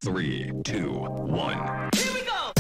3, 2, 1. Here we go!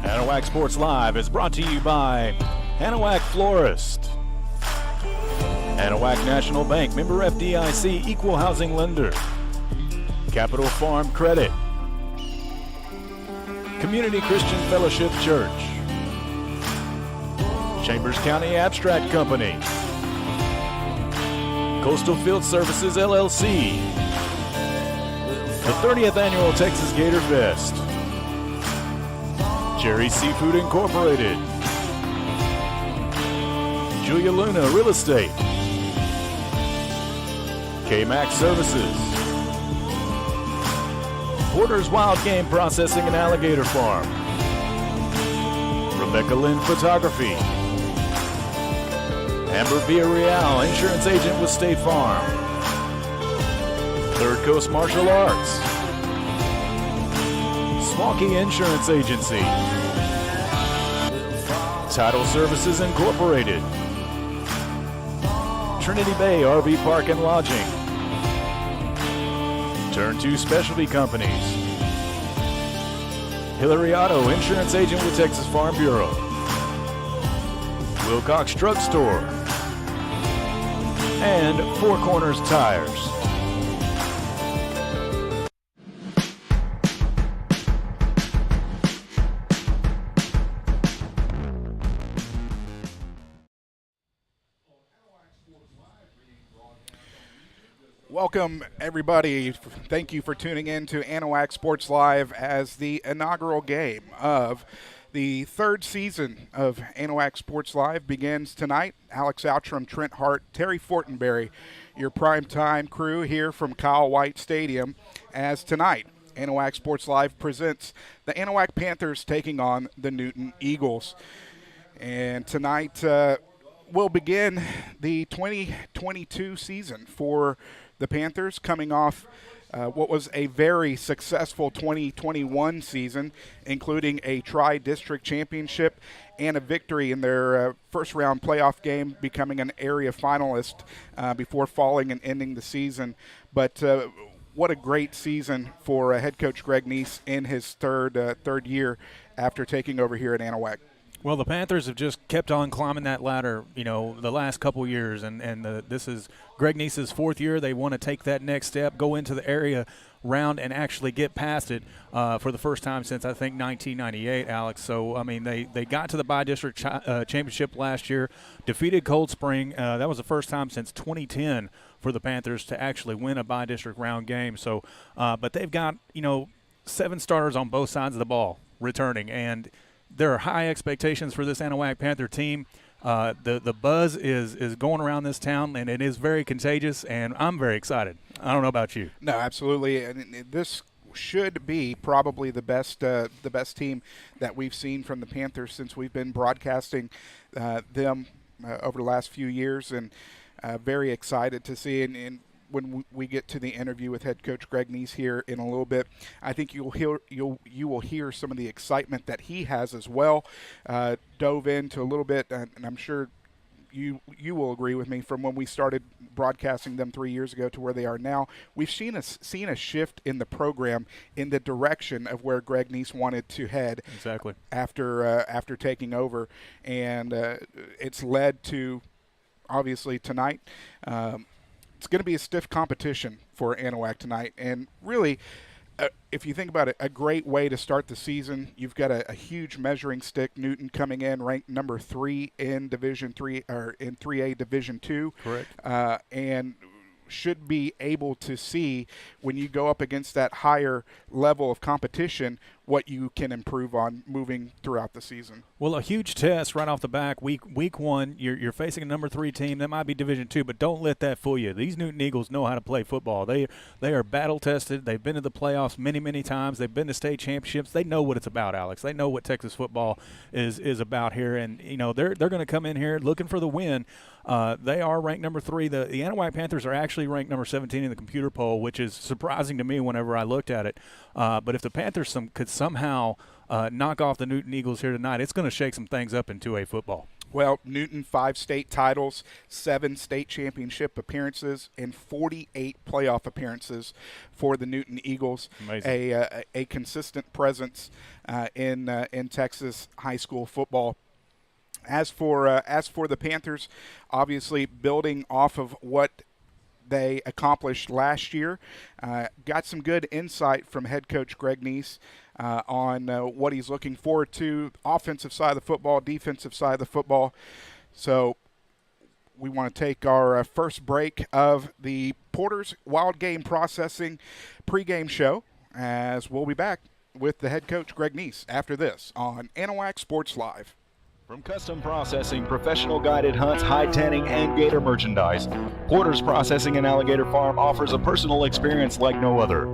Anahuac Sports Live is brought to you by Anahuac Florist, Anahuac National Bank, member FDIC, equal housing lender, Capital Farm Credit, Community Christian Fellowship Church, Chambers County Abstract Company, Coastal Field Services LLC, the 30th Annual Texas Gator Fest, Jerry Seafood Incorporated, Julia Luna Real Estate, K-Max Services, Porter's Wild Game Processing and Alligator Farm, Rebecca Lynn Photography, Amber Villarreal, Insurance Agent with State Farm, Third Coast Martial Arts, Smoky Insurance Agency, Title Services Incorporated, Trinity Bay RV Park and Lodging, Turn 2 Specialty Companies, Hillary Auto, Insurance Agent with Texas Farm Bureau, Wilcox Drug Store, and Four Corners Tires. Welcome, everybody. Thank you for tuning in to Anahuac Sports Live as the inaugural game of the third season of Anahuac Sports Live begins tonight. Alex Outram, Trent Hart, Terry Fortenberry, your primetime crew here from Kyle White Stadium, as tonight Anahuac Sports Live presents the Anahuac Panthers taking on the Newton Eagles. And tonight we'll begin the 2022 season for the Panthers, coming off what was a very successful 2021 season, including a tri-district championship and a victory in their first-round playoff game, becoming an area finalist before falling and ending the season. But what a great season for head coach Greg Neese in his third year after taking over here at Anahuac. Well, the Panthers have just kept on climbing that ladder, the last couple years, and this is Greg Neese's fourth year. They want to take that next step, go into the area round, and actually get past it for the first time since, I think, 1998, Alex. So, I mean, they got to the bi-district championship last year, defeated Cold Spring. That was the first time since 2010 for the Panthers to actually win a bi-district round game. So, but they've got, 7 starters on both sides of the ball returning, and there are high expectations for this Anahuac Panther team. The buzz is going around this town, and it is very contagious, and I'm very excited. I don't know about you. No, absolutely. And this should be probably the best team that we've seen from the Panthers since we've been broadcasting them over the last few years, and very excited to see. And when we get to the interview with head coach Greg Neese here in a little bit, I think you will hear some of the excitement that he has as well. Dove into a little bit, and I'm sure you will agree with me, from when we started broadcasting them 3 years ago to where they are now, we've seen a shift in the program in the direction of where Greg Neese wanted to head. Exactly. After taking over, and it's led to, obviously, tonight. It's going to be a stiff competition for Anahuac tonight, and really, if you think about it, a great way to start the season. You've got a huge measuring stick. Newton coming in ranked number 3 in Division 3 or in 3A Division 2. Correct. And should be able to see, when you go up against that higher level of competition, what you can improve on moving throughout the season. Well, a huge test right off the back. Week one, you're facing a number 3 team. That might be Division 2, but don't let that fool you. These Newton Eagles know how to play football. They are battle tested. They've been to the playoffs many times. They've been to state championships. They know what it's about, Alex. They know what Texas football is about here, and they're going to come in here looking for the win. They are ranked number 3. The Anahuac Panthers are actually ranked number 17 in the computer poll, which is surprising to me whenever I looked at it. But if the Panthers could somehow knock off the Newton Eagles here tonight, it's going to shake some things up in 2A football. Well, Newton, 5 state titles, 7 state championship appearances, and 48 playoff appearances for the Newton Eagles. Amazing. A consistent presence in Texas high school football. As for the Panthers, obviously building off of what they accomplished last year, got some good insight from head coach Greg Neese on what he's looking forward to, offensive side of the football, defensive side of the football. So we want to take our first break of the Porter's Wild Game Processing pregame show, as we'll be back with the head coach Greg Neese after this on Anahuac Sports Live. From custom processing, professional guided hunts, hide tanning, and gator merchandise, Porter's Processing and Alligator Farm offers a personal experience like no other.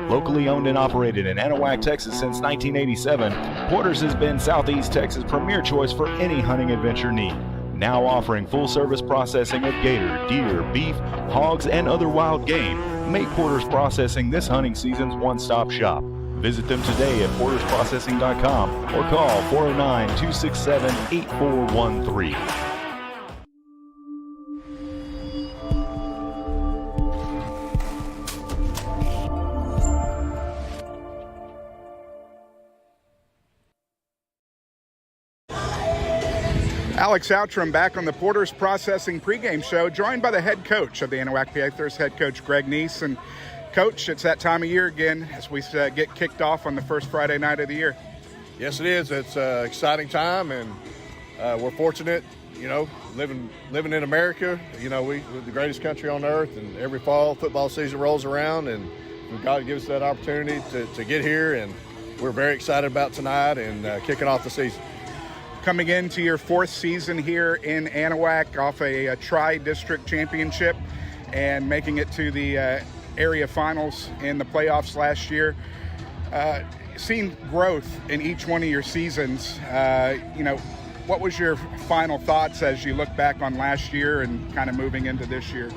Locally owned and operated in Anahuac, Texas since 1987, Porter's has been Southeast Texas' premier choice for any hunting adventure need. Now offering full-service processing of gator, deer, beef, hogs, and other wild game. Make Porter's Processing this hunting season's one-stop shop. Visit them today at portersprocessing.com or call 409-267-8413. Alex Outram back on the Porter's Processing pregame show, joined by the head coach of the Anahuac Panthers, head coach Greg Neese. And Coach, it's that time of year again as we get kicked off on the first Friday night of the year. Yes, it is. It's an exciting time, and we're fortunate, living in America. We're the greatest country on earth, and every fall football season rolls around, and God gives us that opportunity to get here, and we're very excited about tonight and kicking off the season. Coming into your 4th season here in Anahuac off a tri-district championship and making it to the area finals in the playoffs last year. Seen growth in each one of your seasons. What was your final thoughts as you look back on last year and kind of moving into this year?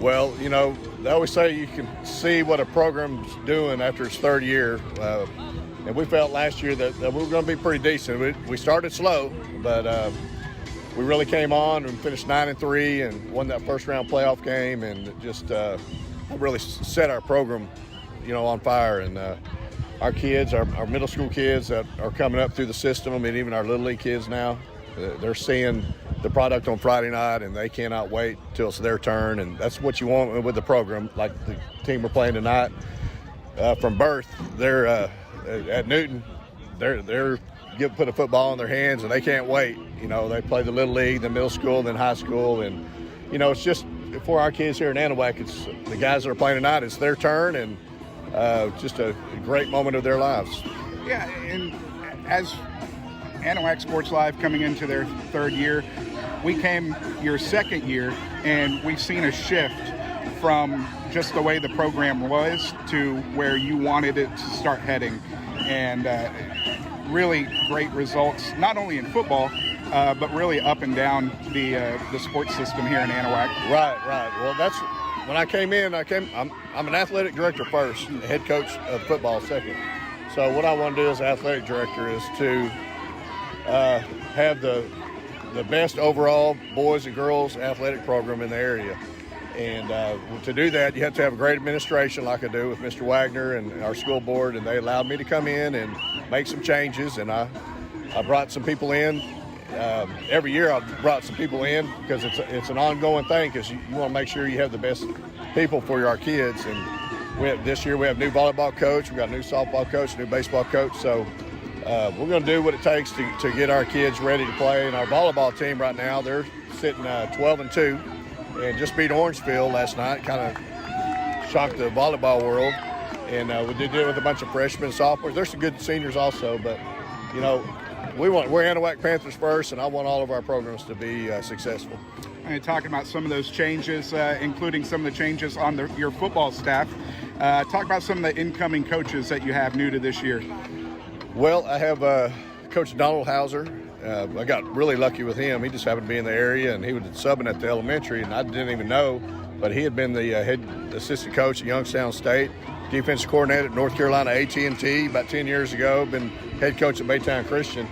Well, they always say you can see what a program's doing after its 3rd year. And we felt last year that we were going to be pretty decent. We started slow, but we really came on and finished 9-3 and won that first round playoff game, and just really set our program, on fire. And our kids, our middle school kids that are coming up through the system, and even our Little League kids now, they're seeing the product on Friday night, and they cannot wait till it's their turn. And that's what you want with the program, like the team we're playing tonight. From birth, they're at Newton, they're put a football in their hands, and they can't wait. They play the Little League, the middle school, then high school, and it's just, for our kids here in Anahuac, it's the guys that are playing tonight, it's their turn, and just a great moment of their lives. Yeah, and as Anahuac Sports Live coming into their third year. We came your second year, and we've seen a shift from just the way the program was to where you wanted it to start heading. And really great results, not only in football, but really up and down the sports system here in Anahuac. Right. Well, that's when I came in. I'm an athletic director first, head coach of football second. So what I want to do as athletic director is to have the best overall boys and girls athletic program in the area. And to do that, you have to have a great administration like I do with Mr. Wagner and our school board, and they allowed me to come in and make some changes. And I brought some people in. Every year I've brought some people in because it's an ongoing thing, because you want to make sure you have the best people for our kids. And this year we have a new volleyball coach, we got a new softball coach, a new baseball coach. So we're going to do what it takes to get our kids ready to play. And our volleyball team right now, they're sitting 12-2 and just beat Orangeville last night. Kind of shocked the volleyball world. And we did it with a bunch of freshmen and sophomores. There's some good seniors also, but you know, we're Anahuac Panthers first, and I want all of our programs to be successful. And talking about some of those changes, including some of the changes on your football staff, talk about some of the incoming coaches that you have new to this year. Well, I have Coach Donald Hauser. I got really lucky with him. He just happened to be in the area, and he was subbing at the elementary, and I didn't even know, but he had been the head assistant coach at Youngstown State, defensive coordinator at North Carolina A&T about 10 years ago, been head coach at Baytown Christian,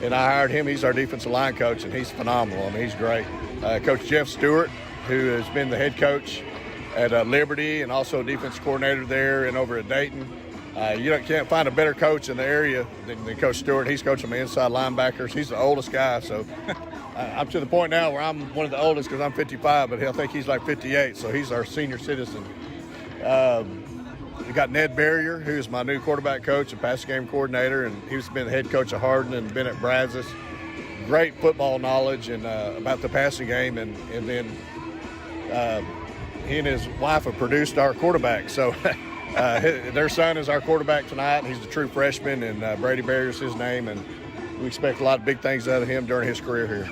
and I hired him. He's our defensive line coach, and he's phenomenal. I mean, he's great. Coach Jeff Stewart, who has been the head coach at Liberty and also defensive coordinator there and over at Dayton. You can't find a better coach in the area than Coach Stewart. He's coaching my inside linebackers. He's the oldest guy, so I'm to the point now where I'm one of the oldest because I'm 55, but I think he's like 58, so he's our senior citizen. We got Ned Barrier, who's my new quarterback coach and passing game coordinator, and he's been the head coach of Hardin and been at Brazos. Great football knowledge and about the passing game, and then he and his wife have produced our quarterback. So their son is our quarterback tonight. He's a true freshman, and Brady Barrier's his name, and we expect a lot of big things out of him during his career here.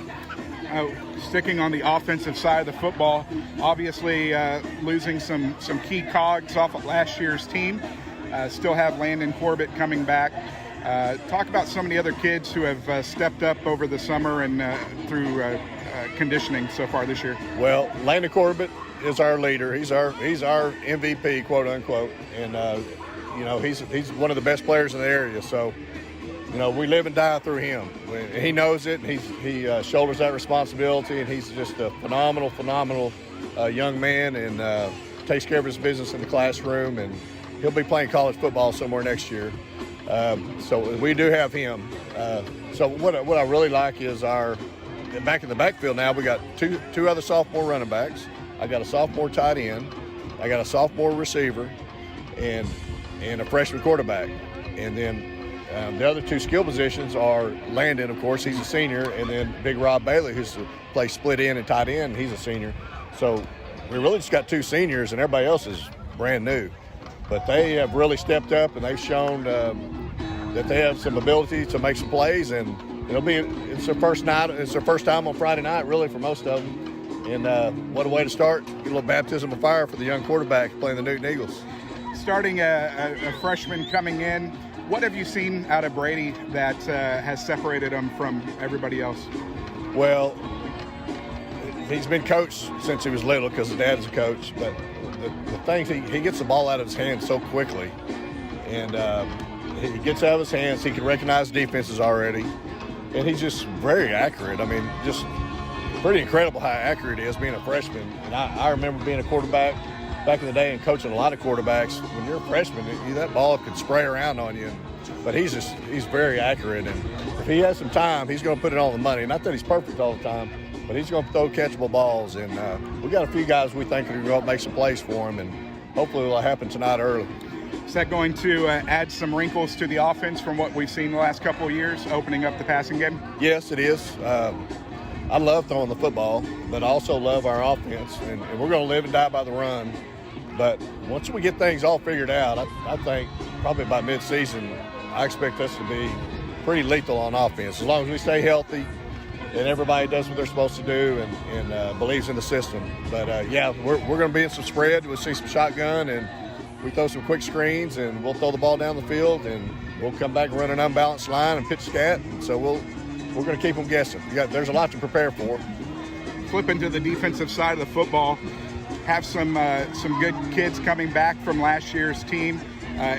Sticking on the offensive side of the football, obviously losing some key cogs off of last year's team. Still have Landon Corbett coming back. Talk about some of the other kids who have stepped up over the summer and through conditioning so far this year. Well, Landon Corbett is our leader. He's our MVP, quote unquote, and he's one of the best players in the area. So we live and die through him. He knows it, and he shoulders that responsibility, and he's just a phenomenal young man, and takes care of his business in the classroom, and he'll be playing college football somewhere next year. So we do have him. So what I really like is back in the backfield now, we got two other sophomore running backs. I got a sophomore tight end. I got a sophomore receiver, and a freshman quarterback. And then the other two skill positions are Landon, of course, he's a senior, and then Big Rob Bailey, who's plays split end and tight end, he's a senior. So we really just got two seniors, and everybody else is brand new. But they have really stepped up, and they've shown that they have some ability to make some plays, and it's their first night. It's their first time on Friday night, really, for most of them. And what a way to start! Get a little baptism of fire for the young quarterback playing the Newton Eagles. Starting a freshman coming in, what have you seen out of Brady that has separated him from everybody else? Well, he's been coached since he was little because his dad is a coach, but the things he gets the ball out of his hands so quickly, and he gets out of his hands. He can recognize defenses already, and he's just very accurate. I mean, just pretty incredible how accurate he is being a freshman. And I remember being a quarterback back in the day and coaching a lot of quarterbacks. When you're a freshman, that ball could spray around on you. But he's very accurate, and if he has some time, he's going to put it on the money. Not that he's perfect all the time, but he's going to throw catchable balls. And we got a few guys we think are going to go up and make some plays for him, and hopefully it'll happen tonight early. Is that going to add some wrinkles to the offense from what we've seen the last couple of years, opening up the passing game? Yes, it is. I love throwing the football, but I also love our offense, and we're going to live and die by the run. But once we get things all figured out, I think probably by mid-season, I expect us to be pretty lethal on offense. As long as we stay healthy and everybody does what they're supposed to do and believes in the system. But, we're going to be in some spread. We'll see some shotgun, and we throw some quick screens, and we'll throw the ball down the field, and we'll come back and run an unbalanced line and pitch scat. And so we're going to keep them guessing. There's a lot to prepare for. Flipping to the defensive side of the football, have some good kids coming back from last year's team,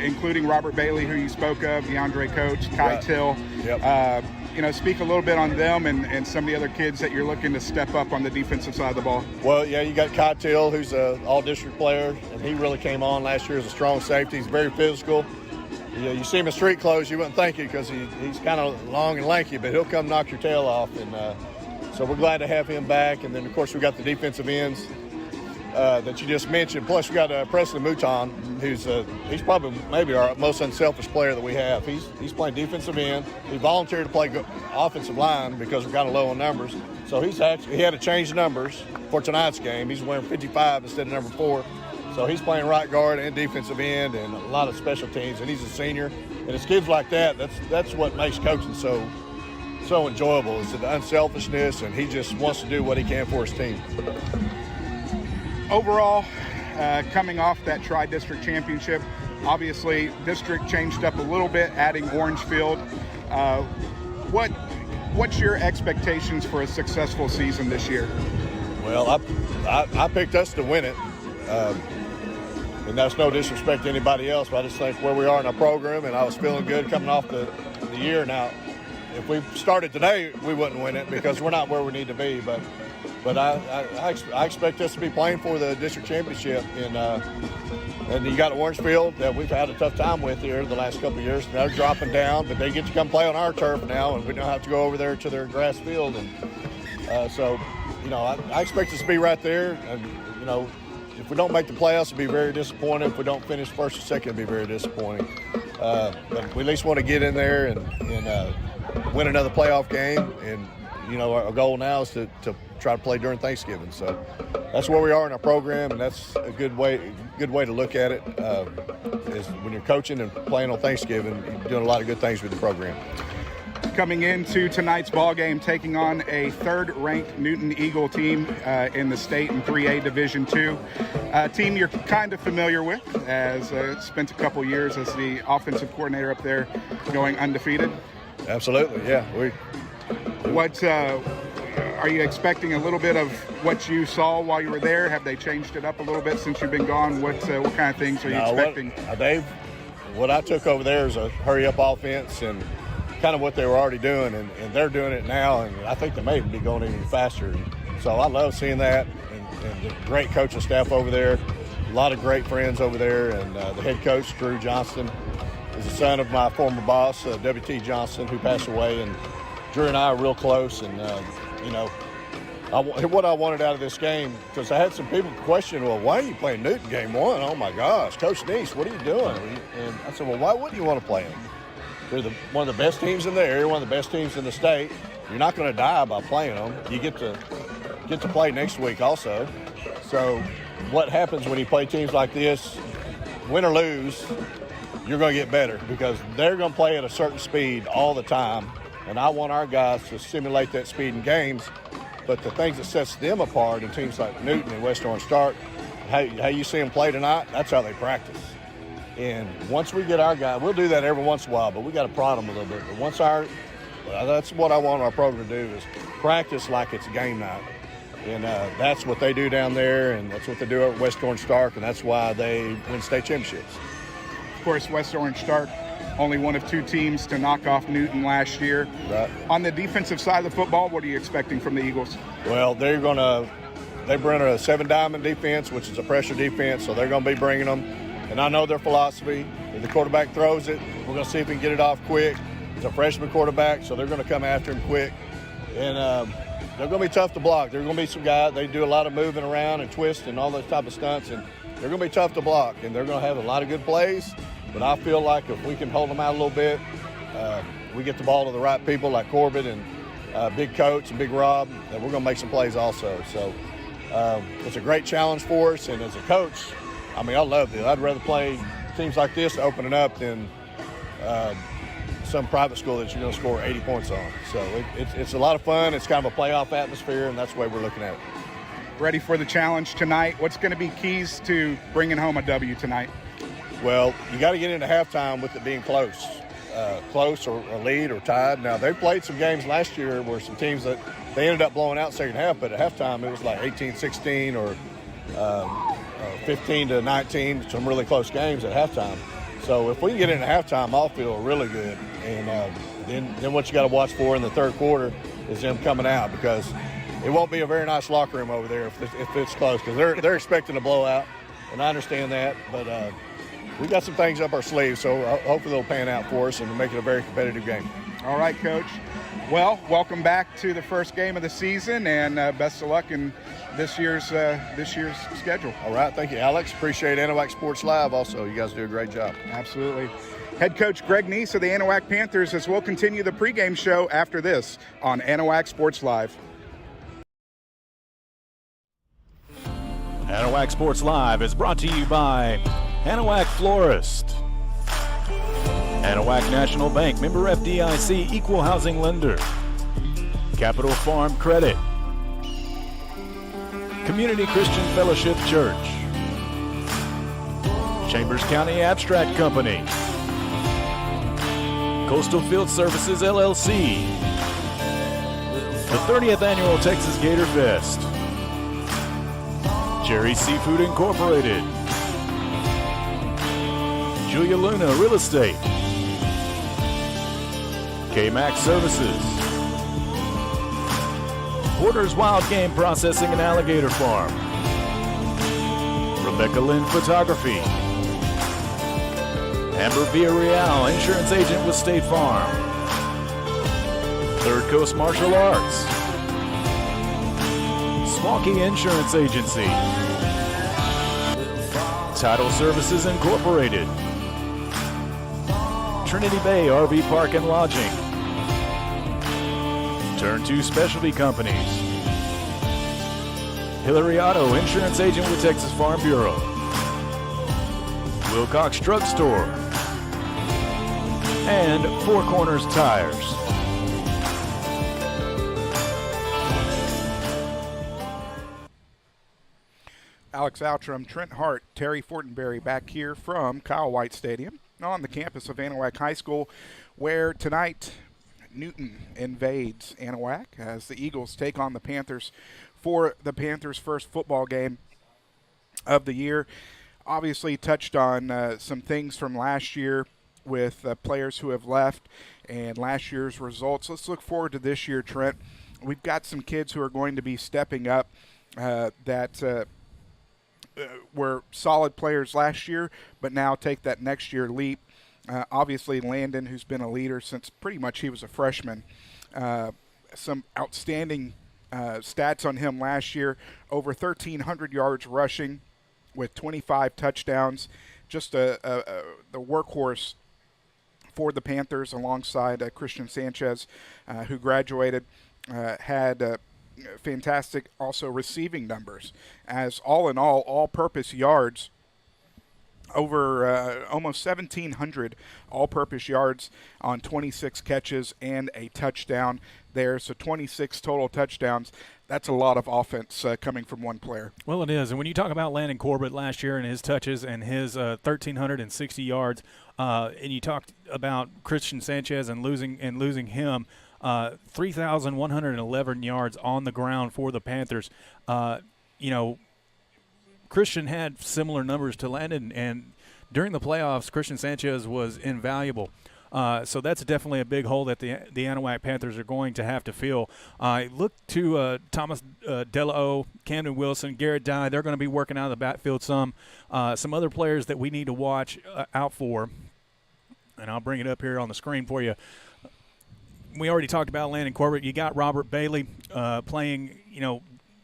including Robert Bailey, who you spoke of, DeAndre Coach, Kai Right. Till. Yep. Speak a little bit on them and some of the other kids that you're looking to step up on the defensive side of the ball. Well, yeah, you got Kai Till, who's an all-district player, and he really came on last year as a strong safety. He's very physical. You see him in street clothes, you wouldn't think it because he's kind of long and lanky, but he'll come knock your tail off. And so we're glad to have him back. And then, of course, we got the defensive ends that you just mentioned. Plus, we got Preston Mouton, who's he's probably maybe our most unselfish player that we have. He's playing defensive end. He volunteered to play offensive line because we're kind of low on numbers. So he had to change numbers for tonight's game. He's wearing 55 instead of number 4. So he's playing right guard and defensive end and a lot of special teams. And he's a senior. And it's kids like that. That's what makes coaching so enjoyable, is the unselfishness, and he just wants to do what he can for his team. Overall, coming off that tri-district championship, obviously district changed up a little bit, adding Orangefield. What's your expectations for a successful season this year? Well, I picked us to win it, and that's no disrespect to anybody else, but I just think where we are in our program, and I was feeling good coming off the year. Now, if we started today, we wouldn't win it because we're not where we need to be, but I expect us to be playing for the district championship. And you got Orangefield that we've had a tough time with here the last couple of years. They're dropping down, but they get to come play on our turf now, and we don't have to go over there to their grass field. And so, I expect us to be right there. And, if we don't make the playoffs, it'll be very disappointing. If we don't finish first or second, it'll be very disappointing. But we at least want to get in there and win another playoff game. And, our goal now is to try to play during Thanksgiving. So that's where we are in our program, and that's a good way to look at it. Is when you're coaching and playing on Thanksgiving, you're doing a lot of good things with the program. Coming into tonight's ball game, taking on a third-ranked Newton Eagle team in the state in 3A Division II, a team you're kind of familiar with, as spent a couple years as the offensive coordinator up there, going undefeated. Absolutely, yeah. What are you expecting? A little bit of what you saw while you were there? Have they changed it up a little bit since you've been gone? What kind of things are you expecting? What I took over there is a hurry-up offense and kind of what they were already doing, and they're doing it now, and I think they may even be going even faster. So I love seeing that, and the great coaching staff over there, a lot of great friends over there, and the head coach, Drew Johnston, is the son of my former boss, W.T. Johnston, who passed away, and Drew and I are real close, and what I wanted out of this game, because I had some people question, well, why are you playing Newton game 1? Oh my gosh, Coach Neese, what are you doing? And I said, well, why wouldn't you want to play them? They're one of the best teams in the area, one of the best teams in the state. You're not going to die by playing them. You get to play next week also. So what happens when you play teams like this, win or lose, you're going to get better because they're going to play at a certain speed all the time. And I want our guys to simulate that speed in games. But the things that sets them apart in teams like Newton and West Orange Stark, how you see them play tonight, that's how they practice. And once we get our guy, we'll do that every once in a while, but we got to prod them a little bit. But that's what I want our program to do is practice like it's game night. And that's what they do down there, and that's what they do at West Orange Stark, and that's why they win state championships. Of course, West Orange Stark, only one of 2 teams to knock off Newton last year. Right. On the defensive side of the football, what are you expecting from the Eagles? Well, they bring a 7-diamond defense, which is a pressure defense, so they're going to be bringing them. And I know their philosophy. If the quarterback throws it, we're going to see if we can get it off quick. It's a freshman quarterback, so they're going to come after him quick. And they're going to be tough to block. They're going to be some guys, they do a lot of moving around and twist and all those type of stunts, and they're going to be tough to block. And they're going to have a lot of good plays. But I feel like if we can hold them out a little bit, we get the ball to the right people like Corbett and Big Coach and Big Rob, that we're going to make some plays also. So it's a great challenge for us. And as a coach, I love it. I'd rather play teams like this opening up than some private school that you're going to score 80 points on. So it's a lot of fun. It's kind of a playoff atmosphere, and that's the way we're looking at it. Ready for the challenge tonight? What's going to be keys to bringing home a W tonight? Well, you got to get into halftime with it being close or a lead or tied. Now, they played some games last year where some teams that they ended up blowing out second half, but at halftime it was like 18-16 or 15-19, some really close games at halftime. So if we can get into halftime, I'll feel really good. And then what you got to watch for in the third quarter is them coming out, because it won't be a very nice locker room over there if it's close, because they're expecting a blowout, and I understand that. But we got some things up our sleeves, so hopefully they'll pan out for us and make it a very competitive game. All right, Coach. Well, welcome back to the first game of the season, and best of luck in this year's schedule. All right, thank you, Alex. Appreciate Anahuac Sports Live. Also, you guys do a great job. Absolutely. Head coach Greg Neese of the Anahuac Panthers, as we'll continue the pregame show after this on Anahuac Sports Live. Anahuac Sports Live is brought to you by Anahuac Florist, Anahuac National Bank, member FDIC, equal housing lender, Capital Farm Credit, Community Christian Fellowship Church, Chambers County Abstract Company, Coastal Field Services LLC, the 30th Annual Texas Gator Fest, Jerry's Seafood Incorporated, Julia Luna Real Estate, K-Max Services, Porter's Wild Game Processing and Alligator Farm, Rebecca Lynn Photography, Amber Villarreal, Insurance Agent with State Farm, Third Coast Martial Arts, Smoky Insurance Agency, Title Services Incorporated, Trinity Bay RV Park and Lodging, Turn 2 Specialty Companies, Hillary Auto, Insurance Agent with Texas Farm Bureau, Wilcox Drug Store, and Four Corners Tires. Alex Outram, Trent Hart, Terry Fortenberry back here from Kyle White Stadium on the campus of Anahuac High School, where tonight Newton invades Anahuac as the Eagles take on the Panthers for the Panthers' first football game of the year. Obviously touched on some things from last year with players who have left and last year's results. Let's look forward to this year, Trent. We've got some kids who are going to be stepping up that were solid players last year, but now take that next year leap. Obviously, Landon, who's been a leader since pretty much he was a freshman. Some outstanding stats on him last year, over 1,300 yards rushing with 25 touchdowns. Just the workhorse for the Panthers alongside Christian Sanchez, who graduated, had fantastic also receiving numbers, as all in all-purpose yards, over almost 1,700 all-purpose yards on 26 catches and a touchdown there. So 26 total touchdowns. That's a lot of offense coming from one player. Well, it is. And when you talk about Landon Corbett last year and his touches and his 1,360 yards, and you talked about Christian Sanchez and losing him, 3,111 yards on the ground for the Panthers. Christian had similar numbers to Landon, and during the playoffs, Christian Sanchez was invaluable. So that's definitely a big hole that the Anahuac Panthers are going to have to fill. Look to Thomas Delao, Camden Wilson, Garrett Dye. They're going to be working out of the backfield some. Some other players that we need to watch out for, and I'll bring it up here on the screen for you. We already talked about Landon Corbett. You got Robert Bailey playing,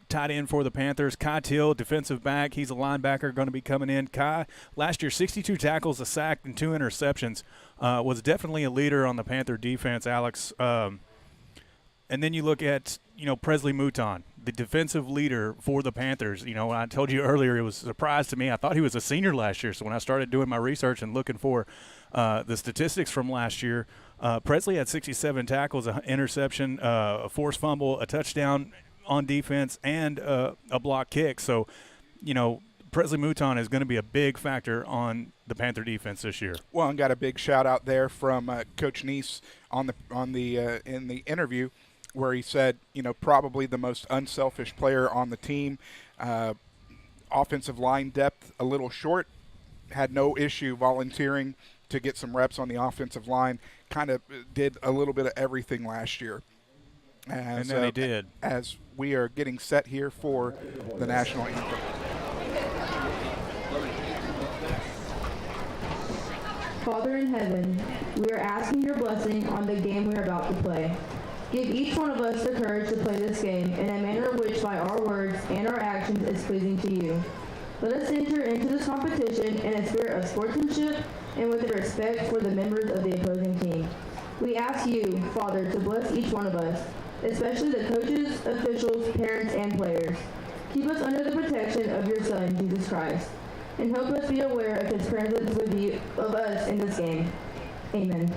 tight end for the Panthers. Kai Till, defensive back. He's a linebacker going to be coming in. Kai, last year, 62 tackles, a sack, and 2 interceptions. Was definitely a leader on the Panther defense, Alex. And then you look at, Presley Mouton, the defensive leader for the Panthers. I told you earlier, it was a surprise to me. I thought he was a senior last year. So when I started doing my research and looking for the statistics from last year, Presley had 67 tackles, an interception, a forced fumble, a touchdown on defense, and a block kick. So, Presley Mouton is going to be a big factor on the Panther defense this year. Well, and got a big shout out there from Coach Neese in the interview, where he said, probably the most unselfish player on the team. Offensive line depth a little short, had no issue volunteering to get some reps on the offensive line. Kind of did a little bit of everything last year. And then he did. As we are getting set here for the national anthem. Father in heaven, we are asking your blessing on the game we are about to play. Give each one of us the courage to play this game in a manner which by our words and our actions is pleasing to you. Let us enter into this competition in a spirit of sportsmanship and with a respect for the members of the opposing team. We ask you, Father, to bless each one of us, especially the coaches, officials, parents, and players. Keep us under the protection of your Son, Jesus Christ, and help us be aware of his presence of us in this game. Amen.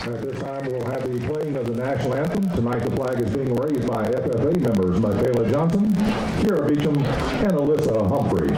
At this time, we'll have the playing of the national anthem. Tonight, the flag is being raised by FFA members Michaela Johnson, Kira Beecham, and Alyssa Humphrey.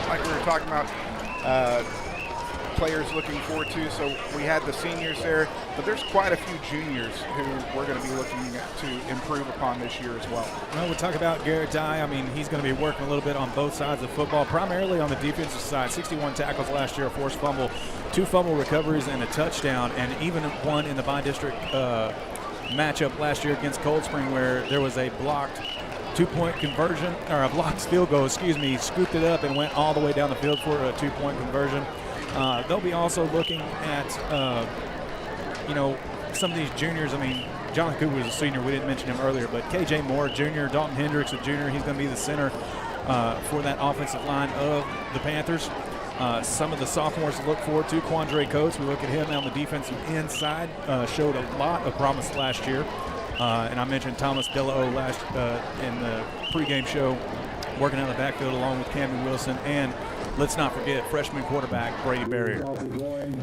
Like we were talking about, players looking forward to. So we had the seniors there, but there's quite a few juniors who we're going to be looking to improve upon this year as well. Well, we talk about Garrett Dye. I mean, he's going to be working a little bit on both sides of football, primarily on the defensive side. 61 tackles last year, a forced fumble, 2 fumble recoveries, and a touchdown, and even one in the bi-district matchup last year against Cold Spring where there was a blocked two-point conversion, or a blocked field goal, He scooped it up and went all the way down the field for a 2-point conversion. They'll be also looking at, some of these juniors. I mean, John Cooper was a senior. We didn't mention him earlier, but K.J. Moore, junior, Dalton Hendricks, a junior. He's going to be the center for that offensive line of the Panthers. Some of the sophomores to look forward to. Quandre Coates, we look at him on the defensive end side, showed a lot of promise last year. And I mentioned Thomas Delao in the pregame show, working out of the backfield along with Cameron Wilson, and let's not forget freshman quarterback Brady Barrier.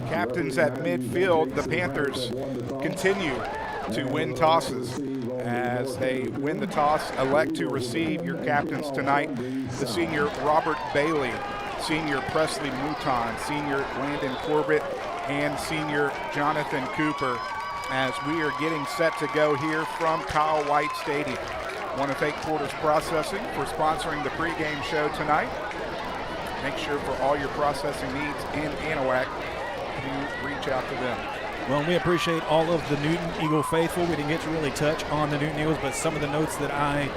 Captains at midfield, the Panthers continue to win tosses. As they win the toss, elect to receive your captains tonight, the senior Robert Bailey, senior Presley Mouton, senior Landon Corbett, and senior Jonathan Cooper, as we are getting set to go here from Kyle White Stadium. I want to thank Porter's Processing for sponsoring the pregame show tonight. Make sure for all your processing needs in Anahuac, you reach out to them. Well, we appreciate all of the Newton Eagle faithful. We didn't get to really touch on the Newton Eagles, but some of the notes that I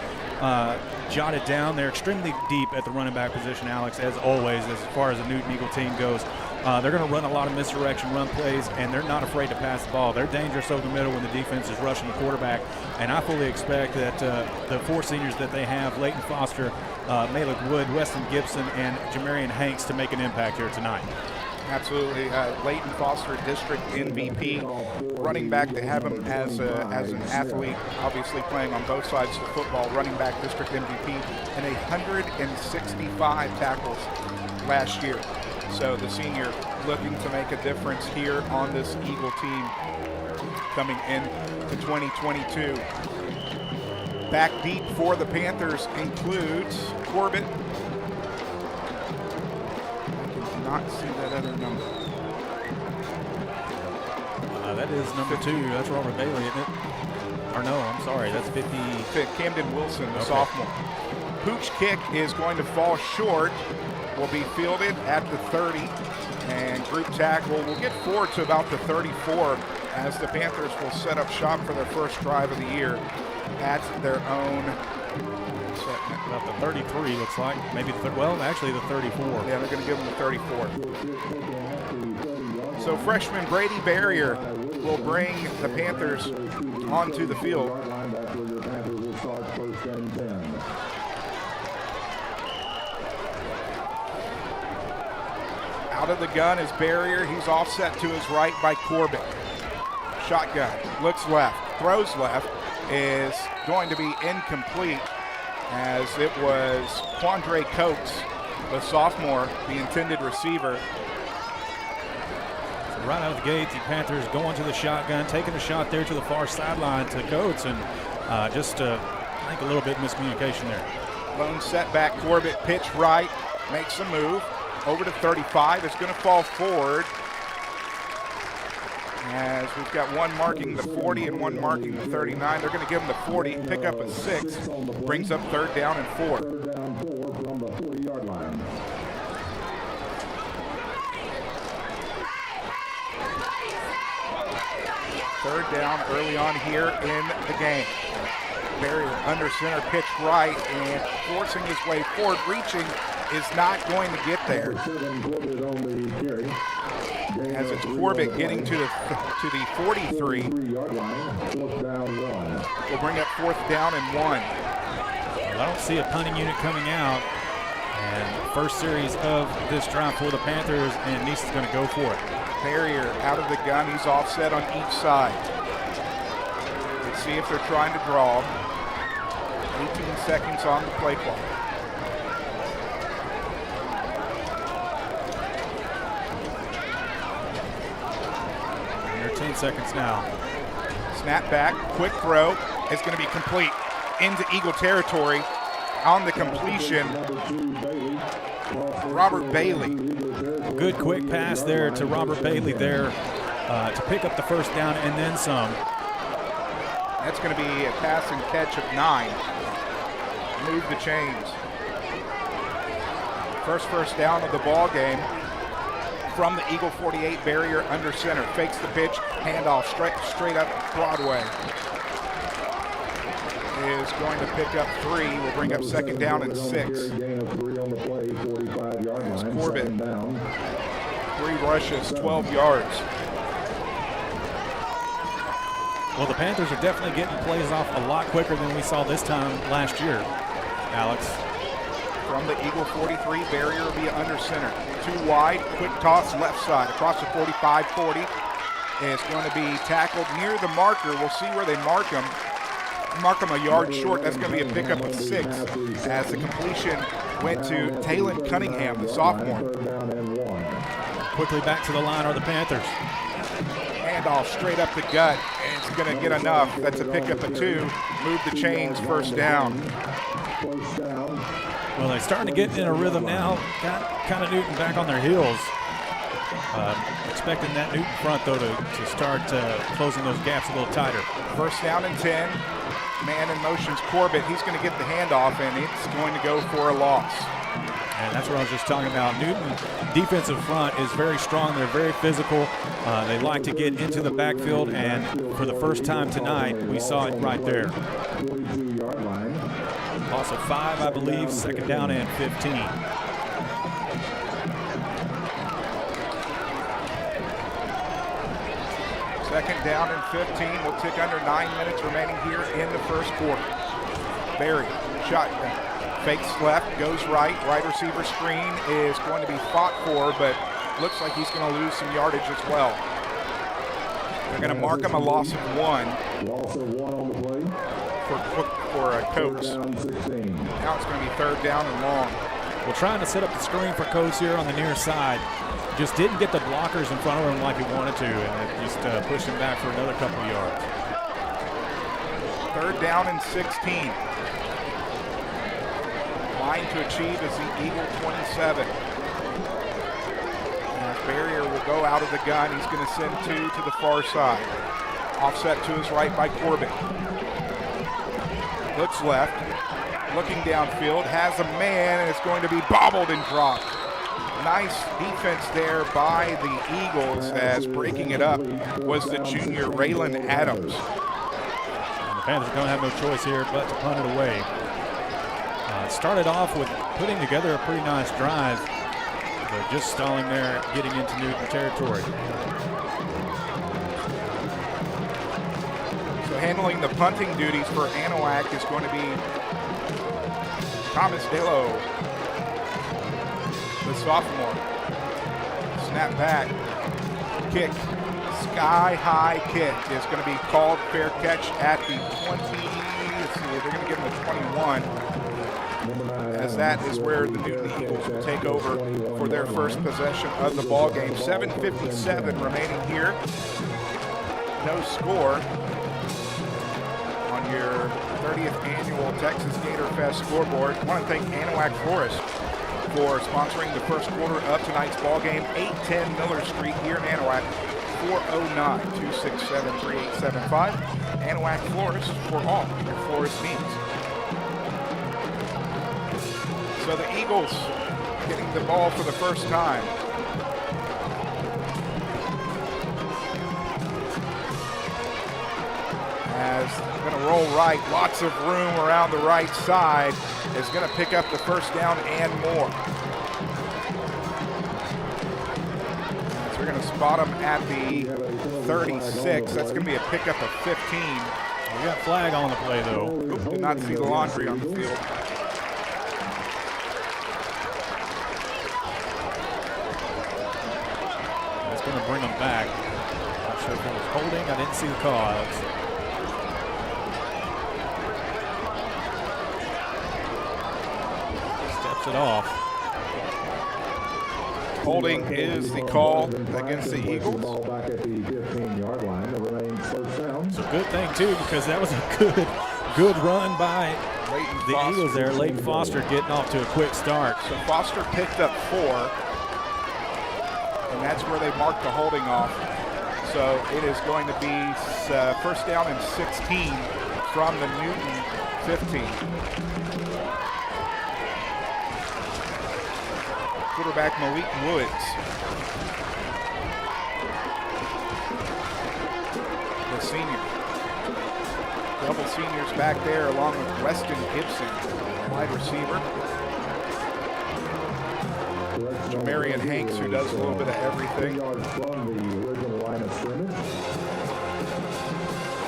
jotted down, they're extremely deep at the running back position, Alex, as always, as far as the Newton Eagle team goes. They're going to run a lot of misdirection run plays, and they're not afraid to pass the ball. They're dangerous over the middle when the defense is rushing the quarterback, and I fully expect that the 4 seniors that they have, Leighton Foster, Malik Wood, Weston Gibson, and Jamarian Hanks, to make an impact here tonight. Absolutely. Leighton Foster, district MVP. Running back, to have him as an athlete, obviously playing on both sides of the football. Running back, district MVP, and 165 tackles last year. So the senior looking to make a difference here on this Eagle team coming into 2022. Back deep for the Panthers includes Corbett. Not see that other number. That is number 2. That's Robert Bailey, isn't it? Or no, I'm sorry. That's 50. Camden Wilson, the sophomore. Pooch kick is going to fall short. Will be fielded at the 30. And group tackle will get forward to about the 34 as the Panthers will set up shop for their first drive of the year at their own. About the 33, looks like. Maybe actually the 34. Yeah, they're going to give them the 34. So freshman Brady Barrier will bring the Panthers onto the field. Out of the gun is Barrier. He's offset to his right by Corbett. Shotgun, looks left, throws left, is going to be incomplete, as it was Quandre Coates, the sophomore, the intended receiver. So right out of the gate, the Panthers going to the shotgun, taking a shot there to the far sideline to Coates, and I think a little bit miscommunication there. Lone setback, Corbett pitch right, makes a move, over to 35, it's going to fall forward, as we've got one marking the 40 and one marking the 39. They're going to give him the 40, pick up a 6, brings up 3rd down and 4. Third down 4 from the 40-yard line. Third down early on here in the game. Barrier under center, pitch right, and forcing his way forward, reaching, is not going to get there. As it's Corbett getting to the 43. We'll bring up 4th down and 1. Well, I don't see a punting unit coming out. And first series of this drive for the Panthers, and Nice is going to go for it. Barrier out of the gun. He's offset on each side. Let's see if they're trying to draw. 18 seconds on the play clock. Under 10 seconds now. Snap back, quick throw is going to be complete into Eagle territory. On the completion, Robert Bailey. Good quick pass there to Robert Bailey there to pick up the first down and then some. That's going to be a pass and catch of 9. Move the chains. First down of the ball game from the Eagle 48. Barrier under center, fakes the pitch, handoff straight up Broadway. Is going to pick up 3. We'll bring up 2nd down and 6. As Corbett, 3 rushes, 12 yards. Well, the Panthers are definitely getting plays off a lot quicker than we saw this time last year, Alex. From the Eagle 43, Barrier will be under center. 2 wide, quick toss left side across the 45-40. It's going to be tackled near the marker. We'll see where they mark him. Mark him a yard short. That's going to be a pickup of 6 as the completion went to Talon Cunningham, the sophomore. Quickly back to the line are the Panthers. Handoff straight up the gut, and it's going to get enough. That's a pickup of 2. Move the chains, 1st down. Well, they're starting to get in a rhythm now. Got kind of Newton back on their heels. Expecting that Newton front, though, to start closing those gaps a little tighter. 1st down and 10. Man in motion's Corbett. He's going to get the handoff, and it's going to go for a loss. And that's what I was just talking about. Newton defensive front is very strong. They're very physical. They like to get into the backfield, and for the first time tonight, we saw it right there. Loss of 5, I believe. 2nd down and 15. Second down and 15. We'll tick under 9 minutes remaining here in the first quarter. Barry, shotgun, fakes left, goes right. Right receiver screen is going to be fought for, but looks like he's going to lose some yardage as well. They're going to mark him a loss of 1. Loss of 1 on the play. For Coates. Now it's going to be 3rd down and long. Well, trying to set up the screen for Coates here on the near side. Just didn't get the blockers in front of him like he wanted to, and it just pushed him back for another couple of yards. 3rd down and 16. Line to achieve is the Eagle 27. And his barrier will go out of the gun. He's going to send 2 to the far side. Offset to his right by Corbin. Looks left, looking downfield, has a man, and it's going to be bobbled and dropped. Nice defense there by the Eagles, as breaking it up was the junior Raylan Adams. And the Panthers are going to have no choice here but to punt it away. It started off with putting together a pretty nice drive, but just stalling there, getting into Newton territory. Handling the punting duties for Anahuac is going to be Thomas Delo, the sophomore. Snap back, kick, sky high kick is going to be called. Fair catch at the 20. Let's see, they're going to give him the 21. As that is where the Newton Eagles will take over for their first possession of the ball game. 7:57 remaining here. No score. Your 30th annual Texas Gator Fest scoreboard. I want to thank Anahuac Forest for sponsoring the first quarter of tonight's ball game. 810 Miller Street here in Anahuac. 409-267-3875. Anahuac Florist for all your florist needs. So the Eagles getting the ball for the first time. As going to roll right, lots of room around the right side, is going to pick up the first down and more. So we're going to spot him at the 36. That's going to be a pickup of 15. We got flag on the play though. Oop, did not see the laundry on the field. That's going to bring him back. Not sure if it was holding. I didn't see the call, Alex. It off. Holding is the call against the Eagles. It's a good thing too, because that was a good run by the Eagles there. Leighton Foster getting off to a quick start. So Foster picked up 4, and that's where they marked the holding off. So it is going to be first down and 16 from the Newton 15. Quarterback Malik Woods. The senior. Double seniors back there along with Weston Gibson, wide receiver. Jamarian Hanks, who does a little bit of everything. From the original line of scrimmage.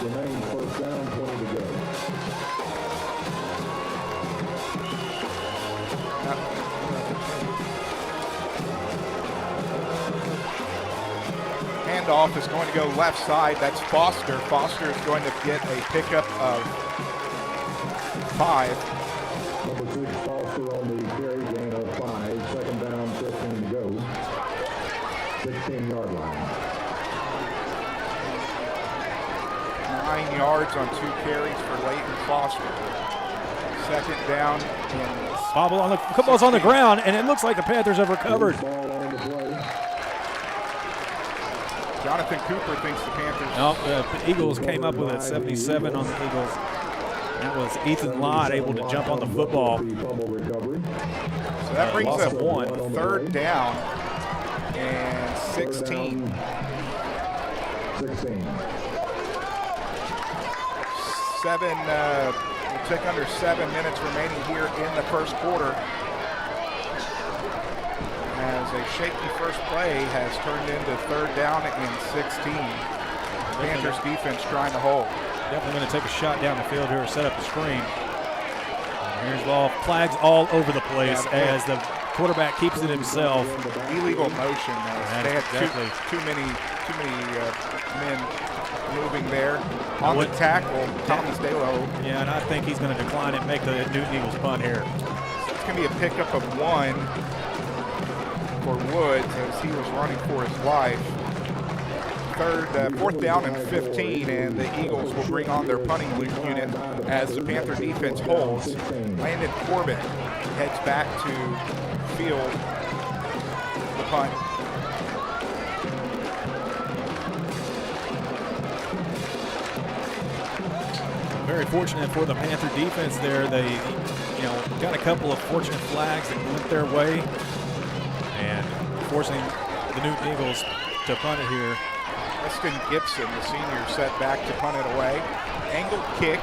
Remains first down, 20 to go. Handoff is going to go left side. That's Foster. Foster is going to get a pickup of 5. Number 6, Foster on the carry, gain of 5. Second down, 15 to go. 16-yard line. 9 yards on 2 carries for Leighton Foster. Second down and Bobble on the football's on the ground, and it looks like the Panthers have recovered. Ball on the play. Jonathan Cooper thinks the Panthers. No, the Eagles came up with a 77 on the Eagles. That was Ethan Lott able to jump on the football. So that brings up 1. Third down and 16. 16. 7, we'll take under 7 minutes remaining here in the first quarter. As a shaky first play has turned into third down and 16. Panthers defense trying to hold. Definitely going to take a shot down the field here, set up the screen. And here's ball, flags all over the place as the Quarterback keeps it himself. Illegal motion. They had exactly. too many men moving there. On the tackle, Thomas Dalo. Yeah, and I think he's going to decline and make the Newton Eagles punt here. It's going to be a pickup of 1 for Woods as he was running for his life. Fourth down and 15, and the Eagles will bring on their punting unit as the Panther defense holds. Landon Corbett heads back to field the punt. Very fortunate for the Panther defense there. They, got a couple of fortunate flags that went their way, and forcing the Newton Eagles to punt it here. Weston Gibson, the senior, set back to punt it away. Angled kick.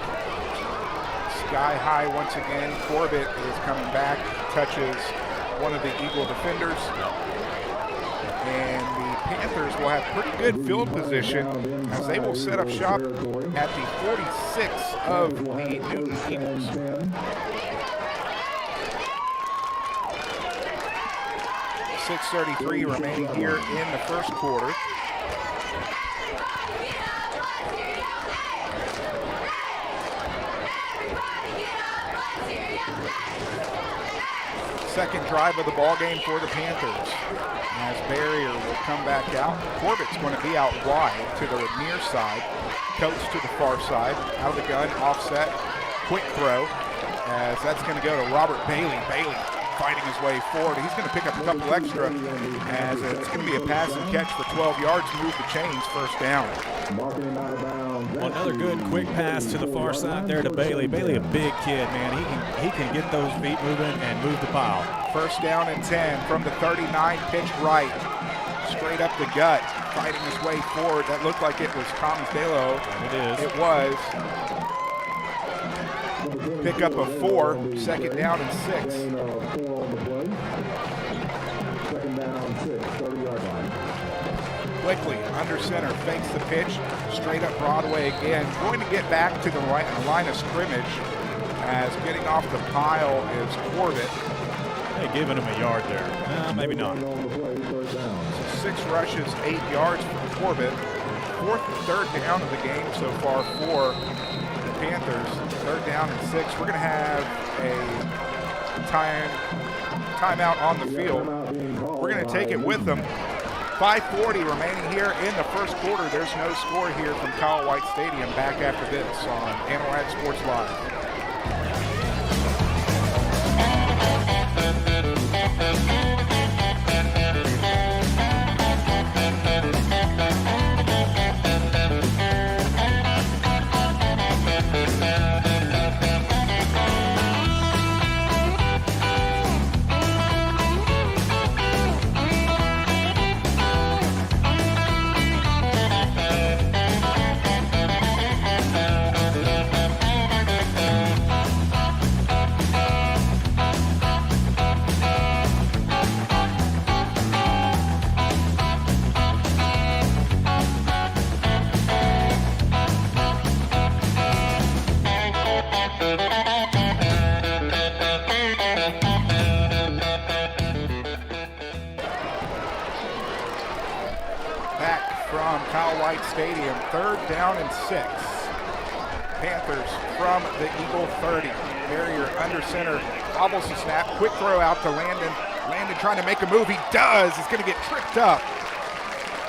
Sky high once again. Corbett is coming back, touches one of the Eagle defenders. And the Panthers will have pretty good field position as they will set up shop at the 46 of the Newton Eagles. .633 remaining here in the first quarter. Second drive of the ball game for the Panthers. As Barrier will come back out. Corbett's going to be out wide to the near side. Coates to the far side. Out of the gun, offset, quick throw. As that's going to go to Robert Bailey. Bailey fighting his way forward. He's going to pick up a couple extra as it's going to be a pass and catch for 12 yards, move the chains, first down. Well, another good quick pass to the far side there to Bailey. Bailey, a big kid, man. He can get those feet moving and move the pile. First down and 10 from the 39, pitch right. Straight up the gut, fighting his way forward. That looked like it was Thomas Dalo. It is. It was. Pick up a 4, second down and 6. Quickly, under center, fakes the pitch, straight up Broadway again. Going to get back to the line of scrimmage as getting off the pile is Corbett. They giving him a yard there. Maybe not. 6 rushes, 8 yards for Corbett. Fourth and third down of the game so far for the Panthers. Third down and 6. We're going to have a timeout on the field. We're going to take it with them. 5:40 remaining here in the first quarter. There's no score here from Kyle White Stadium. Back after this on Anahuac Sports Live. Stadium, third down and 6. Panthers from the Eagle 30. Barrier under center, bobbles the snap, quick throw out to Landon. Landon trying to make a move, he does. He's going to get tripped up.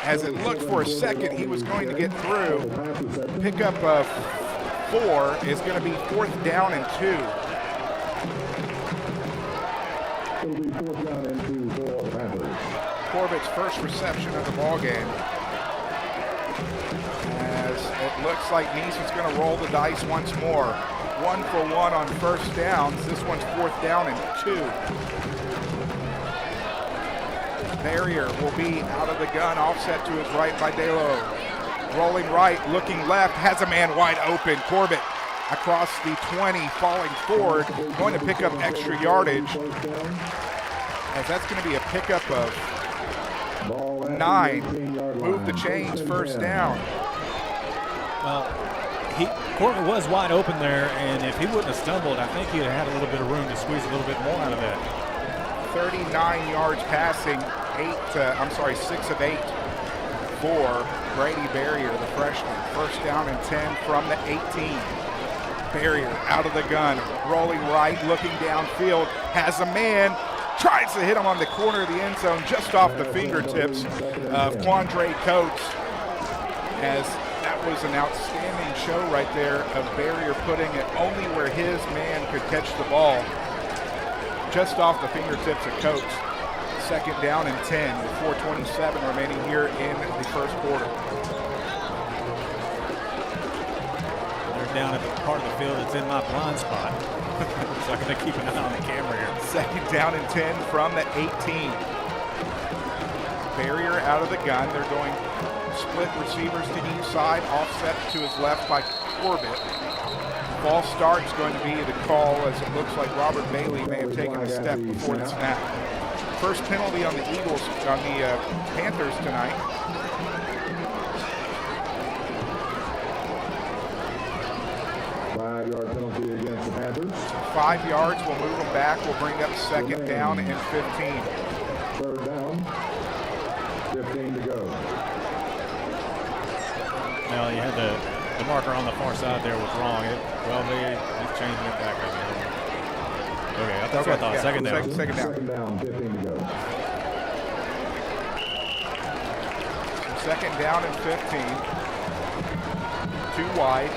As it looked for a second, he was going to get through. Pickup of 4 is going to be fourth down and 2. It'll be fourth down and 2 for the Panthers. Corbett's first reception of the ball game. It looks like Neeson's going to roll the dice once more. 1 for 1 on first downs. This one's fourth down and 2. Barrier will be out of the gun, offset to his right by Dalo. Rolling right, looking left, has a man wide open. Corbett across the 20, falling forward, going to pick up extra yardage. As that's going to be a pickup of 9. Move the chains, first down. Well, Courtney was wide open there, and if he wouldn't have stumbled, I think he'd have had a little bit of room to squeeze a little bit more out of that. 39 yards passing, 6 of 8 for Brady Barrier, the freshman. First down and 10 from the 18. Barrier out of the gun, rolling right, looking downfield, has a man, tries to hit him on the corner of the end zone, just off the fingertips of Quandre Coates, as that was an outstanding show right there of Barrier putting it only where his man could catch the ball, just off the fingertips of Coates. Second down and 10 with 4:27 remaining here in the first quarter. Down at the part of the field that's in my blind spot. So I'm going to keep an eye on the camera here. Second down and 10 from the 18. Barrier out of the gun. They're going split receivers to each side, offset to his left by Corbett. False start is going to be the call, as it looks like Robert Bailey may have taken a step before the snap. First penalty on the Panthers tonight. 5-yard penalty against the Panthers. 5 yards, we'll move them back. We'll bring up second down and 15. Third down, 15 to go. Well, you had the marker on the far side there was wrong. He's changing it back right now. Okay, that's what I thought. Yeah, Second down. Second down. Second down, 15 to go. Second down and 15. Too wide.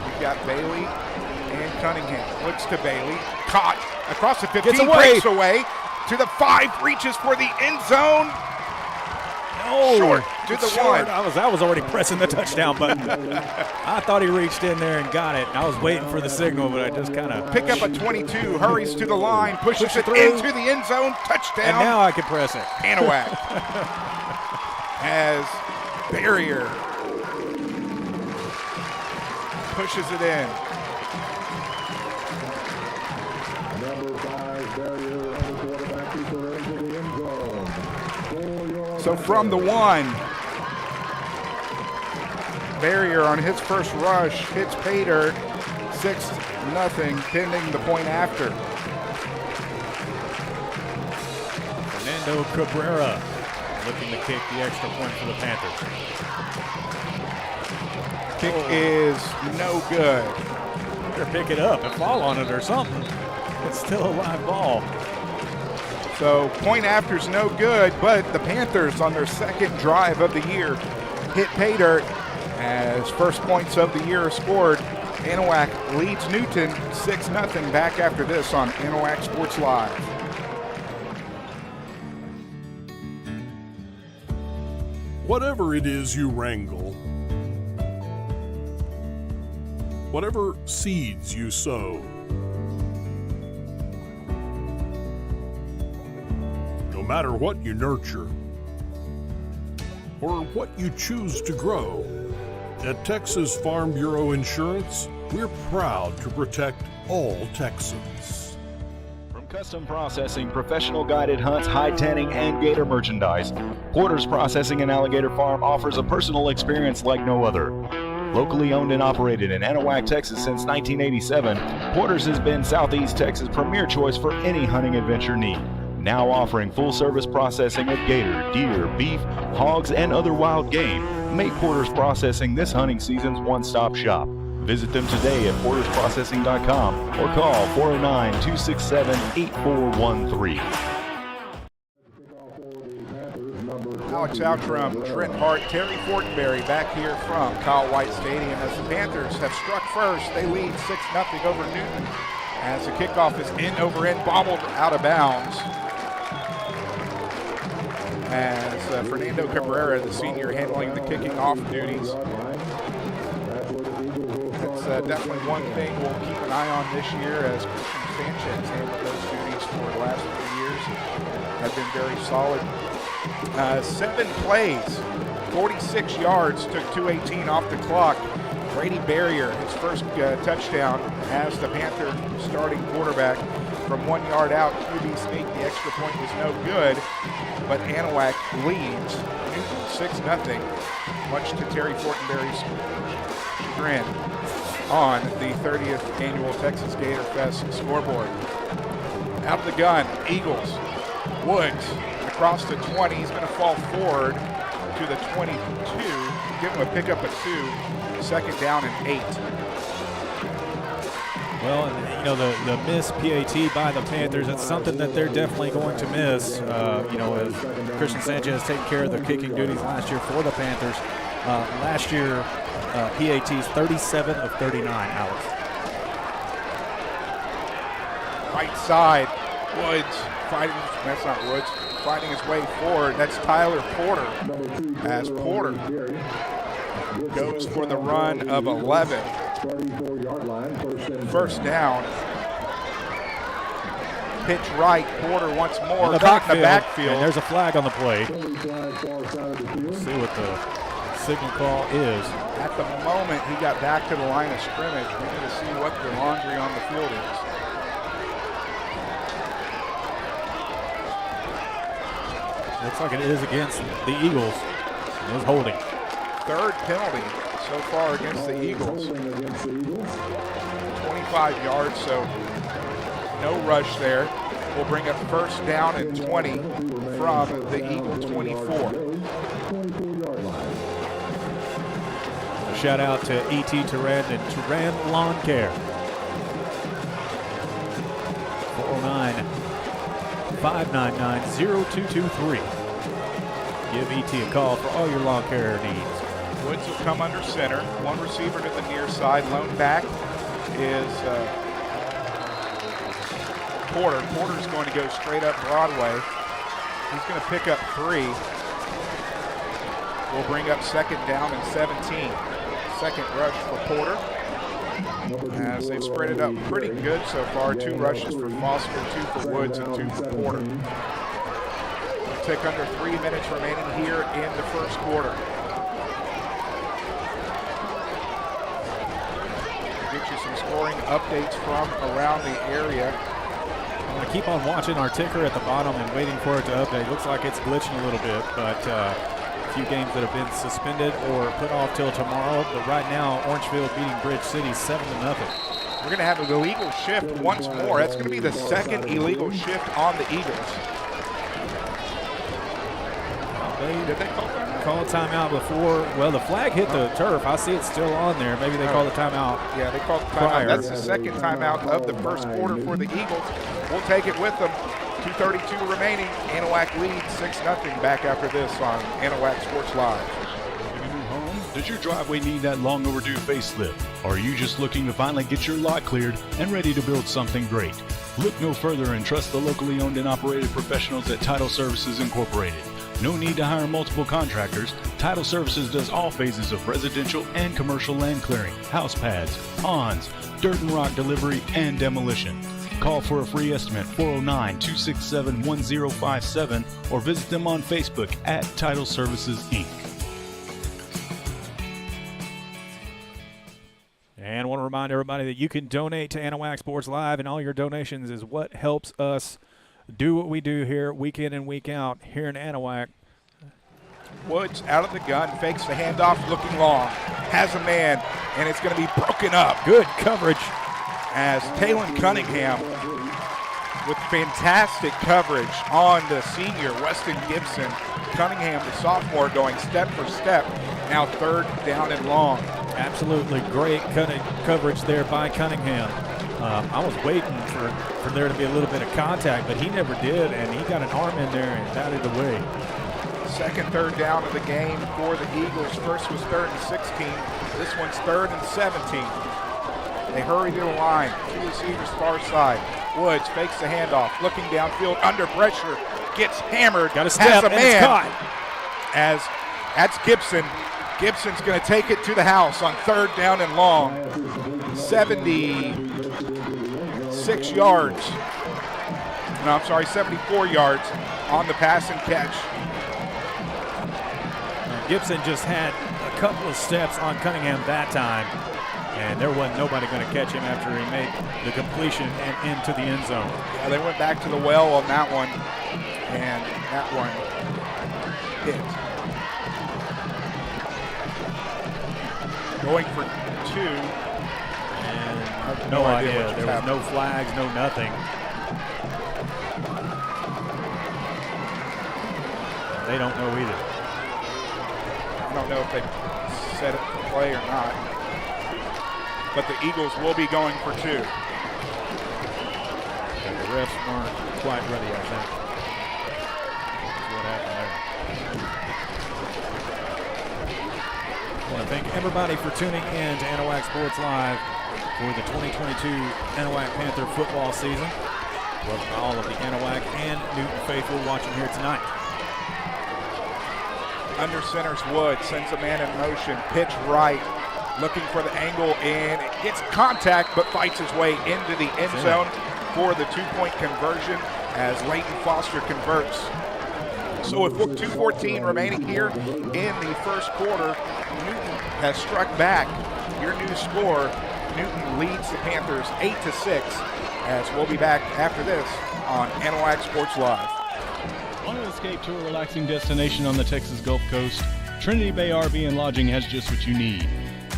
We've got Bailey and Cunningham. Looks to Bailey. Caught across the 15. Breaks away to the 5. Reaches for the end zone. No. Short to the 1. I was already pressing the touchdown button. I thought he reached in there and got it. I was waiting for the signal, but I just kind of... Pick up a 22. Hurries to the line. Pushes it into the end zone. Touchdown. And now I can press it. Anahuac has Barrier. Pushes it in. Number 5, Barrier, on the quarterback, keeper into the end zone. So from the 1, Barrier on his first rush hits pay dirt, 6-0, pending the point after. Fernando Cabrera looking to kick the extra point for the Panthers. Kick is no good. Better pick it up and fall on it or something. It's still a live ball. So point after's no good, but the Panthers on their second drive of the year hit pay dirt as first points of the year are scored. Anahuac leads Newton 6-0 back after this on Anahuac Sports Live. Whatever it is you wrangle, whatever seeds you sow, no matter what you nurture or what you choose to grow, at Texas Farm Bureau Insurance, we're proud to protect all Texans. From custom processing, professional guided hunts, high tanning, and gator merchandise, Porter's Processing and Alligator Farm offers a personal experience like no other. Locally owned and operated in Anahuac, Texas since 1987, Porter's has been Southeast Texas' premier choice for any hunting adventure need. Now offering full-service processing of gator, deer, beef, hogs, and other wild game. Make Porter's Processing this hunting season's one-stop shop. Visit them today at portersprocessing.com or call 409-267-8413. Alex Outram, Trent Hart, Terry Fortenberry back here from Kyle White Stadium as the Panthers have struck first. They lead 6-0 over Newton as the kickoff is in over end, bobbled out of bounds. As Fernando Cabrera, the senior, handling the kicking off duties. That's definitely one thing we'll keep an eye on this year, as Christian Sanchez handled those duties for the last 3 years. Have been very solid. 7 plays, 46 yards, took 2:18 off the clock. Brady Barrier, his first touchdown as the Panther starting quarterback from 1 yard out. QB sneak, the extra point was no good, but Anahuac leads Newton 6-0, much to Terry Fortenberry's chagrin on the 30th annual Texas Gator Fest scoreboard. Out of the gun, Eagles Woods across the 20. He's going to fall forward to the 22. Give him a pickup of 2. Second down and 8. Well, and, you know, the missed PAT by the Panthers, it's something that they're definitely going to miss. You know, as Christian Sanchez taking care of the kicking duties last year for the Panthers. Last year, PATs 37 of 39, Alex. Right side, Woods fighting. That's not Woods. Fighting his way forward. That's Tyler Porter. As Porter goes for the run of 11. First down. Pitch right. Porter once more. Caught in the backfield. And there's a flag on the play. Let's see what the signal call is. At the moment, he got back to the line of scrimmage. We need to see what the laundry on the field is. Looks like it is against the Eagles. It was holding. Third penalty so far against the Eagles. 25 yards, so no rush there. We'll bring up first down and 20 from the Eagle 24. A shout out to E.T. Turan and Turan Lawn Care. 409-599-0223. Give E.T. a call for all your lawn care needs. Woods will come under center. One receiver to the near side. Lone back is Porter. Porter's going to go straight up Broadway. He's going to pick up 3. We'll bring up second down and 17. Second rush for Porter. As they've spread it up pretty good so far. 2 rushes for Foster, 2 for Woods, and 2 for Porter. We'll take under 3 minutes remaining here in the first quarter. Get you some scoring updates from around the area. I'm going to keep on watching our ticker at the bottom and waiting for it to update. Looks like it's glitching a little bit, but a few games that have been suspended or put off till tomorrow. But right now, Orangefield beating Bridge City 7-0. We're going to have an illegal shift once more. That's going to be the second illegal shift on the Eagles. Did they call a timeout before? Well, the flag hit the turf. I see it's still on there. Maybe they called the timeout. Yeah, they called the timeout. That's the second timeout of the first quarter for the Eagles. We'll take it with them. 2:32 remaining. Anahuac leads 6-0 back after this on Anahuac Sports Live. Does your driveway need that long overdue facelift? Or are you just looking to finally get your lot cleared and ready to build something great? Look no further and trust the locally owned and operated professionals at Title Services Incorporated. No need to hire multiple contractors. Title Services does all phases of residential and commercial land clearing, house pads, ponds, dirt and rock delivery, and demolition. Call for a free estimate, 409-267-1057, or visit them on Facebook at Title Services, Inc. And I want to remind everybody that you can donate to Anahuac Sports Live, and all your donations is what helps us do what we do here week in and week out here in Anahuac. Woods out of the gun, fakes the handoff, looking long, has a man, and it's going to be broken up. Good coverage. As Talon Cunningham with fantastic coverage on the senior, Weston Gibson. Cunningham, the sophomore, going step for step. Now third down and long. Absolutely great coverage there by Cunningham. I was waiting for there to be a little bit of contact, but he never did, and he got an arm in there and batted away. Second third down of the game for the Eagles. First was 3rd and 16. This one's 3rd and 17. They hurry to the line. 2 receivers far side. Woods fakes the handoff, looking downfield, under pressure, gets hammered. Got a step, and it's caught. As that's Gibson. Gibson's going to take it to the house on 3rd down and long. 76 yards. No, I'm sorry, 74 yards on the pass and catch. Gibson just had a couple of steps on Cunningham that time, and there wasn't nobody going to catch him after he made the completion and into the end zone. Yeah, they went back to the well on that one, and that one hit. Going for 2. And no idea. There was no flags, no nothing. they don't know either. I don't know if they set it for play or not. But the Eagles will be going for 2. And the refs weren't quite ready, I think. That's what happened there. I want to thank everybody for tuning in to Anahuac Sports Live for the 2022 Anahuac Panther football season. Welcome to all of the Anahuac and Newton faithful watching here tonight. Under center's Wood, sends a man in motion, pitch right, looking for the angle, and it gets contact, but fights his way into the end zone for the 2-point conversion as Leighton Foster converts. So with 2:14 remaining here in the first quarter, Newton has struck back. Your new score, Newton leads the Panthers 8-6, as we'll be back after this on Anahuac Sports Live. Want to escape to a relaxing destination on the Texas Gulf Coast? Trinity Bay RV and Lodging has just what you need.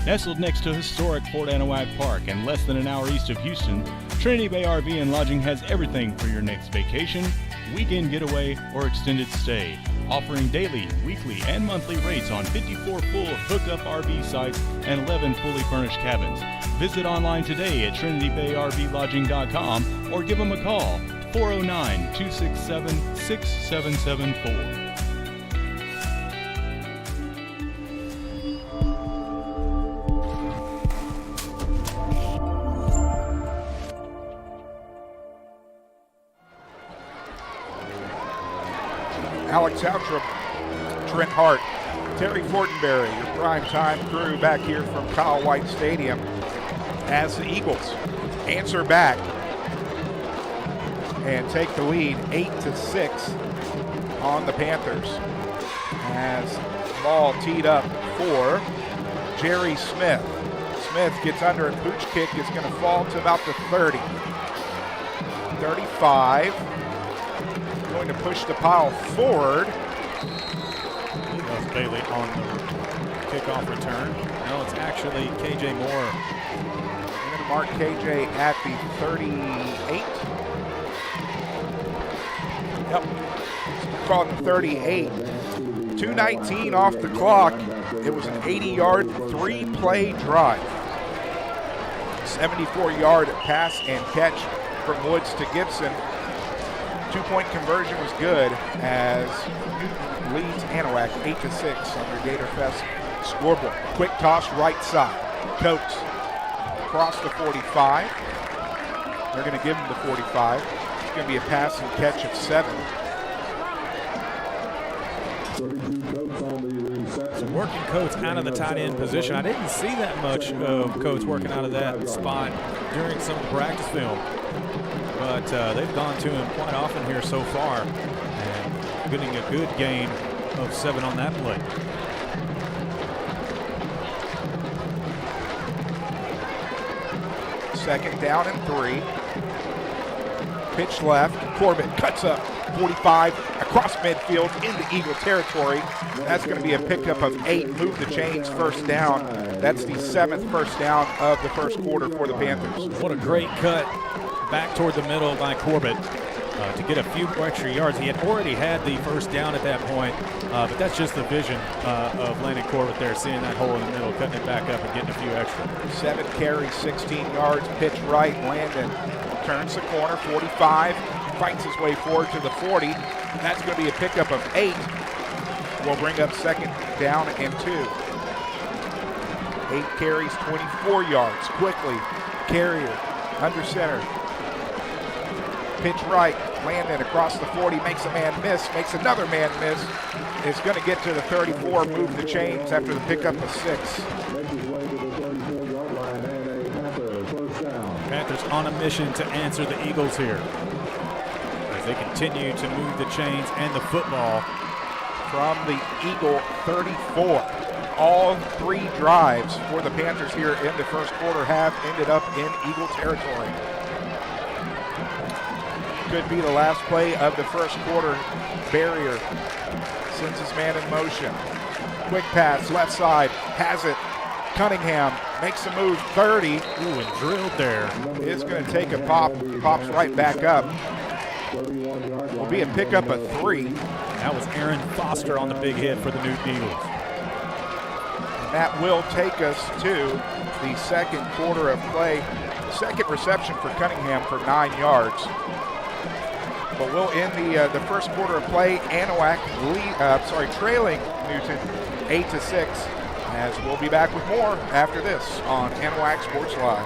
Nestled next to historic Fort Anahuac Park and less than an hour east of Houston, Trinity Bay RV and Lodging has everything for your next vacation, weekend getaway, or extended stay, offering daily, weekly, and monthly rates on 54 full hookup RV sites and 11 fully furnished cabins. Visit online today at TrinityBayRVLodging.com or give them a call, 409-267-6774. Alex Outrup, Trent Hart, Terry Fortenberry, your primetime crew back here from Kyle White Stadium as the Eagles answer back and take the lead 8-6 on the Panthers. As the ball teed up for Jerry Smith. Smith gets under it, pooch kick is going to fall to about the 30. 35. Going to push the pile forward. That's Bailey on the kickoff return. No, it's actually KJ Moore. We're going to mark KJ at the 38. Yep. Call it the 38. 2:19 off the clock. It was an 80-yard, 3-play drive. 74-yard pass and catch from Woods to Gibson. 2-point conversion was good as Newton leads Anahuac 8-6 on their Gator Fest scoreboard. Quick toss right side. Coates across the 45. They're going to give him the 45. It's going to be a pass and catch of 7. So working Coates out of the tight end position. I didn't see that much of Coates working out of that spot during some of the practice film. But they've gone to him quite often here so far, and getting a good gain of 7 on that play. Second down and 3. Pitch left. Corbett cuts up 45 across midfield into Eagle territory. That's going to be a pickup of 8. Move the chains, first down. That's the 7th first down of the first quarter for the Panthers. What a great cut back toward the middle by Corbett to get a few extra yards. He had already had the first down at that point, but that's just the vision of Landon Corbett there, seeing that hole in the middle, cutting it back up and getting a few extra. 7 carries, 16 yards, pitch right. Landon turns the corner, 45, fights his way forward to the 40. That's going to be a pickup of 8. Will bring up second down and 2. 8 carries, 24 yards. Quickly, Carrier under center. Pitch right, Landon across the 40, makes a man miss, makes another man miss. Is going to get to the 34, move the chains after the pickup of 6. Panthers on a mission to answer the Eagles here as they continue to move the chains and the football from the Eagle 34. All 3 drives for the Panthers here in the first quarter have ended up in Eagle territory. Could be the last play of the first quarter. Barrier sends his man in motion. Quick pass, left side, has it. Cunningham makes a move, 30. Ooh, and drilled there. Is going to take a pop, pops right back up. Will be a pickup of 3. That was Aaron Foster on the big hit for the Newton Eagles. And that will take us to the second quarter of play. Second reception for Cunningham for 9 yards. But we'll end the first quarter of play. Anahuac trailing Newton 8-6. As we'll be back with more after this on Anahuac Sports Live.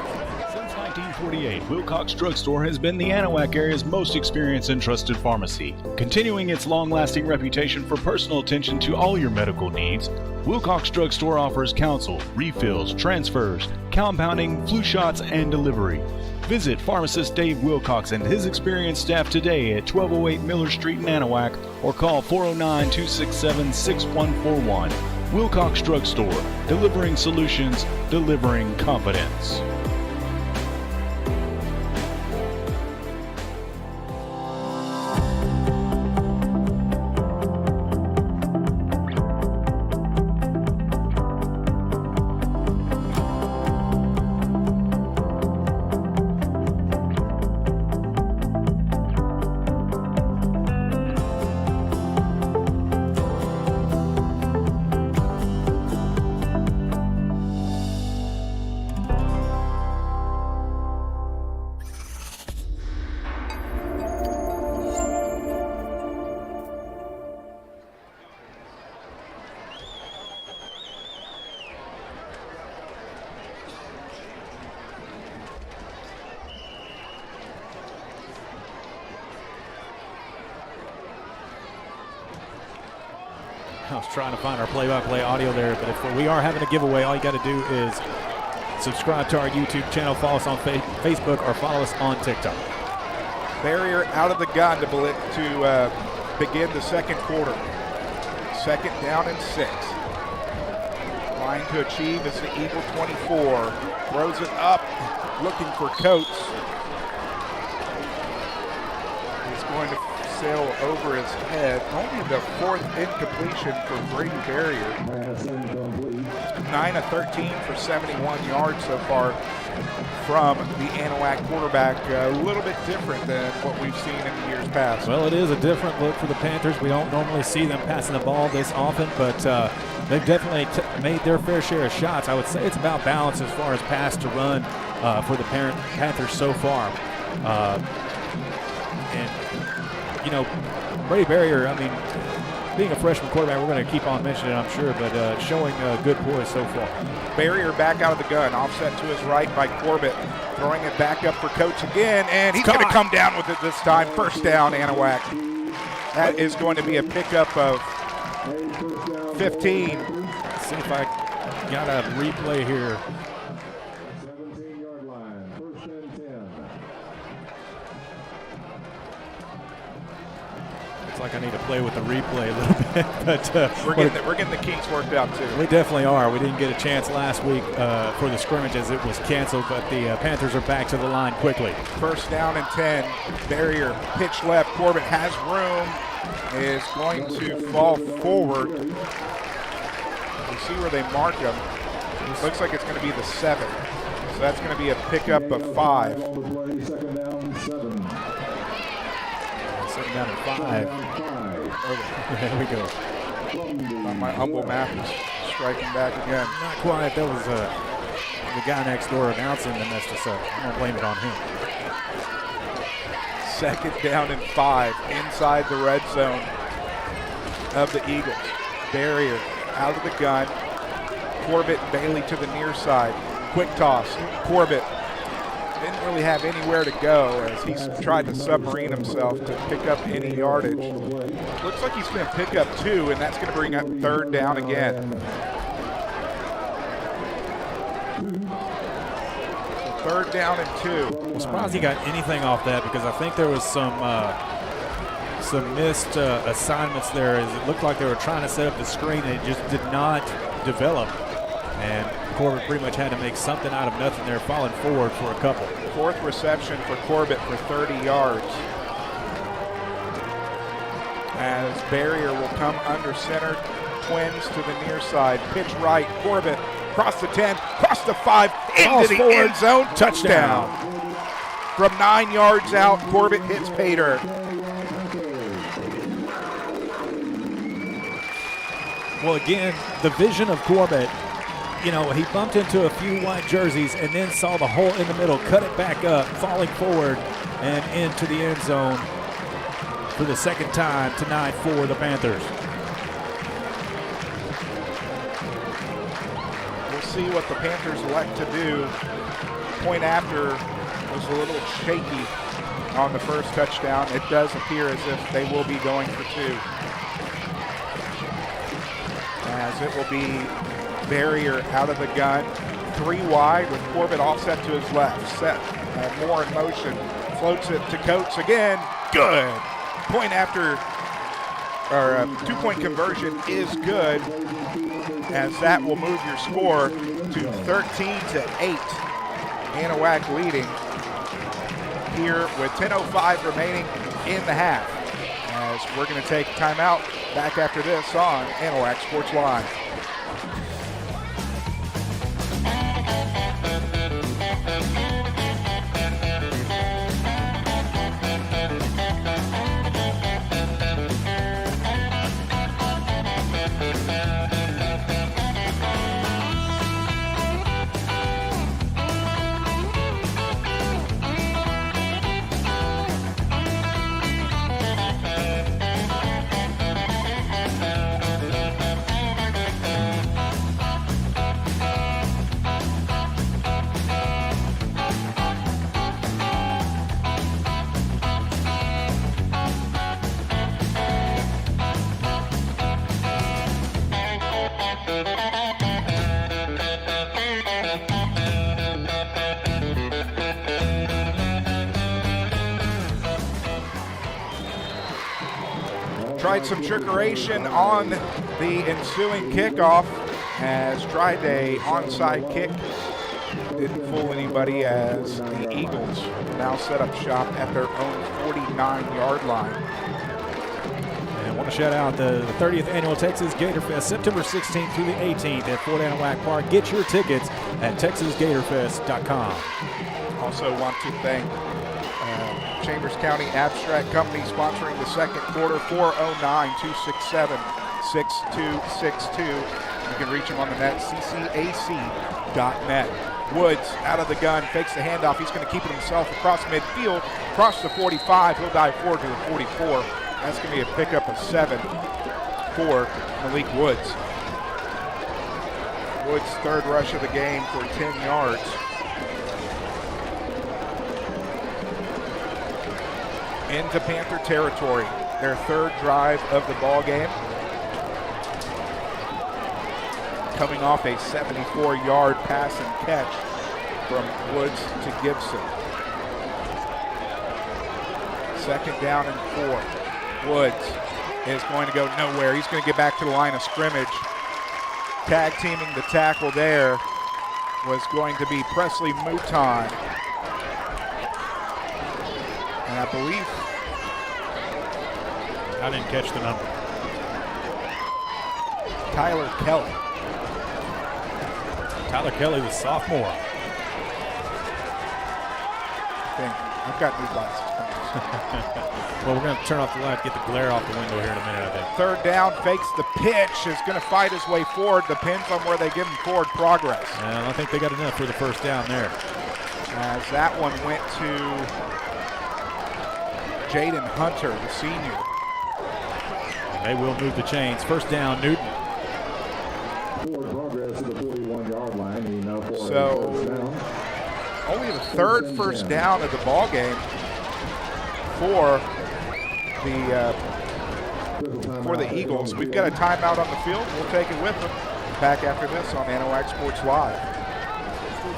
Since 1948, Wilcox Drug Store has been the Anahuac area's most experienced and trusted pharmacy. Continuing its long-lasting reputation for personal attention to all your medical needs, Wilcox Drug Store offers counsel, refills, transfers, compounding, flu shots, and delivery. Visit pharmacist Dave Wilcox and his experienced staff today at 1208 Miller Street in Anahuac or call 409-267-6141. Wilcox Drug Store, delivering solutions, delivering confidence. I was trying to find our play-by-play audio there, but if we are having a giveaway, all you got to do is subscribe to our YouTube channel, follow us on Facebook, or follow us on TikTok. Barrier out of the gun to begin the second quarter. Second down and 6. Line to achieve is the Eagle 24. Throws it up, looking for Coates. He's going to sail over his head. Only the 4th incompletion for Brady Barrier. 9 of 13 for 71 yards so far from the Anahuac quarterback. A little bit different than what we've seen in the years past. Well, it is a different look for the Panthers. We don't normally see them passing the ball this often, but they've definitely made their fair share of shots. I would say it's about balance as far as pass to run for the Panthers so far. And you know, Brady Barrier, I mean, being a freshman quarterback, we're going to keep on mentioning it, I'm sure, but showing good poise so far. Barrier back out of the gun, offset to his right by Corbett, throwing it back up for Coates again, and he's going to come down with it this time. First down, Anahuac. That is going to be a pickup of 15. Let's see if I got a replay here. 17-yard line, 1st and 10. Looks like I need to play with the replay a little bit, but we're getting the kinks worked out too. We definitely are. We didn't get a chance last week for the scrimmage as it was canceled, but the Panthers are back to the line quickly. First down and 10. Barrier pitch left. Corbett has room. Is going to fall forward. You see where they mark him. Looks like it's going to be the 7. So that's going to be a pickup of 5. Second down, 7. Second down and 5. There we go. My humble map is striking back again. Not quite. That was the guy next door announcing that messed us up. I'm going to blame it on him. Second down and 5 inside the red zone of the Eagles. Barrier out of the gun. Corbett and Bailey to the near side. Quick toss. Corbett didn't really have anywhere to go as he's tried to submarine himself to pick up any yardage. Looks like he's going to pick up 2, and that's going to bring up 3rd down again. So 3rd down and 2. I'm surprised he got anything off that because I think there was some missed assignments there. As it looked like they were trying to set up the screen and it just did not develop. And Corbett pretty much had to make something out of nothing there, falling forward for a couple. 4th reception for Corbett for 30 yards. As Barrier will come under center, twins to the near side, pitch right, Corbett across the 10, across the 5, into the end zone, touchdown. From 9 yards out, Corbett hits Pater. Well, again, the vision of Corbett, you know, he bumped into a few white jerseys and then saw the hole in the middle, cut it back up, falling forward and into the end zone for the second time tonight for the Panthers. We'll see what the Panthers elect to do. Point after was a little shaky on the first touchdown. It does appear as if they will be going for two. As it will be barrier out of the gun, 3 wide with Corbett offset to his left. Set more in motion, floats it to Coates again. Good. Point after, or 2-point conversion is good, as that will move your score to 13-8. Anahuac leading here with 10:05 remaining in the half. As we're going to take a timeout. Back after this on Anahuac Sports Live. Tried some trickeration on the ensuing kickoff, as tried a onside kick. Didn't fool anybody, as the Eagles now set up shop at their own 49-yard line. And I want to shout out the 30th Annual Texas Gator Fest, September 16th through the 18th at Fort Anahuac Park. Get your tickets at texasgatorfest.com. Also want to thank Chambers County Abstract Company sponsoring the second quarter, 409-267-6262. You can reach them on the net, ccac.net. Woods out of the gun, fakes the handoff. He's going to keep it himself across midfield, across the 45. He'll dive forward to the 44. That's going to be a pickup of 7 for Malik Woods. Woods' third rush of the game for 10 yards. Into Panther territory, their third drive of the ball game. Coming off a 74-yard pass and catch from Woods to Gibson. Second down and 4. Woods is going to go nowhere. He's going to get back to the line of scrimmage. Tag teaming the tackle there was going to be Presley Mouton. And I believe, I didn't catch the number. Tyler Kelly. Tyler Kelly, the sophomore. I've got new glasses. Well, we're going to turn off the light, get the glare off the window here in a minute, I think. Third down, fakes the pitch, is going to fight his way forward. Depends on where they give him forward progress. And I think they got enough for the first down there. As that one went to Jaden Hunter, the senior. And they will move the chains. First down, Newton. Forward progress to the 41-yard line. He now for So, only the third first down of the ball game for the Eagles. We've got a timeout on the field. We'll take it with them. Back after this on Anahuac Sports Live.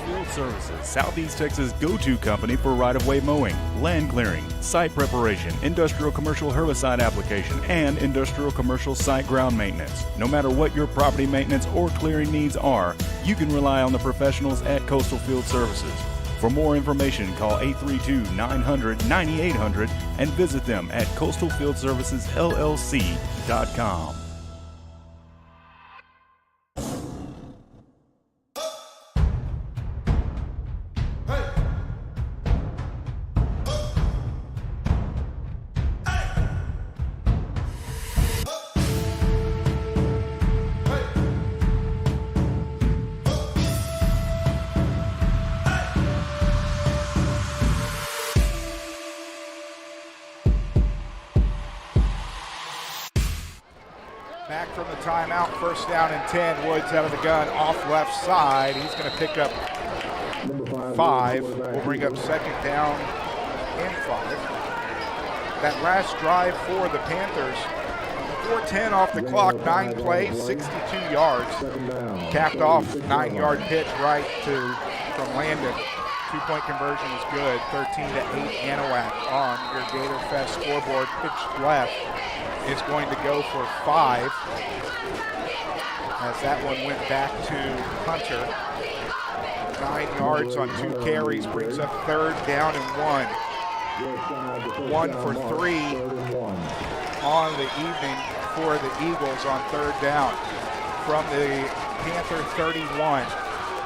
Field Services, Southeast Texas' go-to company for right-of-way mowing, land clearing, site preparation, industrial commercial herbicide application, and industrial commercial site ground maintenance. No matter what your property maintenance or clearing needs are, you can rely on the professionals at Coastal Field Services. For more information, call 832-900-9800 and visit them at coastalfieldservicesllc.com. from the timeout. First down and 10. Woods out of the gun, off left side. He's going to pick up 5. We'll bring up second down and 5. That last drive for the Panthers, 4:10 off the clock, 9 plays, 62 yards. Capped off 9-yard pitch right from Landon. 2-point conversion is good. 13-8 Anahuac on your Gator Fest scoreboard. Pitch left is going to go for 5. As that one went back to Hunter. 9 yards on 2 carries brings up third down and 1. 1 for 3 on the evening for the Eagles on third down from the Panther 31.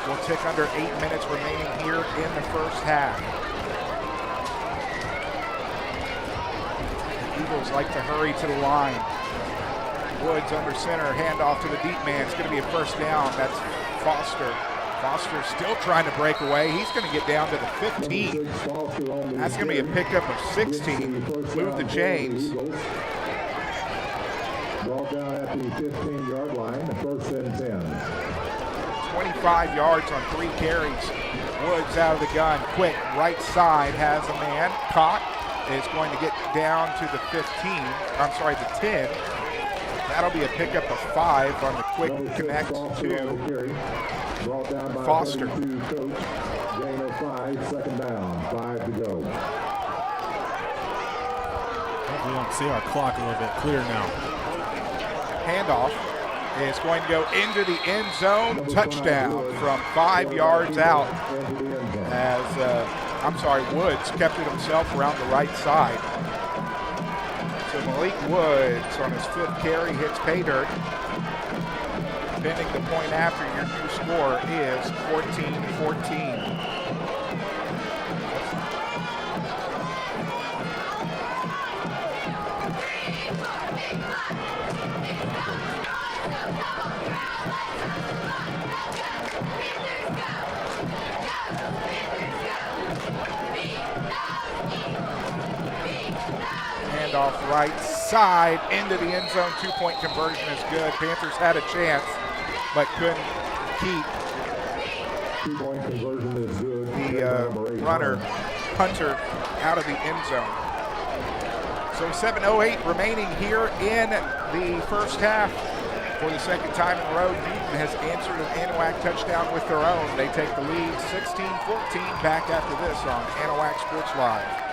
We'll tick under 8 minutes remaining here in the first half. The Eagles like to hurry to the line. Woods under center, handoff to the deep man. It's going to be a first down. That's Foster. Foster still trying to break away. He's going to get down to the 15. That's going to be a pickup of 16. Move the chains. Ball down at the 15-yard line, first and 10. 25 yards on 3 carries. Woods out of the gun, quick, right side, has a man, caught, is going to get down to the the 10. That'll be a pickup of 5 on the quick connect to Foster. Gain of 5, second down, 5 to go. We want to see our clock a little bit clear now. Handoff is going to go into the end zone. Touchdown from 5 yards out as, Woods kept it himself around the right side. So Malik Woods on his 5th carry hits pay dirt. Pending the point after, your new score is 14-14. Off right side into the end zone. 2-point conversion is good. Panthers had a chance, but couldn't keep 2-point conversion is good. The runner, Hunter, out of the end zone. So 7:08 remaining here in the first half. For the second time in a row, Newton has answered an Anahuac touchdown with their own. They take the lead 16-14. Back after this on Anahuac Sports Live.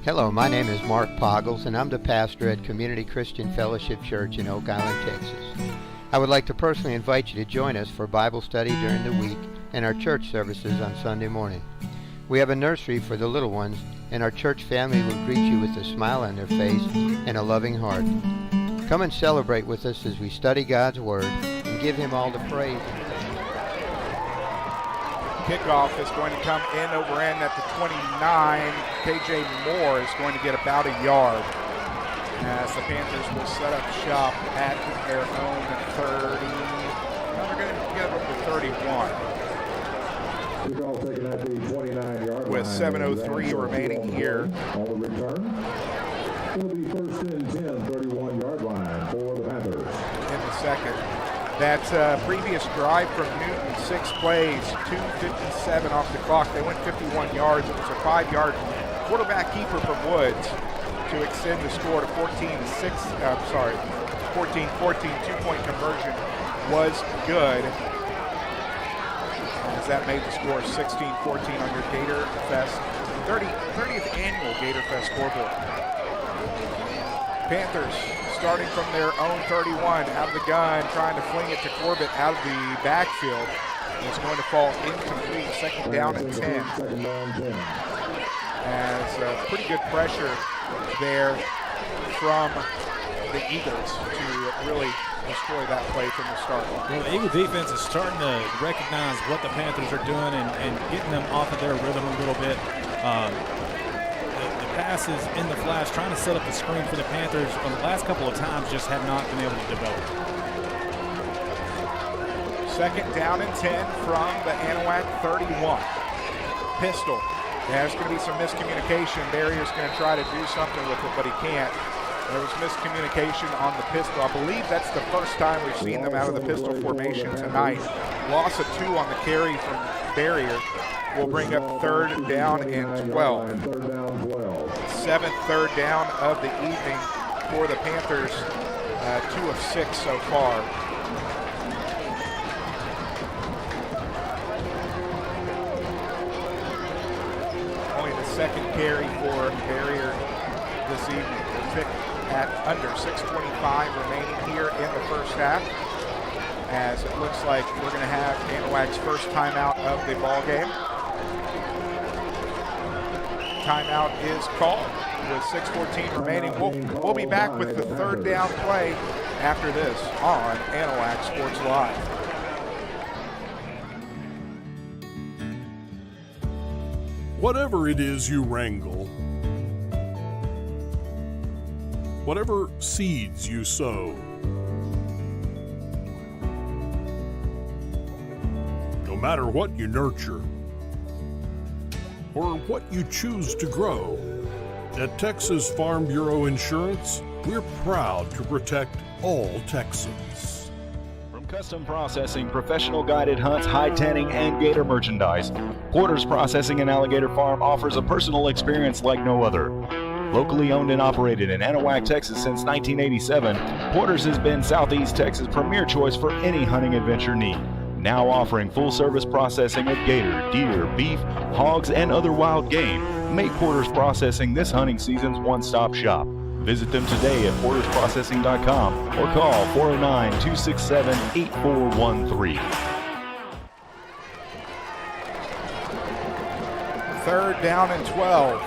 Hello, my name is Mark Poggles, and I'm the pastor at Community Christian Fellowship Church in Oak Island, Texas. I would like to personally invite you to join us for Bible study during the week and our church services on Sunday morning. We have a nursery for the little ones, and our church family will greet you with a smile on their face and a loving heart. Come and celebrate with us as we study God's Word and give Him all the praise. Kickoff is going to come in over end at the 29. KJ Moore is going to get about a yard as the Panthers will set up shop at their own 30. No, they're going to get up to 31. Kickoff taken at the 29-yard line. With 7:03 remaining here. On the return, it'll be first and 10, 31-yard line for the Panthers. In the second. That previous drive from Newton, 6 plays, 2:57 off the clock. They went 51 yards. It was a 5-yard quarterback keeper from Woods to extend the score to 14-14. 2-point conversion was good, as that made the score 16-14 on your Gator Fest 30th annual Gator Fest scoreboard. Panthers starting from their own 31, out of the gun, trying to fling it to Corbett out of the backfield. And it's going to fall incomplete. Second down and 10. As pretty good pressure there from the Eagles to really destroy that play from the start. Well, the Eagle defense is starting to recognize what the Panthers are doing and getting them off of their rhythm a little bit. The passes in the flash, trying to set up the screen for the Panthers on the last couple of times, just have not been able to develop. Second down and 10 from the Anahuac 31. Pistol. There's going to be some miscommunication. Barrier's going to try to do something with it, but he can't. There was miscommunication on the pistol. I believe that's the first time we've seen them out of the pistol formation tonight. Loss of 2 on the carry from Barrier will bring up third down and 12. Seventh third down of the evening for the Panthers. 2 of 6 so far. Only the second carry for Barrier this evening. We'll pick at under 6:25 remaining here in the first half, as it looks like we're going to have Anahuac's first timeout of the ball game. Timeout is called with 6:14 remaining. We'll be back with the third down play after this on Anahuac Sports Live. Whatever it is you wrangle, whatever seeds you sow, no matter what you nurture or what you choose to grow, at Texas Farm Bureau Insurance, we're proud to protect all Texans. From custom processing, professional guided hunts, hide tanning, and gator merchandise, Porter's Processing and Alligator Farm offers a personal experience like no other. Locally owned and operated in Anahuac, Texas since 1987, Porter's has been Southeast Texas' premier choice for any hunting adventure need. Now offering full-service processing of gator, deer, beef, hogs, and other wild game. Make Porter's Processing this hunting season's one-stop shop. Visit them today at portersprocessing.com or call 409-267-8413. Third down and 12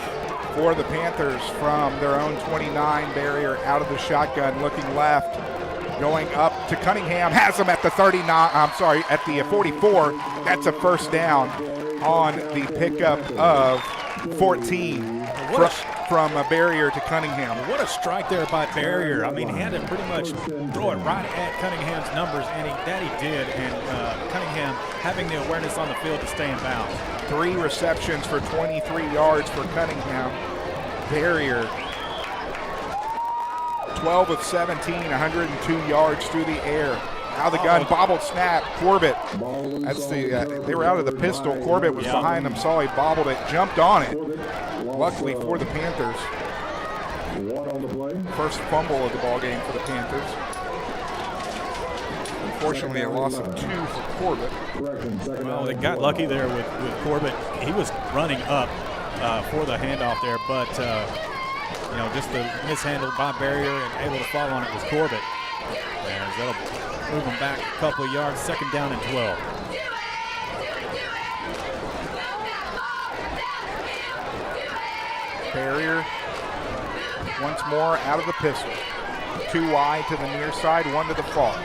for the Panthers from their own 29. Barrier out of the shotgun, looking left, going up to Cunningham, has him at the 44. That's a first down on the pickup of 14 from a Barrier to Cunningham. What a strike there by Barrier. I mean, he had to pretty much throw it right at Cunningham's numbers, and he did. And Cunningham having the awareness on the field to stay in bounds. 3 receptions for 23 yards for Cunningham. Barrier 12 of 17, 102 yards through the air. Now the gun, bobbled snap, Corbett. That's they were out of the pistol. Corbett was behind them, saw he bobbled it, jumped on it. Luckily for the Panthers. First fumble of the ball game for the Panthers. Unfortunately, a loss of 2 for Corbett. Well, they got lucky there with Corbett. He was running up for the handoff there, but just the mishandled by Barrier and able to fall on it was Corbett. And that'll move him back a couple of yards. Second down and 12. Barrier once more out of the pistol. 2 wide to the near side, 1 to the far.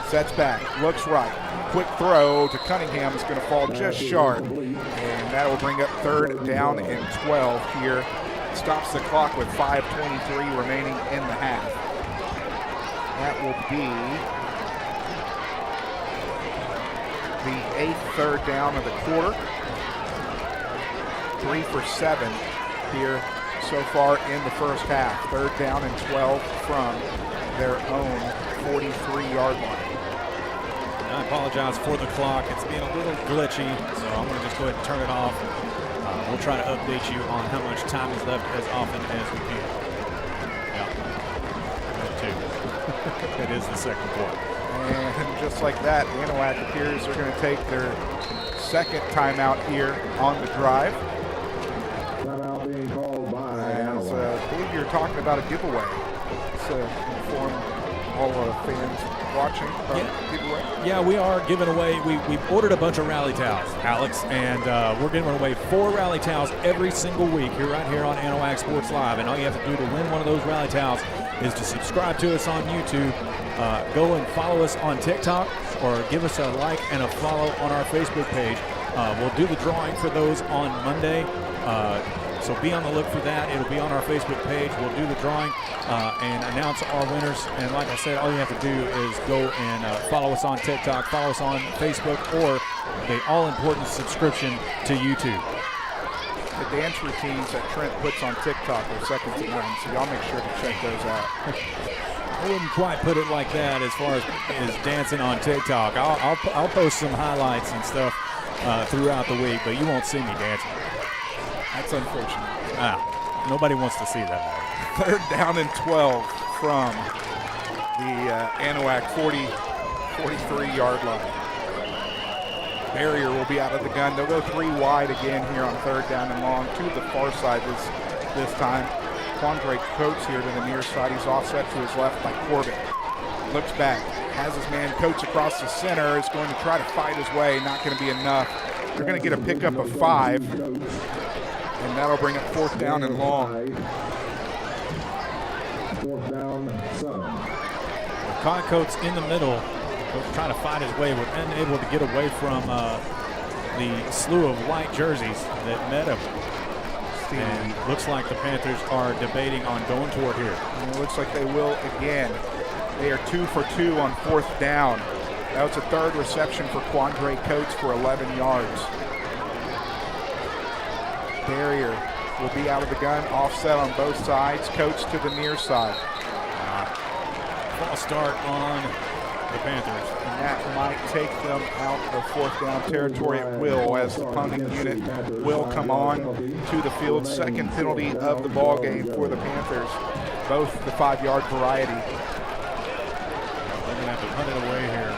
Sets back, looks right. Quick throw to Cunningham is going to fall just short. And that will bring up third down and 12 here. Stops the clock with 5:23 remaining in the half. That will be the 8th third down of the quarter. 3 for 7 here so far in the first half. Third down and 12 from their own 43-yard line. I apologize for the clock. It's being a little glitchy, so I'm going to just go ahead and turn it off. We'll try to update you on how much time is left as often as we can. Yeah. It is the second quarter. And just like that, Anahuac appears they're going to take their second timeout here on the drive. Timeout being called by Anahuac. I believe you're talking about a giveaway. So inform all our fans watching giveaway? Yeah, we are giving away. We've ordered a bunch of rally towels, Alex, and we're giving away 4 rally towels every single week right here on Anahuac Sports Live. And all you have to do to win one of those rally towels is to subscribe to us on YouTube, go and follow us on TikTok, or give us a like and a follow on our Facebook page. We'll do the drawing for those on Monday. So be on the look for that. It'll be on our Facebook page. We'll do the drawing and announce our winners. And like I said, all you have to do is go and follow us on TikTok, follow us on Facebook, or the all-important subscription to YouTube. The dance routines that Trent puts on TikTok are second to none, so y'all make sure to check those out. I wouldn't quite put it like that as far as dancing on TikTok. I'll post some highlights and stuff throughout the week, but you won't see me dancing. That's unfortunate. Nobody wants to see that. 3rd down and 12 from the Anahuac 43-yard line. Barrier will be out of the gun. They'll go 3 wide again here on 3rd down and long to the far side this time. Quandre Coates here to the near side. He's offset to his left by Corbett. Looks back, has his man Coates across the center, is going to try to fight his way. Not going to be enough. They're going to get a pickup of 5. And that'll bring up 4th down and long. 4th down, 7. Con Coates in the middle, trying to fight his way, was unable to get away from the slew of white jerseys that met him. And looks like the Panthers are debating on going toward here. And it looks like they will again. They are 2 for 2 on 4th down. That was a 3rd reception for Quandre Coates for 11 yards. Barrier will be out of the gun, offset on both sides. Coates to the near side. False start on the Panthers. And that might take them out of 4th down territory. It will, as the punting unit will come on to the field. 2nd penalty of the ball game for the Panthers, both the 5-yard variety. They're going to have to punt it away here.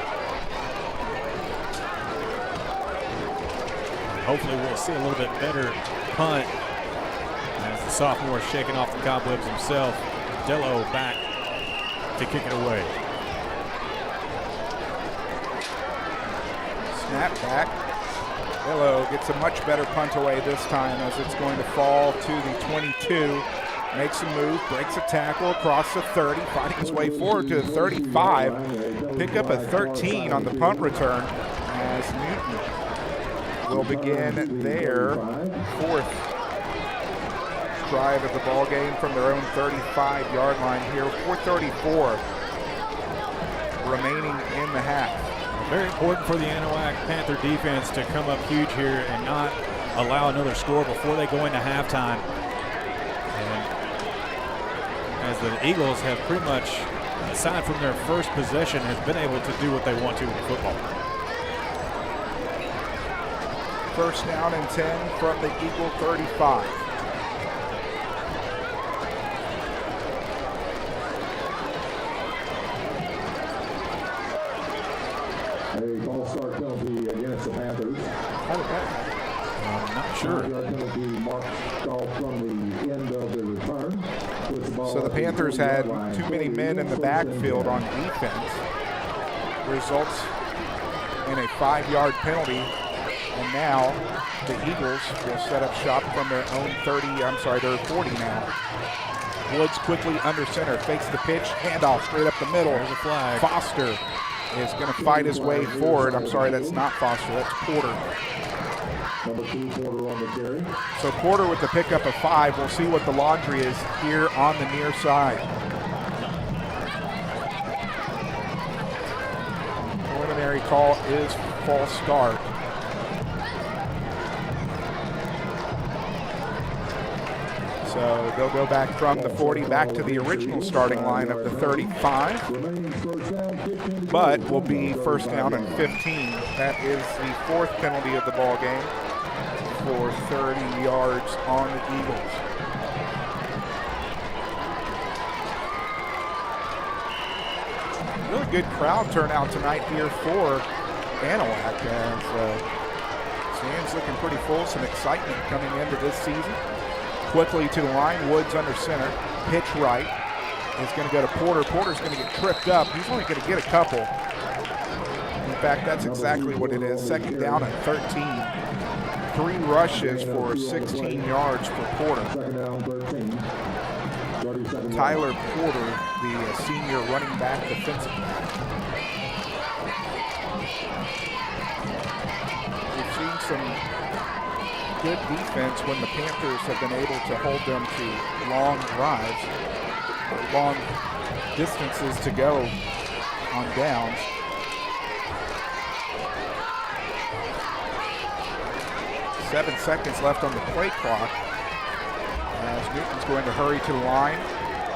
Hopefully we'll see a little bit better punt as the sophomore is shaking off the cobwebs himself. Dello back to kick it away. Snap back. Dello gets a much better punt away this time as it's going to fall to the 22. Makes a move, breaks a tackle across the 30, fighting his way forward to the 35. Pick up a 13 on the punt return as Newton will begin their 4th drive of the ball game from their own 35-yard line here. 4:34 remaining in the half. Very important for the Anahuac Panther defense to come up huge here and not allow another score before they go into halftime. And as the Eagles have pretty much, aside from their first possession, has been able to do what they want to with football. 1st down and 10 from the Eagle 35. A false start penalty against the Panthers. I'm not sure. Penalty marked off from the end of the return. So the Panthers had too many men in the backfield on defense. Results in a 5-yard penalty. And now the Eagles will set up shop from their own their 40 now. Woods quickly under center, fakes the pitch, handoff straight up the middle. There's a flag. Foster is going to fight his way forward. I'm sorry, that's not Foster, that's Porter. Number 2, Porter on the carry. So Porter with the pickup of 5. We'll see what the laundry is here on the near side. Preliminary call is false start. So they'll go back from the 40 back to the original starting line of the 35. But will be 1st down and 15. That is the 4th penalty of the ball game for 30 yards on the Eagles. Really good crowd turnout tonight here for Anahuac. Stands looking pretty full, some excitement coming into this season. Quickly to the line, Woods under center, pitch right, is going to go to Porter. Porter's going to get tripped up. He's only going to get a couple. In fact, that's exactly what it is. Second down and 13. 3 rushes for 16 yards for Porter. Tyler Porter, the senior running back, defensive back. We've seen some good defense when the Panthers have been able to hold them to long drives, or long distances to go on downs. Seven seconds left on the play clock as Newton's going to hurry to the line.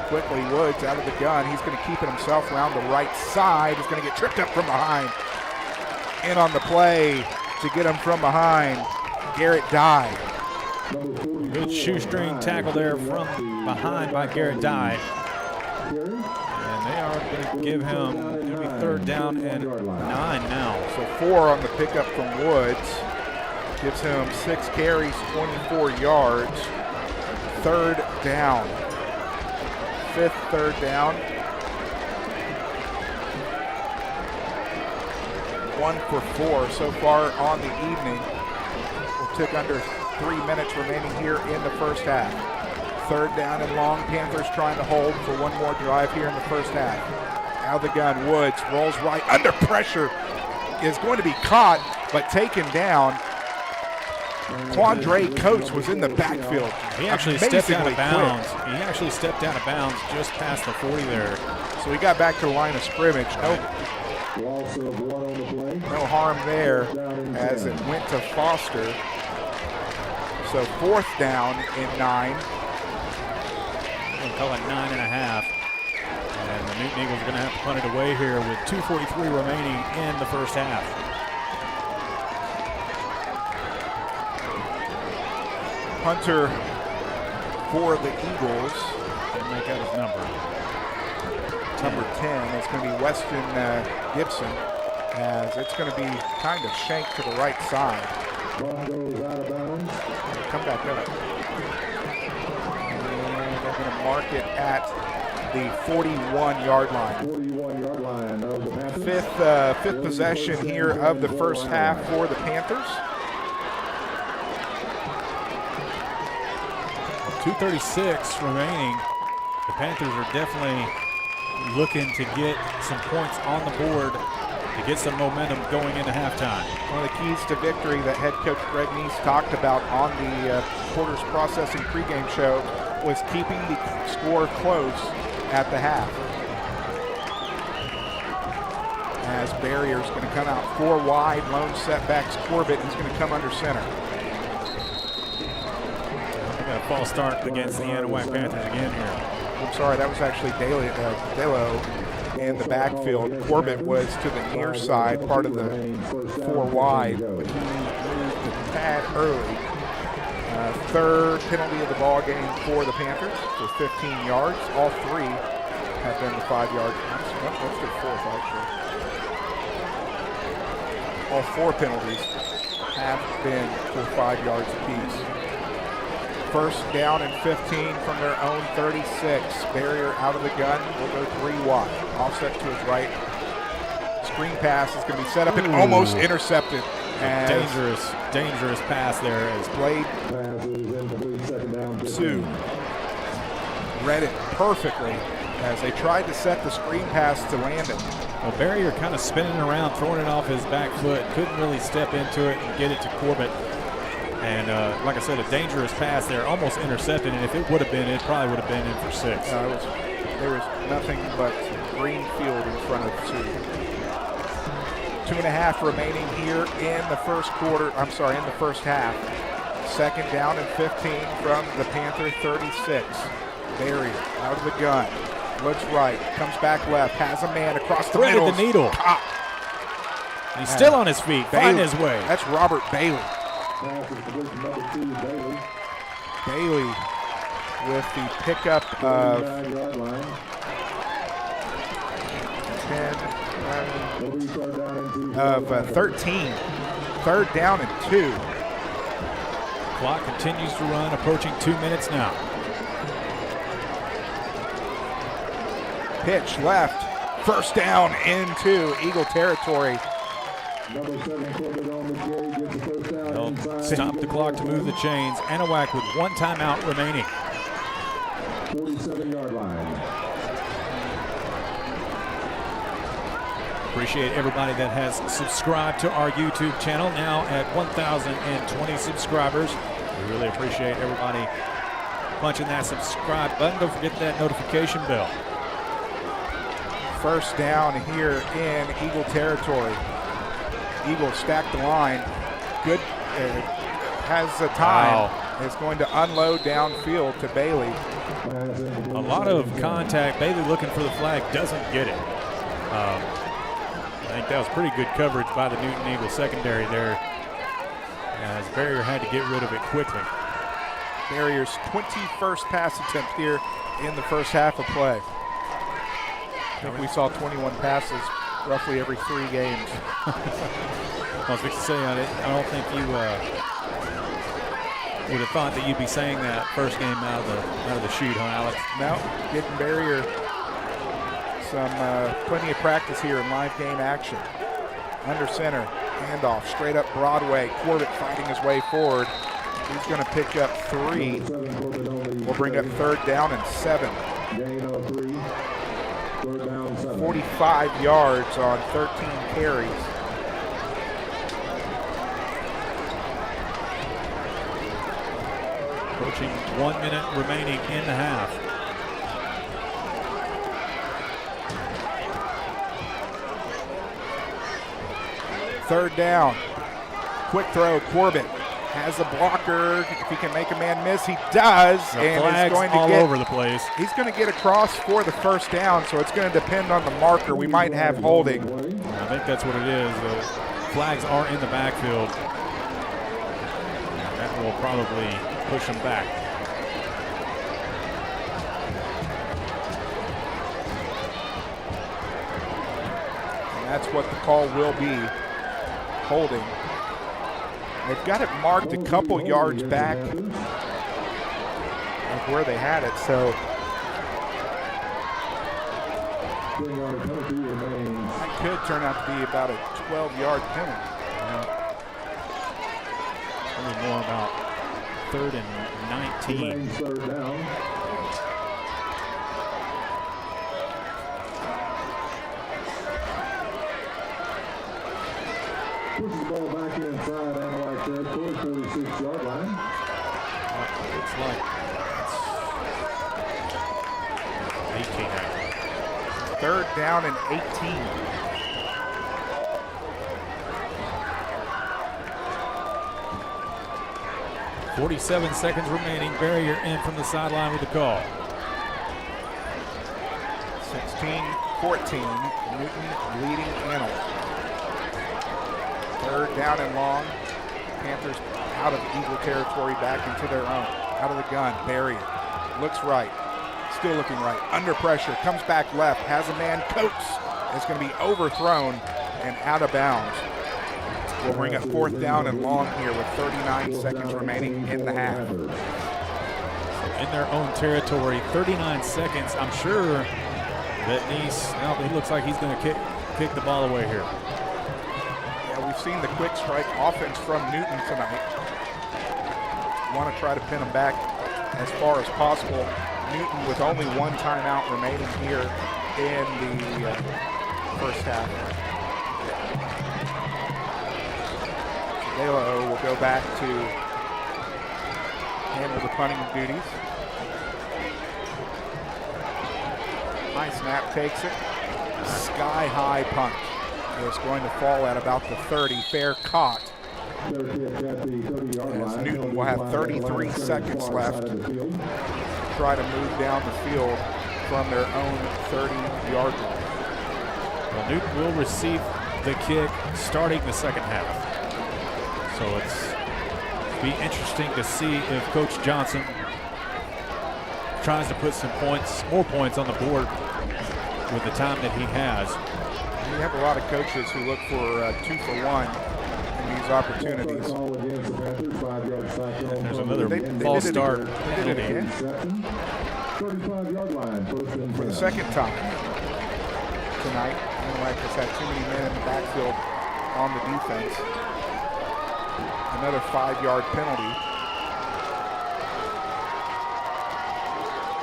Quickly, Woods out of the gun. He's going to keep it himself around the right side. He's going to get tripped up from behind. In on the play to get him from behind, Garrett Dye. Good shoestring tackle there from behind by Garrett Dye. And they are going to give him, it'll be 3rd down and 9 now. So 4 on the pickup from Woods. Gives him 6 carries, 24 yards. 3rd down. 5th 3rd down. 1 for 4 so far on the evening. We'll tick under 3 minutes remaining here in the first half. 3rd down and long. Panthers trying to hold for one more drive here in the first half. Out of the gun, Woods rolls right under pressure. Is going to be caught, but taken down. Quandre Coates was in the backfield. He actually stepped out of bounds. He actually stepped out of bounds just past the 40 there. So he got back to the line of scrimmage. No harm there as it went to Foster. So 4th down and 9. We'll call it 9.5. And the Newton Eagles are going to have to punt it away here with 2:43 remaining in the first half. Punter for the Eagles. Didn't make out his number. Number 10 is going to be Weston Gibson, as it's going to be kind of shanked to the right side. Come back up. And they're going to mark it at the 41-yard line. 41-yard line of the Panthers. Fifth possession here of the first half for the Panthers. 2:36 remaining. The Panthers are definitely looking to get some points on the board to get some momentum going into halftime. One of the keys to victory that head coach Greg Neese talked about on the Porter's Processing pregame show was keeping the score close at the half. As Barrier's going to come out 4 wide, lone setbacks Corbett. He's going to come under center. A false start against the Anahuac Panthers again here. I'm sorry, that was actually Delo in the backfield. Corbett was to the near side, part of the 4 wide, but he moved the pad early. 3rd penalty of the ball game for the Panthers for 15 yards. All 3 have been the 5-yard. What's their 4th actually? All 4 penalties have been for 5 yards apiece. 1st down and 15 from their own 36. Barrier out of the gun. Will go 3 wide. Offset to his right. Screen pass is going to be set up and almost intercepted. Dangerous pass there as Blade Sue read it perfectly as they tried to set the screen pass to land it. Well, Barrier kind of spinning around, throwing it off his back foot. Couldn't really step into it and get it to Corbett. And like I said, a dangerous pass there, almost intercepted. And if it would have been, it probably would have been in for 6. There was nothing but green field in front of Sue. 2.5 remaining here in the first quarter. I'm sorry, in the first half. 2nd down and 15 from the Panther 36. Barrier out of the gun. Looks right, comes back left, has a man across the middle. The needle. Pop. He's still on his feet, finding his way. That's Robert Bailey. Bailey with the pickup of 13. 3rd down and 2. Clock continues to run, approaching 2 minutes now. pitch left. First down into Eagle territory. They'll stop the clock to move the chains. Anahuac with one timeout remaining. 47-yard line. Appreciate everybody that has subscribed to our YouTube channel, now at 1,020 subscribers. We really appreciate everybody punching that subscribe button. Don't forget that notification bell. First down here in Eagle territory. Eagles stack the line. Good, has the time. Wow. Is going to unload downfield to Bailey. A lot of contact. Bailey looking for the flag, doesn't get it. I think that was pretty good coverage by the Newton Eagle secondary there, as Barrier had to get rid of it quickly. Barrier's 21st pass attempt here in the first half of play. I think we saw 21 passes roughly every 3 games. I was going to say, I don't think you would have thought that you'd be saying that first game out of the chute, huh, Alex? No, getting Barrier some plenty of practice here in live game action. Under center, handoff, straight up Broadway. Corbett fighting his way forward. He's going to pick up 3. We'll bring up third down and 7. Gain of 3. Third down 7. 45 yards on 13 carries. Approaching 1 minute remaining in the half. Third down. Quick throw. Corbett has a blocker. If he can make a man miss, he does. And is going to all over the place. He's going to get across for the first down, so it's going to depend on the marker. We might have holding. I think that's what it is. The flags are in the backfield. That will probably push them back. And that's what the call will be. Holding. They've got it marked a couple yards back of where they had it, so that could turn out to be about a 12-yard penalty. Probably more about 3rd and 19. Third down. Pushes the ball back inside Anahuac territory, 46-yard line. Looks like it's 18 now. Third down and 18. .47 seconds remaining. Barrier in from the sideline with the call. 16-14. Newton leading Anahuac. Third down and long. Panthers out of Eagle territory back into their own. Out of the gun. Barrier looks right. Still looking right. Under pressure. Comes back left. Has a man. Coates is going to be overthrown and out of bounds. We'll bring a fourth down and long here with 39 seconds remaining in the half. In their own territory, 39 seconds. I'm sure that Neese, he looks like he's going to kick the ball away here. Yeah, we've seen the quick strike offense from Newton tonight. Want to try to pin them back as far as possible. Newton with only one timeout remaining here in the first half. Delo will go back to handle the punting duties. High snap takes it. Sky high punt. It's going to fall at about the 30. Fair caught. As Newton will have 33 seconds left to try to move down the field from their own 30-yard line. Well, Newton will receive the kick starting the second half. So it's be interesting to see if Coach Johnson tries to put some points, more points on the board with the time that he has. We have a lot of coaches who look for 2 for 1 in these opportunities. And there's another false start penalty. 35-yard line. For the second time. tonight. Anahuac has had too many men in the backfield on the defense. Another 5-yard penalty.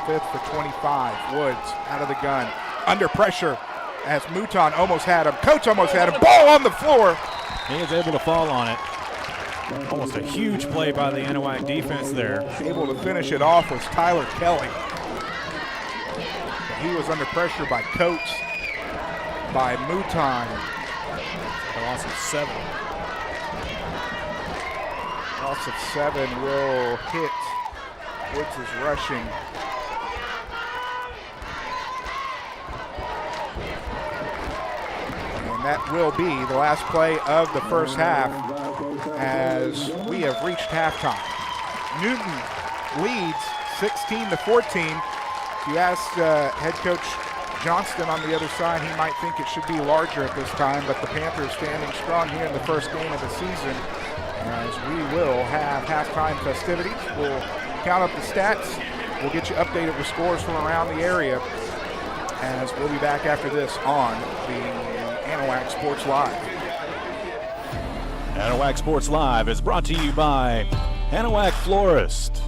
5th for 25. Woods out of the gun. Under pressure as Mouton almost had him. Coach almost had him. Ball on the floor. He is able to fall on it. Almost a huge play by the Anahuac defense there. Able to finish it off was Tyler Kelly. He was under pressure by Coates, by Mouton. A loss of 7. Loss of 7 will hit. Woods is rushing. And that will be the last play of the first half as we have reached halftime. Newton leads 16-14. If you ask head coach Johnston on the other side, he might think it should be larger at this time, but the Panthers standing strong here in the first game of the season as we will have halftime festivities. We'll count up the stats. We'll get you updated with scores from around the area as we'll be back after this on the Anahuac Sports Live. Anahuac Sports Live is brought to you by Anahuac Florist,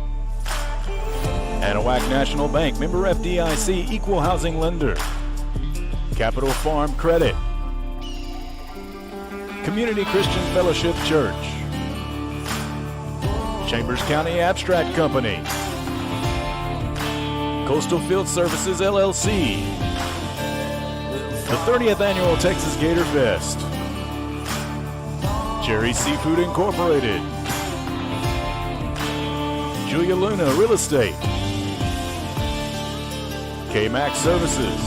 Anahuac National Bank, member FDIC, equal housing lender, Capital Farm Credit, Community Christian Fellowship Church, Chambers County Abstract Company, Coastal Field Services LLC, the 30th Annual Texas Gator Fest, Cherry Seafood Incorporated, Julia Luna Real Estate, K-Max Services,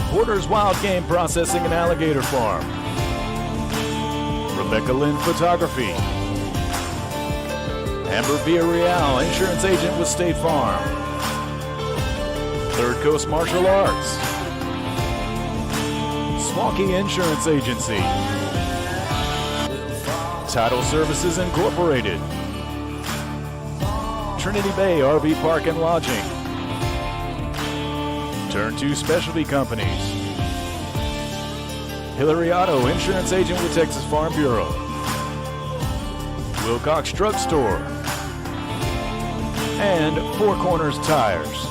Porter's Wild Game Processing and Alligator Farm, Rebecca Lynn Photography, Amber Villarreal, Insurance Agent with State Farm, Third Coast Martial Arts, Smoky Insurance Agency, Title Services Incorporated, Trinity Bay RV Park and Lodging, Turn 2 Specialty Companies, Hillary Auto, Insurance Agent with Texas Farm Bureau, Wilcox Drug Store, and Four Corners Tires.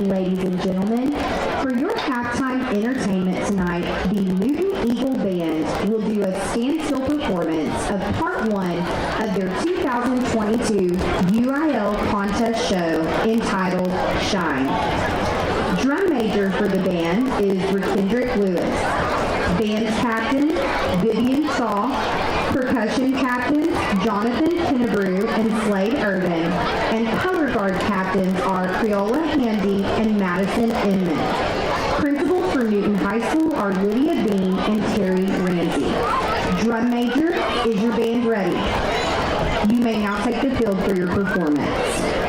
Ladies and gentlemen, for your halftime entertainment tonight, the Newton Eagle Band will do a standstill performance of part 1 of their 2022 UIL contest show entitled Shine. Drum major for the band is Rakendrick Lewis. Band captain, Vivian Saw. Percussion captains, Jonathan Kennebrew and Slade Urban. And color guard captains are Creola Handy and Madison Inman. Principals for Newton High School are Lydia Bean and Terry Ramsey. Drum major, is your band ready? You may may now take the field for your performance.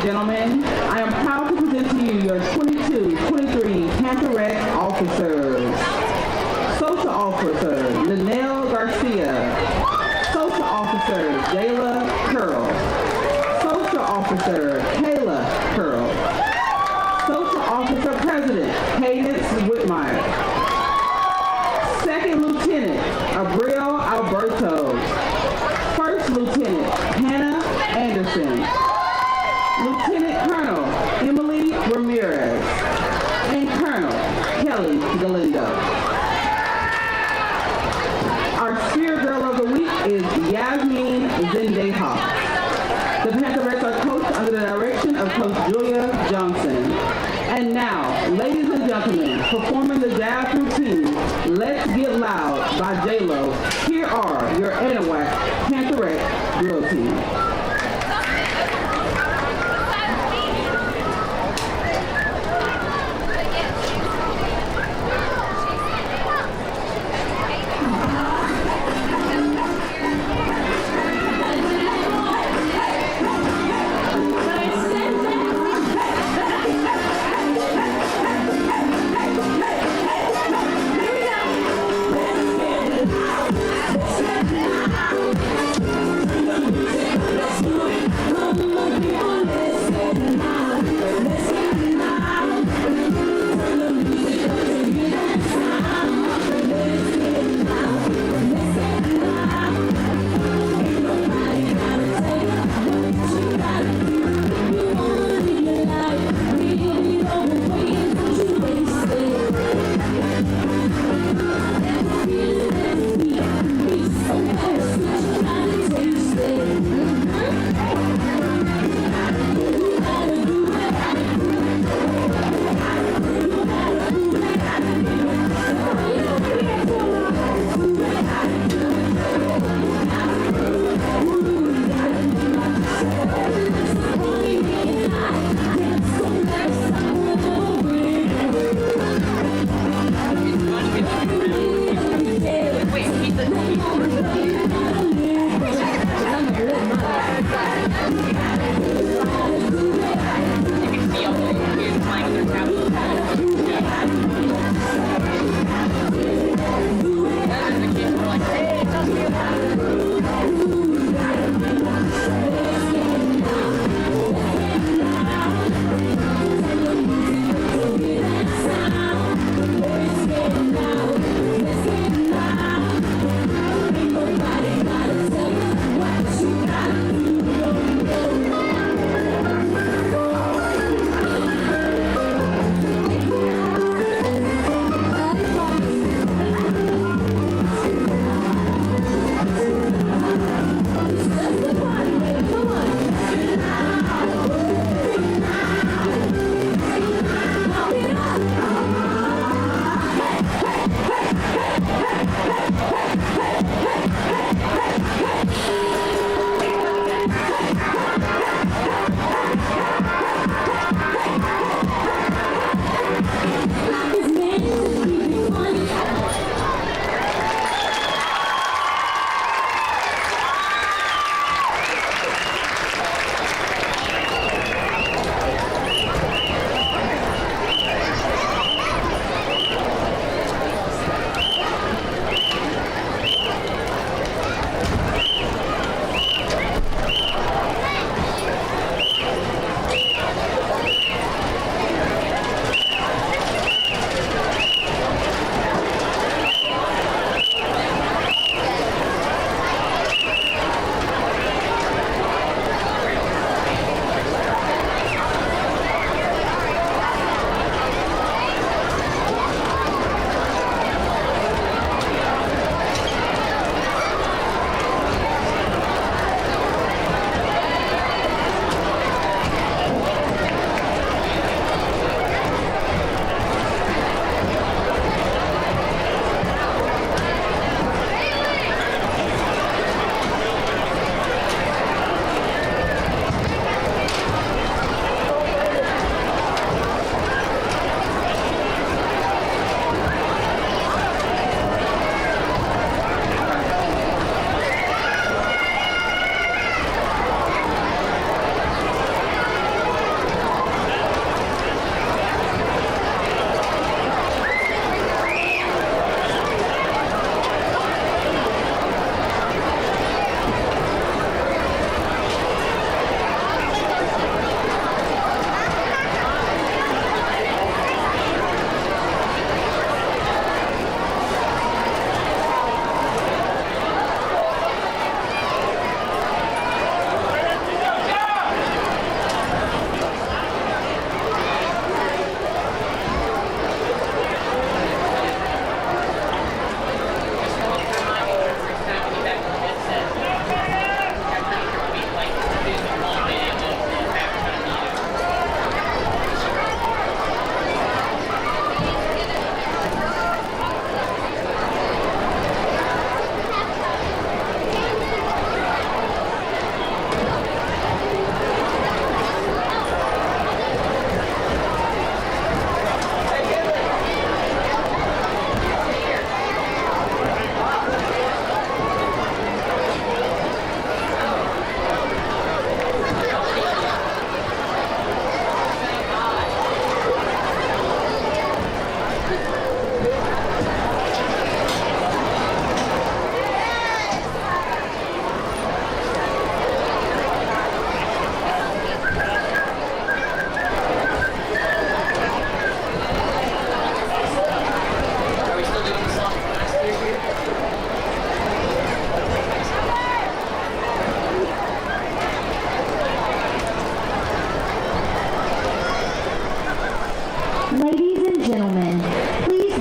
gentlemen, I am proud to present to you your 22-23 Panther officers. Social Officer Linnell Garcia. Social Officer Jayla Curl. Social Officer Kayla Curl. Social Officer President Cadence Whitmire. Second Lieutenant Abril Alberto. First Lieutenant Hannah Anderson. Lieutenant Colonel Emily Ramirez. And Colonel Kelly Galindo. Our Spirit Girl of the Week is Yasmin Zendeha. The Panther Coach Julia Johnson. And now, ladies and gentlemen, performing the dance routine, Let's Get Loud by J-Lo. Here are your Anahuac Pantherette drill team.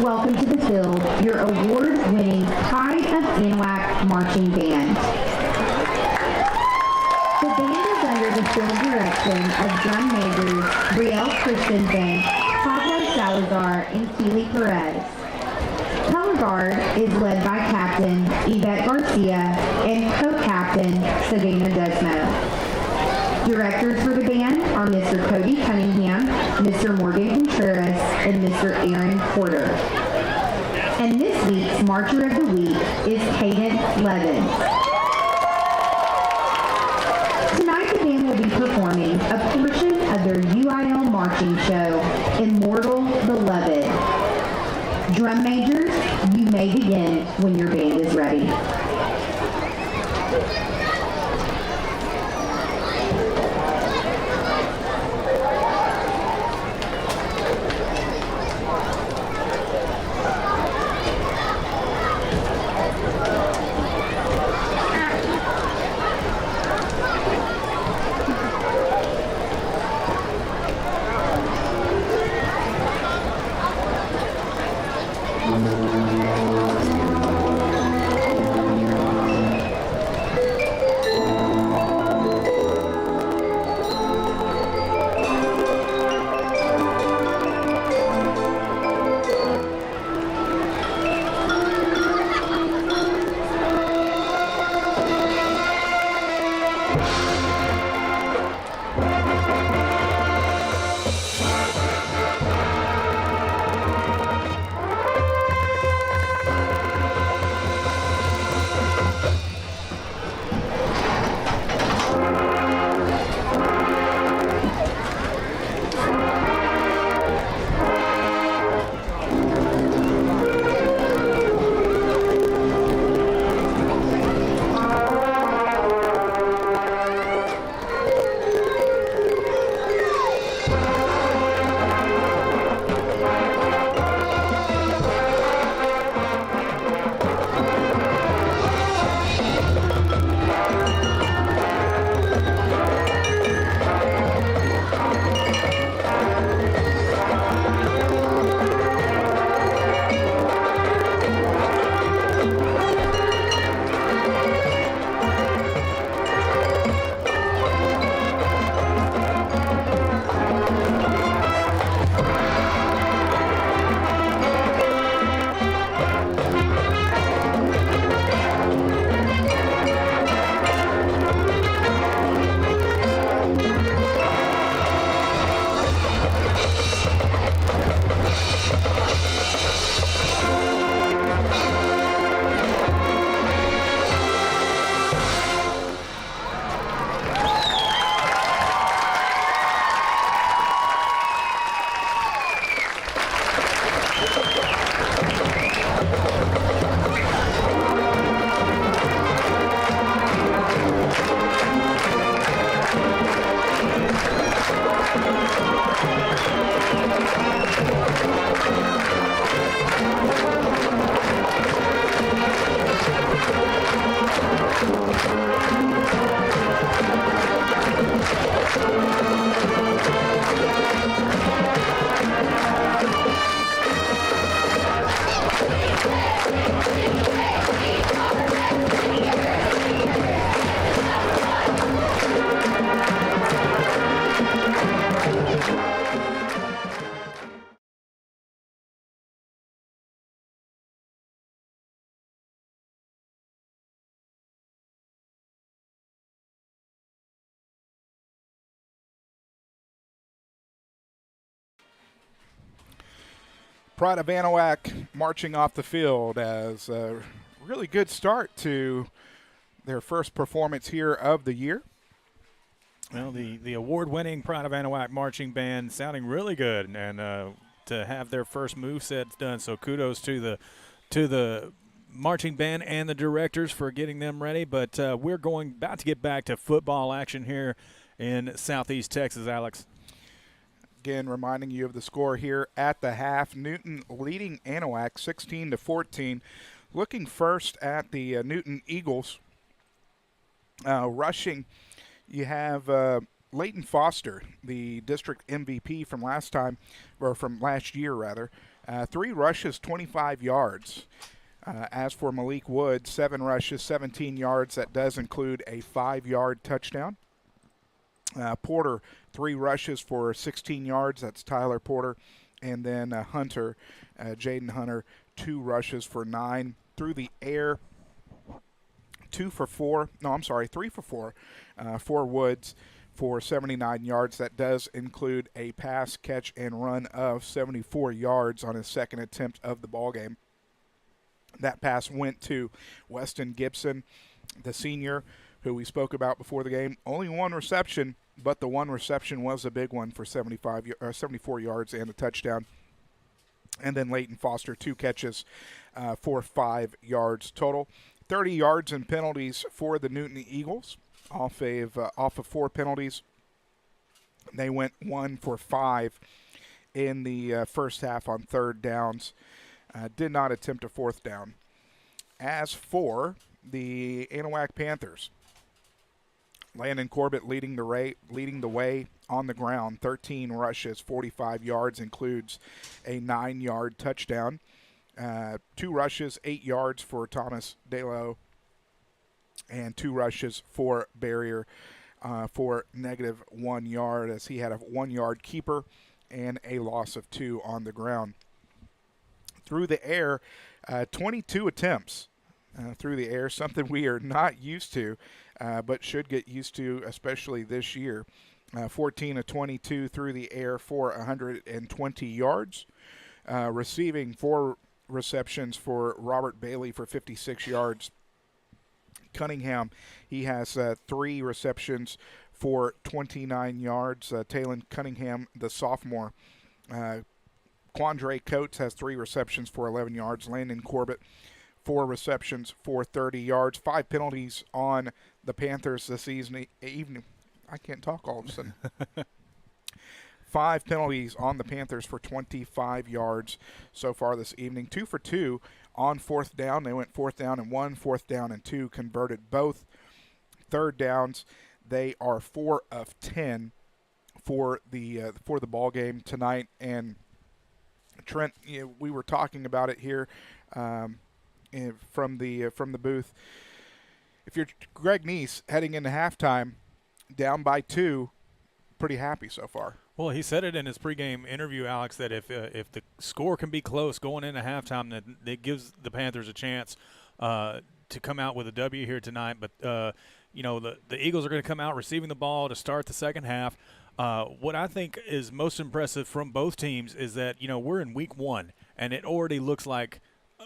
welcome to the field your award-winning Pride of Anahuac marching band. The band is under the field direction of drum majors Brielle Christensen, Pablo Salazar, and Keely Perez. Color guard is led by Captain Yvette Garcia and co-captain Sabina Desmo. Directors for the band are Mr. Cody Cunningham, Mr. Morgan Contreras, and Mr. Aaron Porter. And this week's Marcher of the Week is Cadence Levin. Tonight the band will be performing a portion of their UIL marching show, Immortal Beloved. Drum majors, you may begin when your band is ready. Pride of Anahuac marching off the field as a really good start to their first performance here of the year. Well, the award-winning Pride of Anahuac marching band sounding really good, and to have their first move sets done. So kudos to the marching band and the directors for getting them ready. But we're about to get back to football action here in Southeast Texas, Alex. Again, reminding you of the score here at the half. Newton leading Anahuac 16-14. Looking first at the Newton Eagles. Rushing, you have Leighton Foster, the district MVP from last year rather. 3 rushes, 25 yards. As for Malik Wood, 7 rushes, 17 yards. That does include a 5-yard touchdown. Porter, 3 rushes for 16 yards. That's Tyler Porter. And then Hunter, Jaden Hunter, 2 rushes for 9. Through the air, 3 for 4 for Woods for 79 yards. That does include a pass, catch, and run of 74 yards on his second attempt of the ballgame. That pass went to Weston Gibson, the senior, who we spoke about before the game. Only 1 reception, but the 1 reception was a big one for 74 yards and a touchdown. And then Leighton Foster, 2 catches for 5 yards total. 30 yards and penalties for the Newton Eagles off of 4 penalties. They went 1 for 5 in the first half on 3rd downs. Did not attempt a 4th down. As for the Anahuac Panthers, Landon Corbett leading the way on the ground. 13 rushes, 45 yards, includes a 9-yard touchdown. 2 rushes, 8 yards for Thomas Delo, and 2 rushes for Barrier for -1 yard, as he had a 1-yard keeper and a loss of 2 on the ground. Through the air, 22 attempts through the air, something we are not used to, but should get used to, especially this year. 14 of 22 through the air for 120 yards. Receiving 4 receptions for Robert Bailey for 56 yards. Cunningham, he has 3 receptions for 29 yards. Talon Cunningham, the sophomore. Quandre Coates has 3 receptions for 11 yards. Landon Corbett, 4 receptions for 30 yards. 5 penalties on the Panthers this evening. I can't talk all of a sudden. 5 penalties on the Panthers for 25 yards so far this evening. 2 for 2 on 4th down. They went 4th down and 1, 4th down and 2, converted both. 3rd downs, they are 4 of 10 for the ball game tonight. And Trent, we were talking about it here from the booth. If you're Greg Neese heading into halftime, down by 2, pretty happy so far. Well, he said it in his pregame interview, Alex, that if the score can be close going into halftime, then it gives the Panthers a chance to come out with a W here tonight. But the Eagles are going to come out receiving the ball to start the second half. What I think is most impressive from both teams is that, we're in week 1, and it already looks like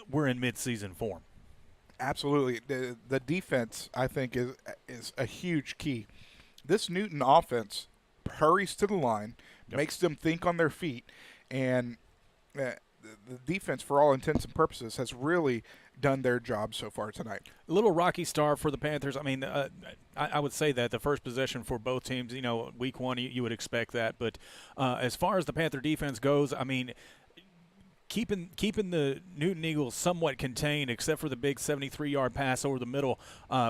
we're in midseason form. Absolutely. The defense, I think, is a huge key. This Newton offense hurries to the line, makes them think on their feet, and the defense, for all intents and purposes, has really done their job so far tonight. A little rocky start for the Panthers. I mean, I would say that the first possession for both teams, week 1, you would expect that. But as far as the Panther defense goes, I mean, keeping the Newton Eagles somewhat contained, except for the big 73-yard pass over the middle,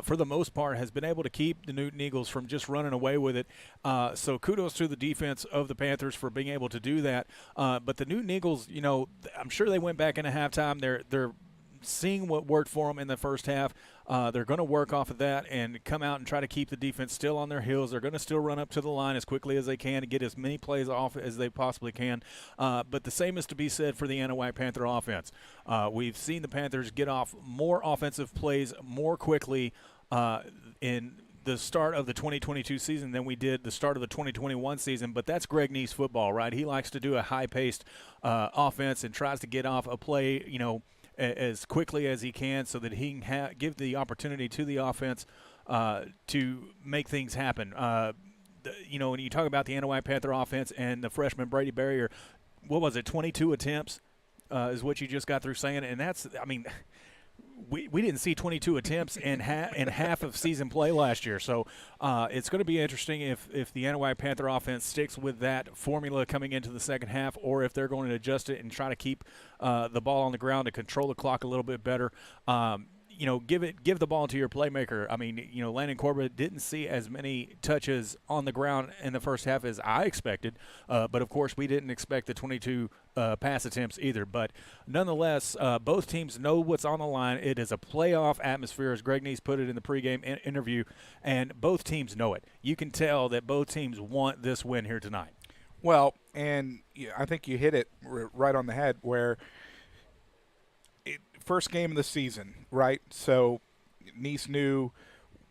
for the most part, has been able to keep the Newton Eagles from just running away with it. So kudos to the defense of the Panthers for being able to do that. But the Newton Eagles, I'm sure they went back into halftime. They're seeing what worked for them in the first half. They're going to work off of that and come out and try to keep the defense still on their heels. They're going to still run up to the line as quickly as they can and get as many plays off as they possibly can. But the same is to be said for the Anahuac Panther offense. We've seen the Panthers get off more offensive plays more quickly in the start of the 2022 season than we did the start of the 2021 season, but that's Greg Neese football, right? He likes to do a high-paced offense and tries to get off a play, as quickly as he can so that he can give the opportunity to the offense to make things happen. When you talk about the Anahuac Panther offense and the freshman Brady Barrier, 22 attempts is what you just got through saying, and that's, we didn't see 22 attempts in half of season play last year. So it's going to be interesting if the Anahuac Panther offense sticks with that formula coming into the second half, or if they're going to adjust it and try to keep the ball on the ground to control the clock a little bit better. give the ball to your playmaker. I mean, Landon Corbett didn't see as many touches on the ground in the first half as I expected, but of course we didn't expect the 22 pass attempts either. But nonetheless, both teams know what's on the line. It is a playoff atmosphere, as Greg Neese put it in the pregame interview, and both teams know it. You can tell that both teams want this win here tonight. Well, and I think you hit it right on the head where first game of the season, right? So Neese knew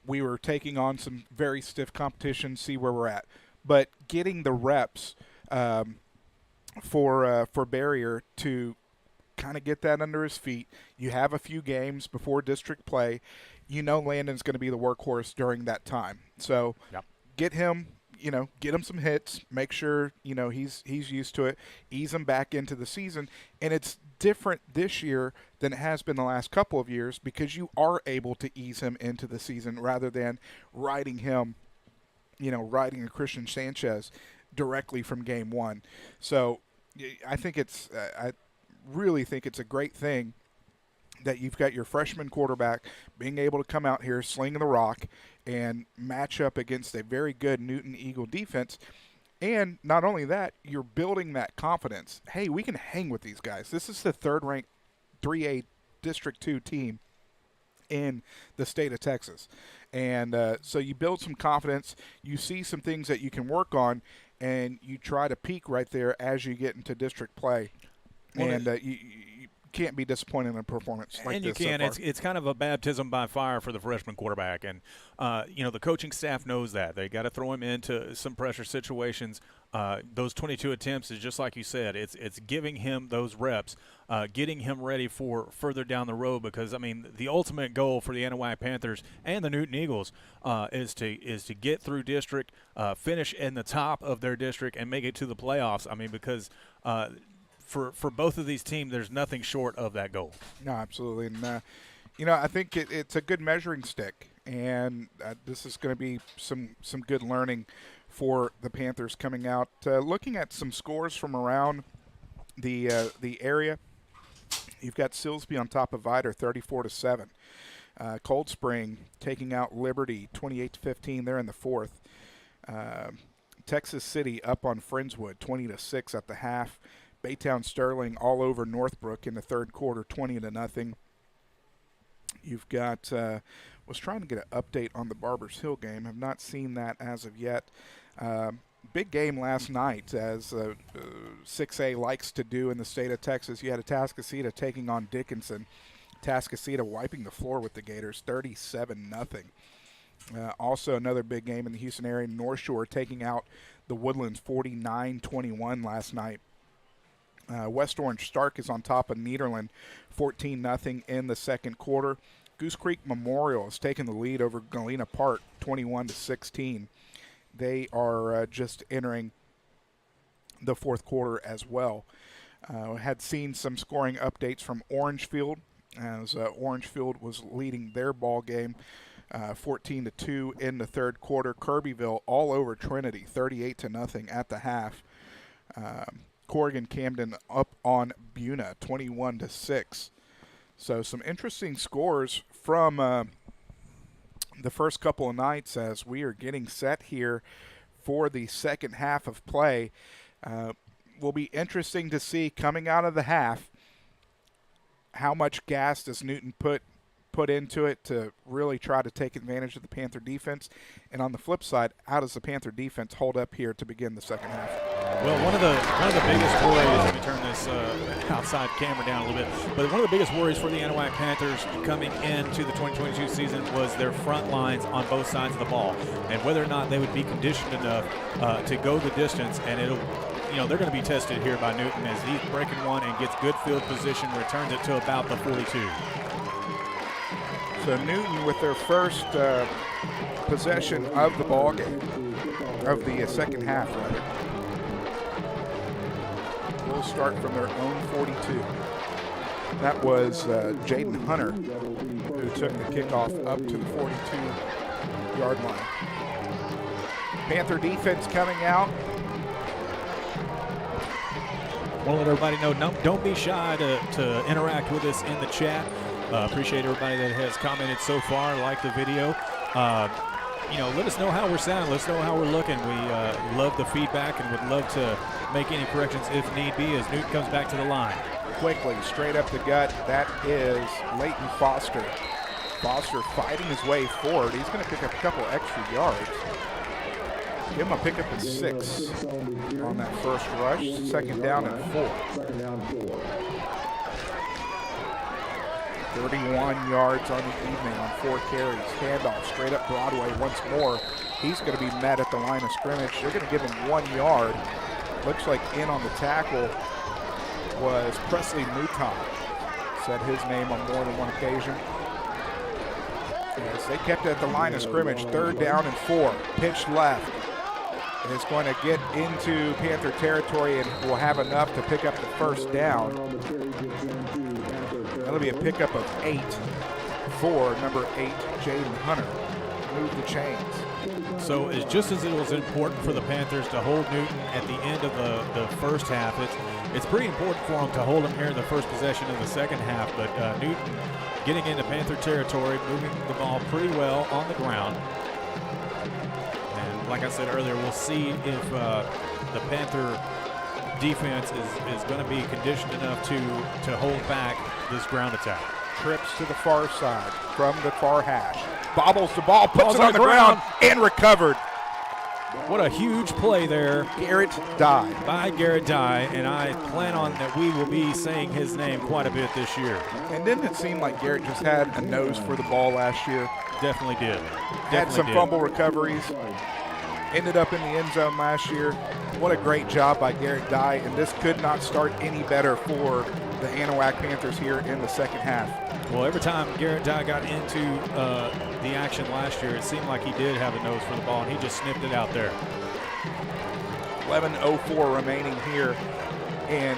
we were taking on some very stiff competition, see where we're at. But getting the reps for Barrier to kind of get that under his feet. You have a few games before district play. Landon's going to be the workhorse during that time. So get him some hits, make sure, he's used to it, ease him back into the season. And it's different this year than it has been the last couple of years because you are able to ease him into the season rather than riding him, riding a Christian Sanchez directly from game one. So I think I really think it's a great thing that you've got your freshman quarterback being able to come out here slinging the rock and match up against a very good Newton Eagle defense. And not only that, you're building that confidence. Hey, we can hang with these guys. This is the third-ranked 3A District 2 team in the state of Texas. And so you build some confidence. You see some things that you can work on, and you try to peak right there as you get into district play. And you can't be disappointed in a performance like this. And you can. So it's kind of a baptism by fire for the freshman quarterback. And, the coaching staff knows that. They got to throw him into some pressure situations. Those 22 attempts is just like you said. It's giving him those reps, getting him ready for further down the road because, the ultimate goal for the Anahuac Panthers and the Newton Eagles is to get through district, finish in the top of their district, and make it to the playoffs. Because for both of these teams, there's nothing short of that goal. No, absolutely. And, I think it's a good measuring stick, and this is going to be some good learning for the Panthers coming out. Looking at some scores from around the area, you've got Silsbee on top of Vidor, 34-7. Cold Spring taking out Liberty, 28-15. They're in the fourth. Texas City up on Friendswood, 20-6 at the half. Baytown Sterling all over Northbrook in the third quarter, 20-0. You've got was trying to get an update on the Barbers Hill game. Have not seen that as of yet. Big game last night, as 6A likes to do in the state of Texas. You had Atascocita taking on Dickinson. Atascocita wiping the floor with the Gators, 37-0. Also another big game in the Houston area. North Shore taking out the Woodlands, 49-21 last night. West Orange Stark is on top of Nederland, 14-0 in the second quarter. Goose Creek Memorial has taken the lead over Galena Park, 21-16. They are just entering the fourth quarter as well. Had seen some scoring updates from Orangefield, as Orangefield was leading their ball game, 14-2 in the third quarter. Kirbyville all over Trinity, 38-0 at the half. Corrigan Camden up on Buna, 21-6. So some interesting scores from the first couple of nights as we are getting set here for the second half of play. Will be interesting to see coming out of the half how much gas does Newton put into it to really try to take advantage of the Panther defense. And on the flip side, how does the Panther defense hold up here to begin the second half? Well, one of the biggest worries, let me turn this outside camera down a little bit, but one of the biggest worries for the Anahuac Panthers coming into the 2022 season was their front lines on both sides of the ball and whether or not they would be conditioned enough to go the distance. And they're going to be tested here by Newton as he's breaking one and gets good field position, returns it to about the 42. So Newton with their first possession of the ball game, of the second half, rather. Will start from their own 42. That was Jaden Hunter who took the kickoff up to the 42-yard line. Panther defense coming out. to let everybody know, don't be shy to interact with us in the chat. Appreciate everybody that has commented so far, like the video. Let us know how we're sounding. Let us know how we're looking. We love the feedback and would love to make any corrections if need be as Newton comes back to the line. Quickly, straight up the gut, that is Leighton Foster. Foster fighting his way forward. He's going to pick up a couple extra yards. Give him a pickup of 6 on that first rush. Second down and 4. 31 yards on the evening on 4 carries. Handoff straight up Broadway once more. He's going to be met at the line of scrimmage. They're going to give him 1 yard. Looks like in on the tackle was Presley Mouton. Said his name on more than one occasion. As they kept it at the line of scrimmage, 3rd down and 4. Pitch left. And it's going to get into Panther territory and will have enough to pick up the first down. That'll be a pickup of 8 for number 8, Jaden Hunter. Move the chains. So it's just as it was important for the Panthers to hold Newton at the end of the first half, it's pretty important for them to hold him here in the first possession of the second half. But Newton getting into Panther territory, moving the ball pretty well on the ground. And like I said earlier, we'll see if the Panther defense is going to be conditioned enough to hold back this ground attack. Trips to the far side from the far hash. Bobbles the ball, puts it on the ground, and recovered. What a huge play there. Garrett Dye. By Garrett Dye, and I plan on that we will be saying his name quite a bit this year. And didn't it seem like Garrett just had a nose for the ball last year? Definitely did. Had some fumble recoveries. Ended up in the end zone last year. What a great job by Garrett Dye, and this could not start any better for the Anahuac Panthers here in the second half. Well, every time Garrett Dye got into the action last year, it seemed like he did have a nose for the ball, and he just snipped it out there. 11:04 remaining here in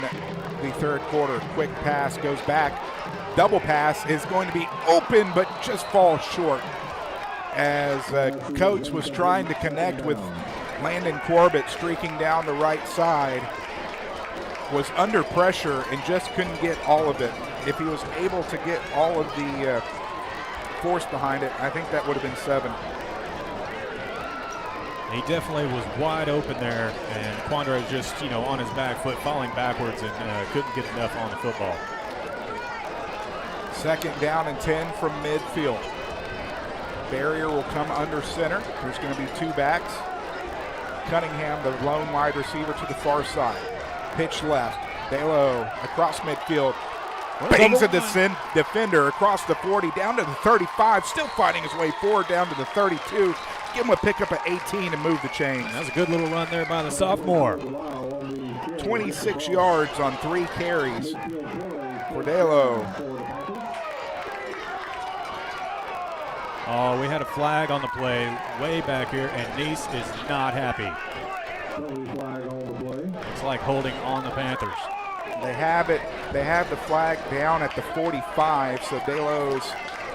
the third quarter. Quick pass goes back. Double pass is going to be open, but just falls short. As Coates was trying to connect with Landon Corbett streaking down the right side, was under pressure and just couldn't get all of it. If he was able to get all of the force behind it, I think that would have been 7. He definitely was wide open there, and Quandra just, on his back foot, falling backwards and couldn't get enough on the football. Second down and 10 from midfield. Barrier will come under center. There's going to be 2 backs. Cunningham, the lone wide receiver, to the far side. Pitch left. Balo across midfield. Bangs a defender across the 40, down to the 35. Still fighting his way forward down to the 32. Give him a pickup at 18 and move the chains. That was a good little run there by the sophomore. 26 yards on 3 carries. Cordelo. Oh, we had a flag on the play way back here, and Nice is not happy. It's like holding on the Panthers. They have it. They have the flag down at the 45, so Delo's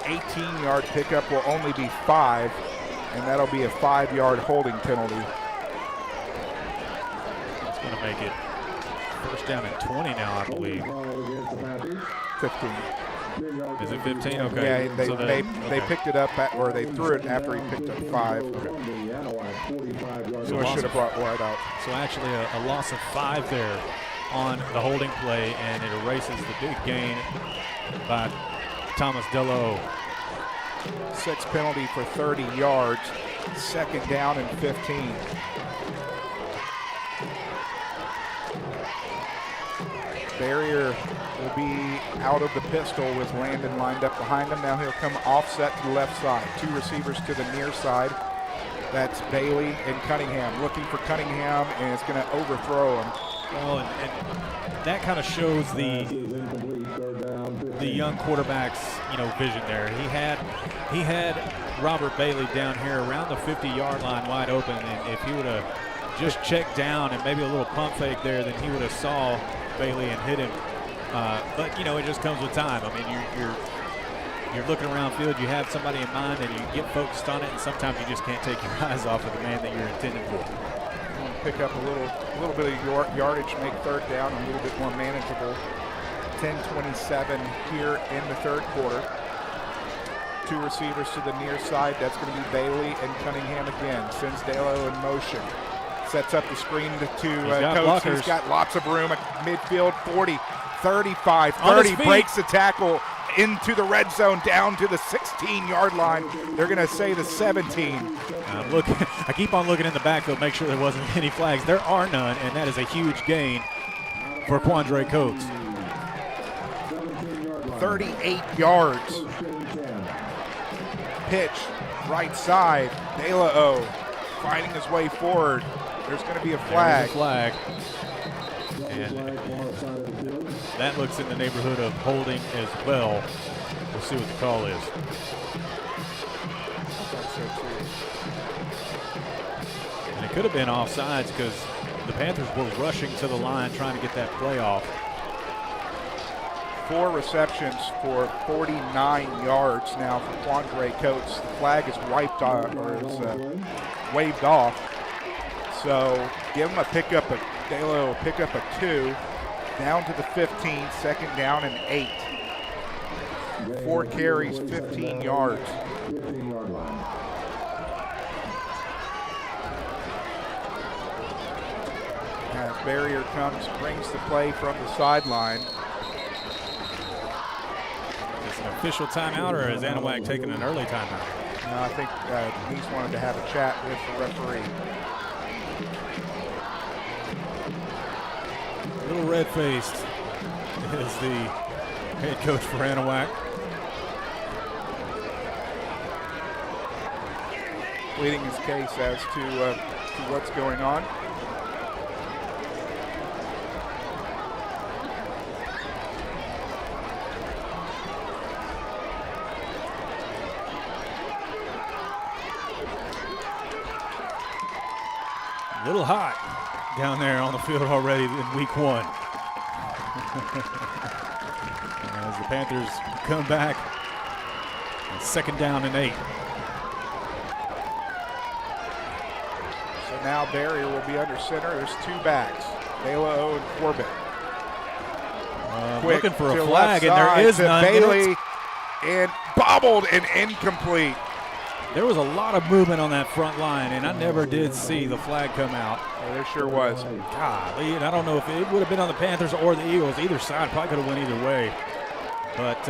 18-yard pickup will only be 5, and that'll be a 5-yard holding penalty. It's going to make it first down and 20 now, I believe. 15. Is it 15? Okay. Yeah, they picked it up, or they threw it after he picked up 5. Okay. So it should have brought wide out. So actually a loss of 5 there on the holding play, and it erases the big gain by Thomas Dello. 6 penalty for 30 yards. Second down and 15. Barrier will be out of the pistol with Landon lined up behind him. Now he'll come offset to the left side. 2 receivers to the near side. That's Bailey and Cunningham. Looking for Cunningham, and it's going to overthrow him. Well, and that kind of shows the young quarterback's vision there. He had Robert Bailey down here around the 50-yard line wide open, and if he would have just checked down and maybe a little pump fake there, then he would have saw Bailey and hit him. But it just comes with time. I mean, you're looking around field, you have somebody in mind, and you get focused on it, and sometimes you just can't take your eyes off of the man that you're intended for. pick up a little bit of yardage, make third down a little bit more manageable. 10:27 here in the third quarter. 2 receivers to the near side. That's going to be Bailey and Cunningham again. Sends Dalo in motion. Sets up the screen to Coates. He's got lots of room at midfield. 40, 35, 30. Breaks the tackle into the red zone, down to the 16-yard line. They're going to say the 17. I keep on looking in the backfield, make sure there wasn't any flags. There are none, and that is a huge gain for Quandre Coates. 38 yards. Pitch, right side. De La O finding his way forward. There's going to be a flag. And that looks in the neighborhood of holding as well. We'll see what the call is. And it could have been offsides because the Panthers were rushing to the line trying to get that play off. 4 receptions for 49 yards now for Quandre Coates. The flag is wiped off, or is waved off. So give him a pickup, Dalo pick up a 2, down to the 15, second down and 8. 4 carries, 15 yards. As Barrier comes, brings the play from the sideline. Is it an official timeout, or is Anahuac taking an early timeout? No, I think he's wanted to have a chat with the referee. A little red-faced is the head coach for Anahuac. Pleading his case as to what's going on. A little hot down there on the field already in week 1. As the Panthers come back, second down and 8. So now Barrier will be under center. There's 2 backs, De La O and Corbett. Looking for a flag, and there is none. Bailey, and bobbled and incomplete. There was a lot of movement on that front line, and I never did see the flag come out. Yeah, there sure was. Golly, and I don't know if it would have been on the Panthers or the Eagles. Either side probably could have went either way. But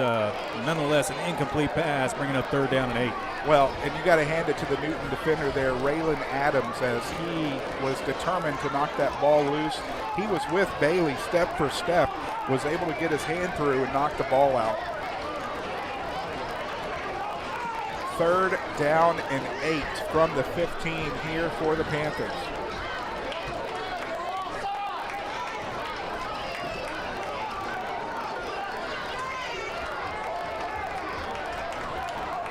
nonetheless, an incomplete pass, bringing up third down and 8. Well, and you got to hand it to the Newton defender there, Raylan Adams, as he was determined to knock that ball loose. He was with Bailey step for step, was able to get his hand through and knock the ball out. Third down and 8 from the 15 here for the Panthers.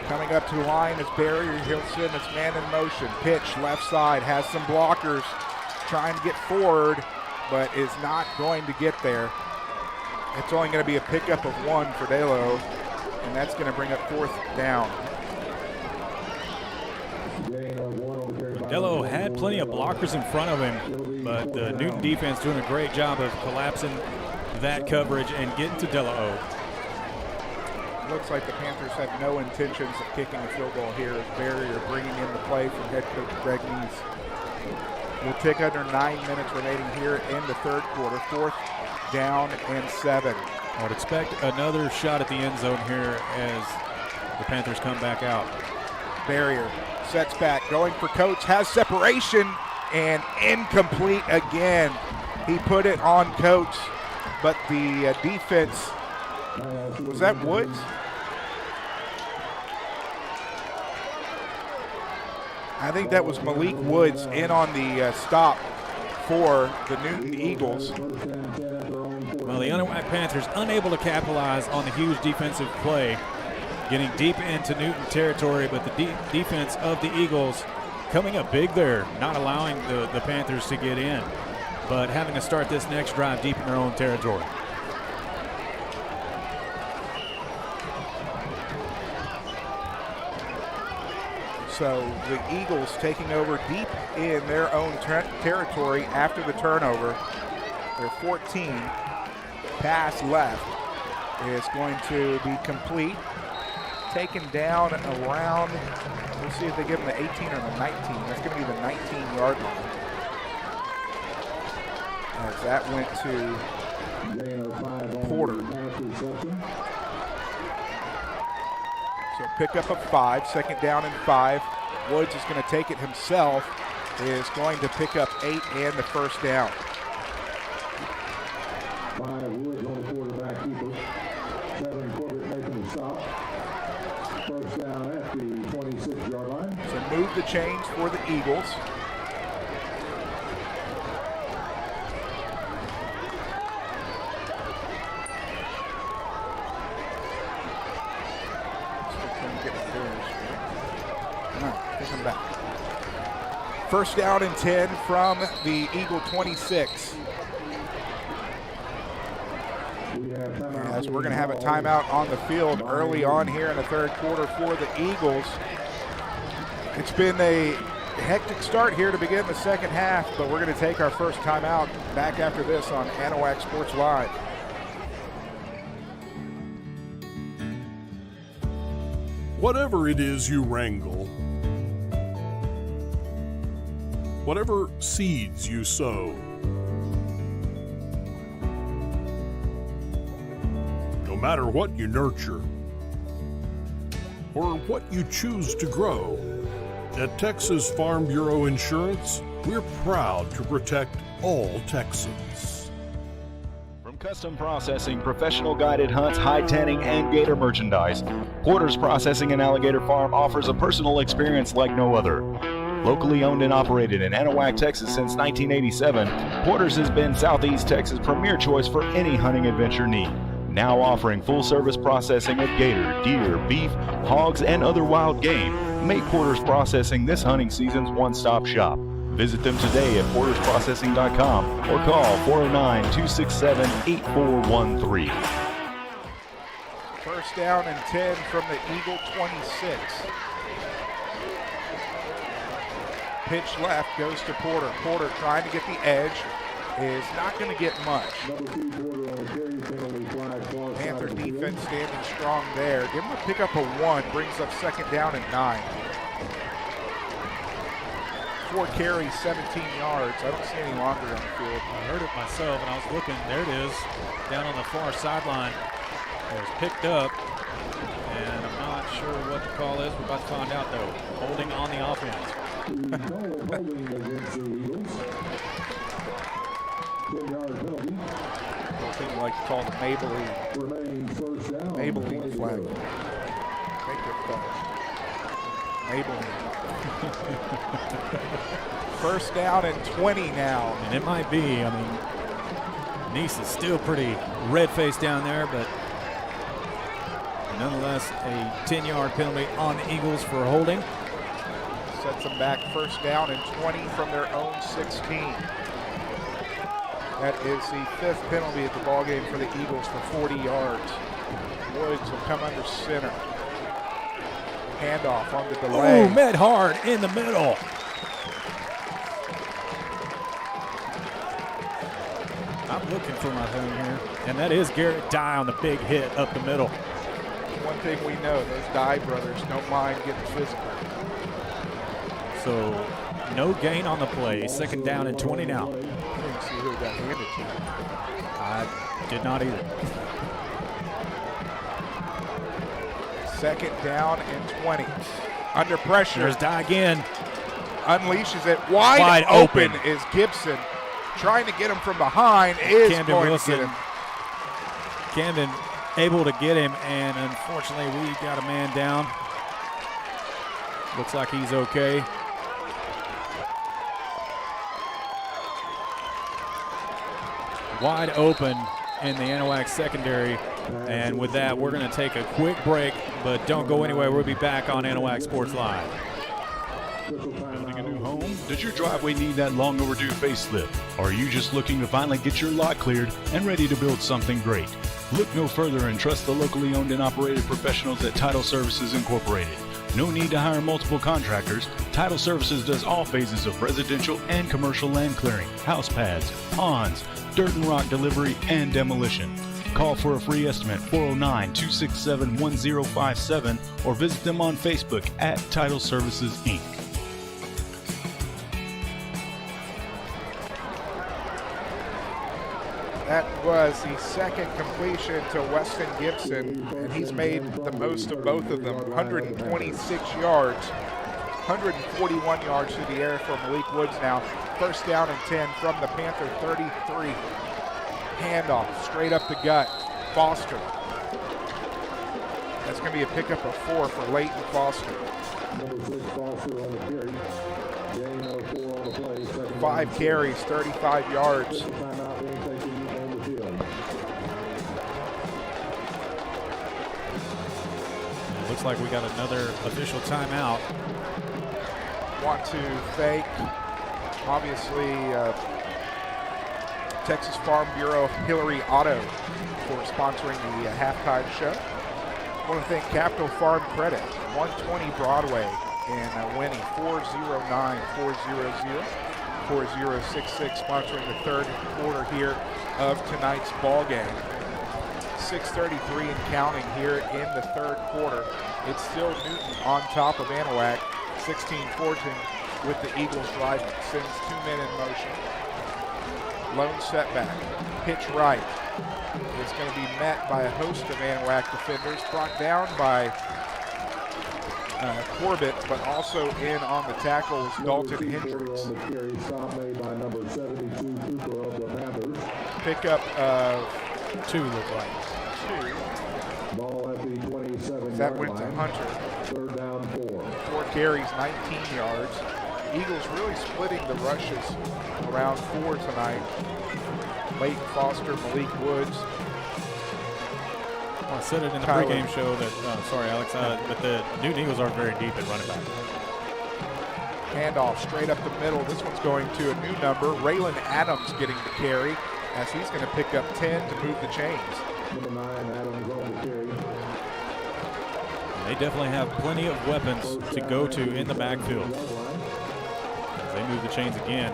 Coming up to the line is Barrier. He'll send his man in motion. Pitch left side, has some blockers trying to get forward, but is not going to get there. It's only going to be a pickup of 1 for Dalo, and that's going to bring up 4th down. Dalo had plenty of blockers in front of him, but the Newton defense doing a great job of collapsing that coverage and getting to De La O. Looks like the Panthers have no intentions of kicking a field goal here as Barrier bringing in the play from head coach Greg Neese. We'll take under 9 minutes remaining here in the third quarter. 4th down and 7. I would expect another shot at the end zone here as the Panthers come back out. Barrier sets back, going for Coates, has separation, and incomplete again. He put it on Coates, but the defense, was that Woods? I think that was Malik Woods in on the stop for the Newton Eagles. Well, the Anahuac Panthers unable to capitalize on the huge defensive play, getting deep into Newton territory, but the defense of the Eagles coming up big there, not allowing the Panthers to get in, but having to start this next drive deep in their own territory. So the Eagles taking over deep in their own territory after the turnover. Their 14 pass left is going to be complete. Taken down around, we'll see if they give them the 18 or the 19. That's going to be the 19-yard line. As that went to Porter. So pick up a 5, second down and 5. Woods is going to take it himself, is going to pick up 8 and the first down. 5 Woods on the quarterback keeper. 7 Corbett making the stop. First down at the 26-yard line. So move the chains for the Eagles. First down and 10 from the Eagle 26. As we're going to have a timeout on the field early on here in the third quarter for the Eagles. It's been a hectic start here to begin the second half, but we're going to take our first timeout back after this on Anahuac Sports Live. Whatever it is you wrangle, whatever seeds you sow, no matter what you nurture or what you choose to grow, at Texas Farm Bureau Insurance, we're proud to protect all Texans. From custom processing, professional guided hunts, hide tanning, and gator merchandise, Porter's Processing and Alligator Farm offers a personal experience like no other. Locally owned and operated in Anahuac, Texas since 1987, Porter's has been Southeast Texas' premier choice for any hunting adventure need. Now offering full-service processing of gator, deer, beef, hogs, and other wild game. Make Porter's Processing this hunting season's one-stop shop. Visit them today at portersprocessing.com or call 409-267-8413. First down and 10 from the Eagle 26. Pitch left goes to Porter. Porter trying to get the edge. Is not going to get much. Panther defense standing strong there. Give him a pick up a 1. Brings up second down and 9. 4 carries, 17 yards. I don't see any longer on the field. I heard it myself, and I was looking. There it is, down on the far sideline. It was picked up, and I'm not sure what the call is. We're about to find out, though. Holding on the offense. Something like called the Maybelline flag. Maybelline. First down and 20 now. And it might be, I mean, Nice is still pretty red-faced down there, but nonetheless a 10-yard penalty on the Eagles for holding. Sets them back first down and 20 from their own 16. That is the 5th penalty at the ballgame for the Eagles for 40 yards. Woods will come under center. Handoff on the delay. Oh, met hard in the middle. I'm looking for my thing here. And that is Garrett Dye on the big hit up the middle. One thing we know, those Dye brothers don't mind getting physical. So no gain on the play. Second down and 20 now. I didn't see who got handed to. I did not either. Second down and 20. Under pressure. There's Dye again. Unleashes it. Wide open is Gibson. Trying to get him from behind is Camden going Wilson. to get him. Camden able to get him, and unfortunately we got a man down. Looks like he's okay. Wide open in the Anahuac secondary. And with that, we're going to take a quick break, but don't go anywhere. We'll be back on Anahuac Sports Live. Building a new home? Does your driveway need that long overdue facelift? Or are you just looking to finally get your lot cleared and ready to build something great? Look no further and trust the locally owned and operated professionals at Title Services Incorporated. No need to hire multiple contractors. Title Services does all phases of residential and commercial land clearing, house pads, ponds, dirt and rock delivery, and demolition. Call for a free estimate, 409-267-1057, or visit them on Facebook at Title Services, Inc. That was the second completion to Weston Gibson, and he's made the most of both of them. 126 yards, 141 yards through the air for Malik Woods now. First down and 10 from the Panther 33. Handoff straight up the gut. Foster. That's going to be a pickup of 4 for Leighton Foster. Number 6, Foster on the carry. Gain of 4 on the play. 5 carries, 35 yards. Timeout being taken on the field. It looks like we got another official timeout. Want to thank, obviously, Texas Farm Bureau Hillary Auto for sponsoring the halftime show. I want to thank Capital Farm Credit, 120 Broadway in Winnie, 409-400-4066, sponsoring the third quarter here of tonight's ball game. 6:33 and counting here in the third quarter. It's still Newton on top of Anahuac, 16-14 with the Eagles driving. Sends 2 men in motion. Lone setback, pitch right. Is going to be met by a host of Anahuac defenders, brought down by Corbett, but also in on the tackle was Dalton Hendricks. On the carry, stop made by number 72, Cooper of the Panthers. Pickup of 2 look like. 2. Ball at the 27-yard That went to line. Hunter. Third down 4. 4 carries, 19 yards. Eagles really splitting the rushes around 4 tonight. Leighton Foster, Malik Woods. Well, I said it in the Tyler. pregame show that, sorry, Alex, but the Newton Eagles are very deep at running back. Handoff straight up the middle. This one's going to a new number. Raylan Adams getting the carry as he's going to pick up 10 to move the chains. Number 9, Adams on the carry. They definitely have plenty of weapons to go to in the backfield. As they move the chains again,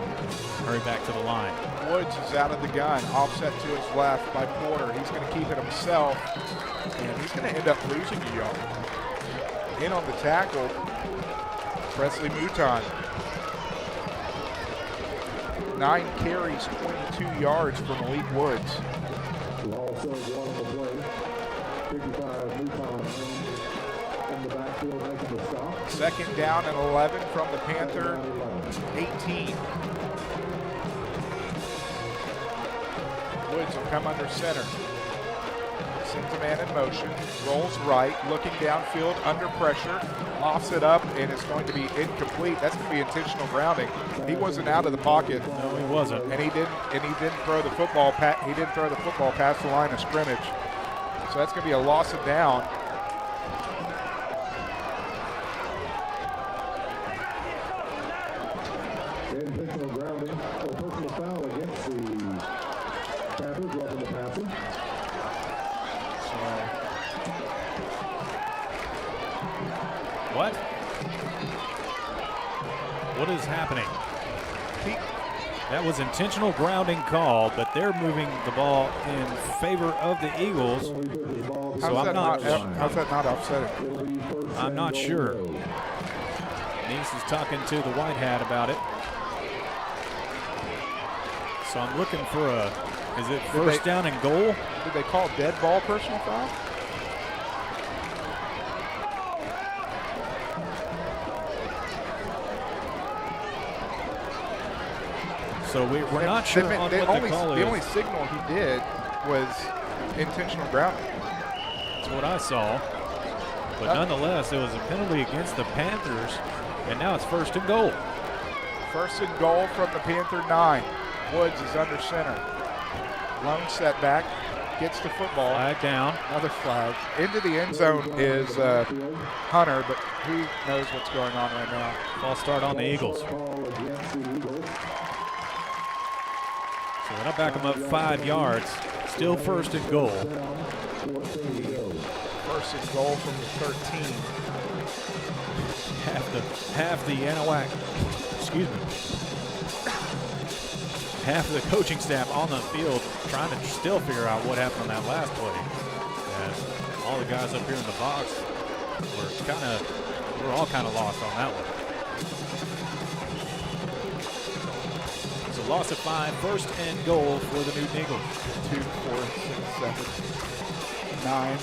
hurry back to the line. Woods is out of the gun, offset to his left by Porter. He's going to keep it himself, and he's going to end up losing a yard. In on the tackle, Presley Mouton. 9 carries, 22 yards for Malik Woods. Also one on the play. 55, Mouton in the backfield making the stop. Second down and 11 from the Panther 18. Woods will come under center. Sends a man in motion, rolls right, looking downfield under pressure, lofts it up, and it's going to be incomplete. That's going to be intentional grounding. He wasn't out of the pocket. No, he wasn't. And he didn't throw the football. He didn't throw the football past the line of scrimmage. So that's going to be a loss of down. Intentional grounding or personal foul against the Panthers, roughing the passer. What? What is happening? That was intentional grounding call, but they're moving the ball in favor of the Eagles. So How's that not offsetting? I'm not sure. Nice is talking to the white hat about it. So I'm looking for is it first down and goal? Did they call dead ball personal foul? So we're not sure on what the call is. The only signal he did was intentional grounding. That's what I saw. But nonetheless, it was a penalty against the Panthers, and now it's first and goal. First and goal from the Panther 9. Woods is under center. Lone setback, gets the football. Flag down. Another flag. Into the end zone is Hunter, but who knows what's going on right now. Ball start on the Eagles. So that'll back them up 5 yards. Still first and goal. First and goal from the 13. half the Anahuac, half of the coaching staff on the field trying to still figure out what happened on that last play. As all the guys up here in the box we're all kind of lost on that one. So loss of 5, first and goal for the Newton Eagles. 2, 4, 6, 7, 9,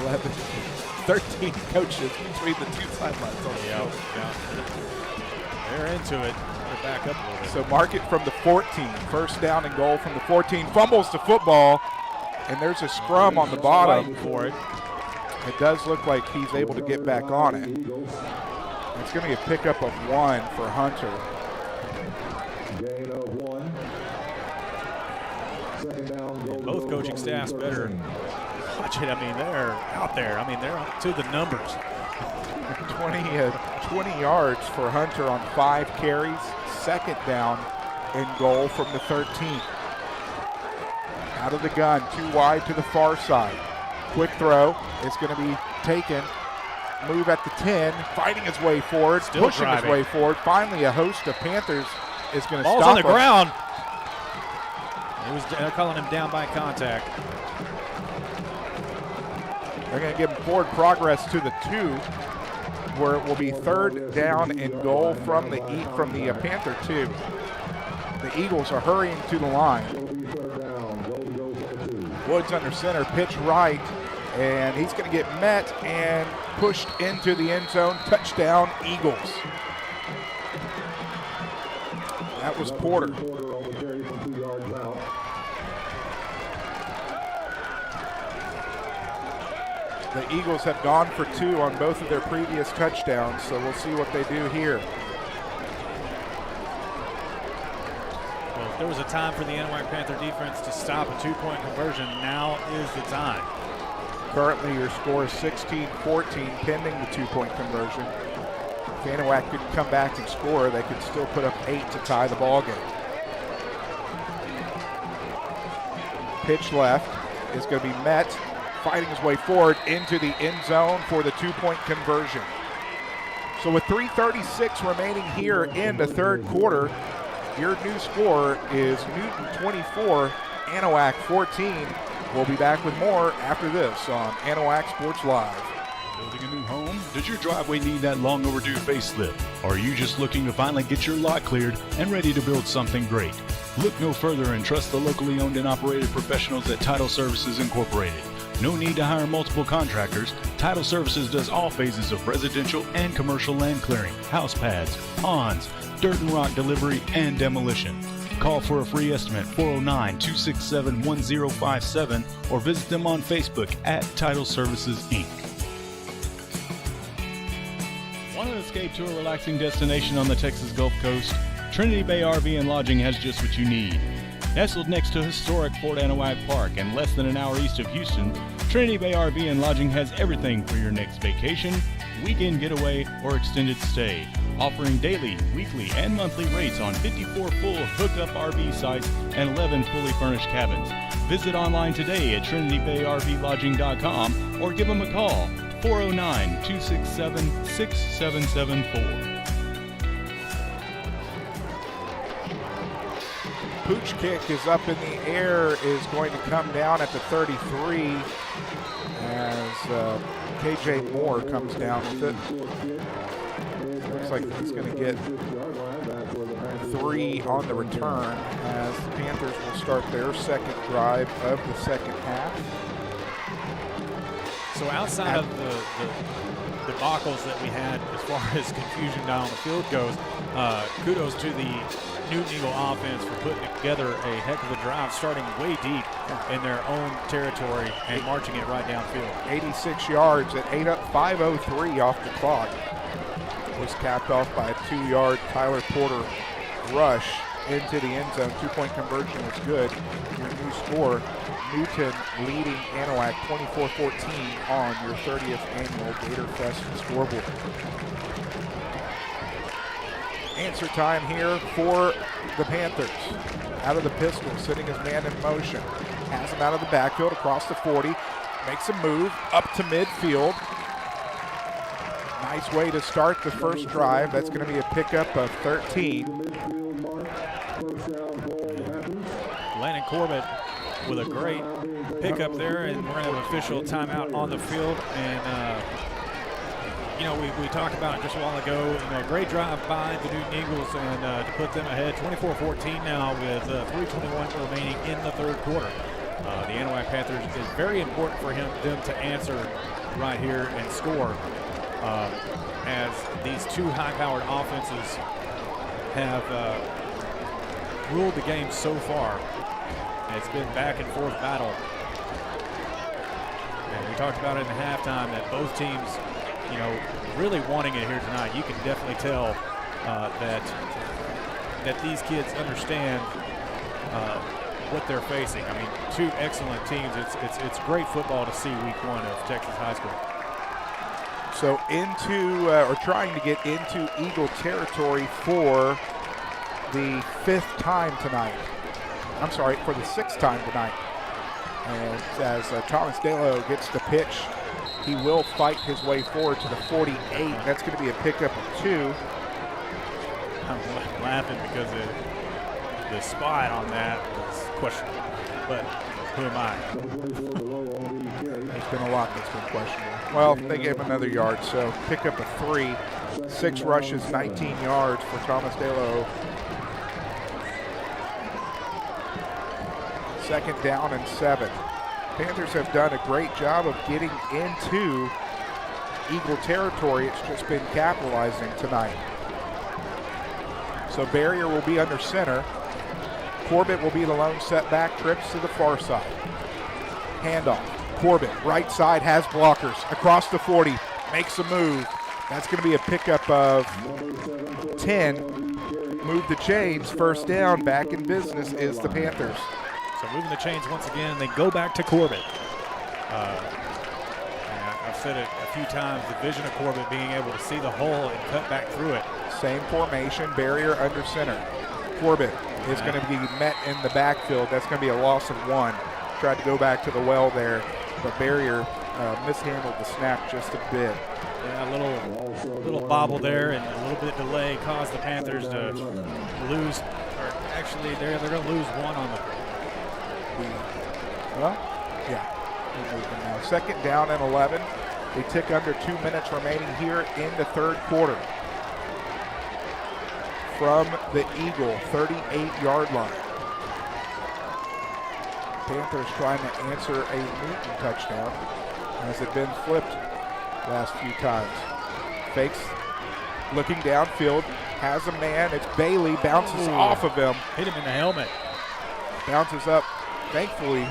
11, 13 coaches between the two sidelines on the field. They're into it. They're back up a little bit. So mark it from the 14. First down and goal from the 14. Fumbles the football, and there's a scrum on the bottom for it. It does look like he's able to get back on it. It's going to be a pickup of 1 for Hunter. Gain of 1. Second down. Both coaching staffs better watch it. I mean, they're out there. I mean, they're up to the numbers. 20 yards for Hunter on 5 carries. Second down and goal from the 13. Out of the gun, 2 wide to the far side. Quick throw is going to be taken. Move at the 10, fighting his way forward, Still pushing driving. his way forward. Finally, a host of Panthers is going to Ball's stop on the him. ground. They're calling him down by contact. They're going to give him forward progress to the 2, where it will be third down and goal from the Panther 2. The Eagles are hurrying to the line. Woods under center, pitch right, and he's going to get met and pushed into the end zone. Touchdown, Eagles. That was Porter. The Eagles have gone for 2 on both of their previous touchdowns, so we'll see what they do here. Well, if there was a time for the Anahuac Panther defense to stop a 2-point conversion, now is the time. Currently, your score is 16-14, pending the 2-point conversion. If Anahuac could come back and score, they could still put up 8 to tie the ball game. Pitch left is going to be met, fighting his way forward into the end zone for the 2-point conversion. So with 3:36 remaining here in the third quarter, your new score is Newton 24, Anahuac 14. We'll be back with more after this on Anahuac Sports Live. Building a new home? Does your driveway need that long overdue facelift? Or are you just looking to finally get your lot cleared and ready to build something great? Look no further and trust the locally owned and operated professionals at Title Services Incorporated. No need to hire multiple contractors. Title Services does all phases of residential and commercial land clearing, house pads, ponds, dirt and rock delivery, and demolition. Call for a free estimate, 409-267-1057, or visit them on Facebook at Title Services, Inc. Want to escape to a relaxing destination on the Texas Gulf Coast? Trinity Bay RV and Lodging has just what you need. Nestled next to historic Fort Anahuac Park and less than an hour east of Houston, Trinity Bay RV and Lodging has everything for your next vacation, weekend getaway, or extended stay, offering daily, weekly, and monthly rates on 54 full hookup RV sites and 11 fully furnished cabins. Visit online today at TrinityBayRVLodging.com or give them a call, 409-267-6774. Pooch kick is up in the air, is going to come down at the 33 as KJ Moore comes down with it. Looks like he's going to get 3 on the return as the Panthers will start their second drive of the second half. So outside of the debacles that we had as far as confusion down the field goes, kudos to the Newton Eagle offense for putting together a heck of a drive, starting way deep in their own territory and marching it right downfield. 86 yards at 5:03 off the clock. Was capped off by a 2-yard Tyler Porter rush into the end zone. 2-point conversion was good. Your new score, Newton leading Anahuac 24-14 on your 30th annual Gator Fest scoreboard. Answer time here for the Panthers. Out of the pistol, sitting his man in motion. Has him out of the backfield across the 40. Makes a move up to midfield. Nice way to start the first drive. That's going to be a pickup of 13. Landon Corbett with a great pickup there, and we're going to have official timeout on the field. And, we talked about it just a while ago. Great drive by the Newton Eagles, and to put them ahead 24-14 now with 3:21 remaining in the third quarter. The Anahuac Panthers, is very important for them to answer right here and score, as these two high-powered offenses have ruled the game so far. It's been back-and-forth battle. And we talked about it in the halftime that both teams, really wanting it here tonight. You can definitely tell that these kids understand what they're facing. I mean, two excellent teams. It's great football to see week one of Texas high school. So trying to get into Eagle territory for the fifth time tonight. I'm sorry, for the sixth time tonight. And as Thomas Delo gets the pitch, he will fight his way forward to the 48. That's going to be a pickup of 2. I'm laughing because the spot on that was questionable. But who am I? There's been a lot that's been questionable. Well, they gave him another yard, so pickup of 3. 6 rushes, 19 yards for Thomas Delo. Second down and 7. Panthers have done a great job of getting into Eagle territory. It's just been capitalizing tonight. So Barrier will be under center. Corbett will be the lone setback, trips to the far side. Handoff. Corbett, right side, has blockers. Across the 40, makes a move. That's going to be a pickup of 10. Move the chains, first down, back in business is the Panthers. So moving the chains once again, they go back to Corbett. And I've said it a few times, the vision of Corbett being able to see the hole and cut back through it. Same formation, Barrier under center. Corbett is going to be met in the backfield. That's going to be a loss of 1. Tried to go back to the well there, but Barrier mishandled the snap just a bit. Yeah, a little bobble there and a little bit delay caused the Panthers to lose. Or actually, they're going to lose 1 on the. Well, yeah. Now, second down and 11. They tick under 2 minutes remaining here in the third quarter. From the Eagle 38-yard line. Panthers trying to answer a Newton touchdown. Has it been flipped last few times? Fakes, looking downfield, has a man. It's Bailey, bounces off of him. Hit him in the helmet. Bounces up, thankfully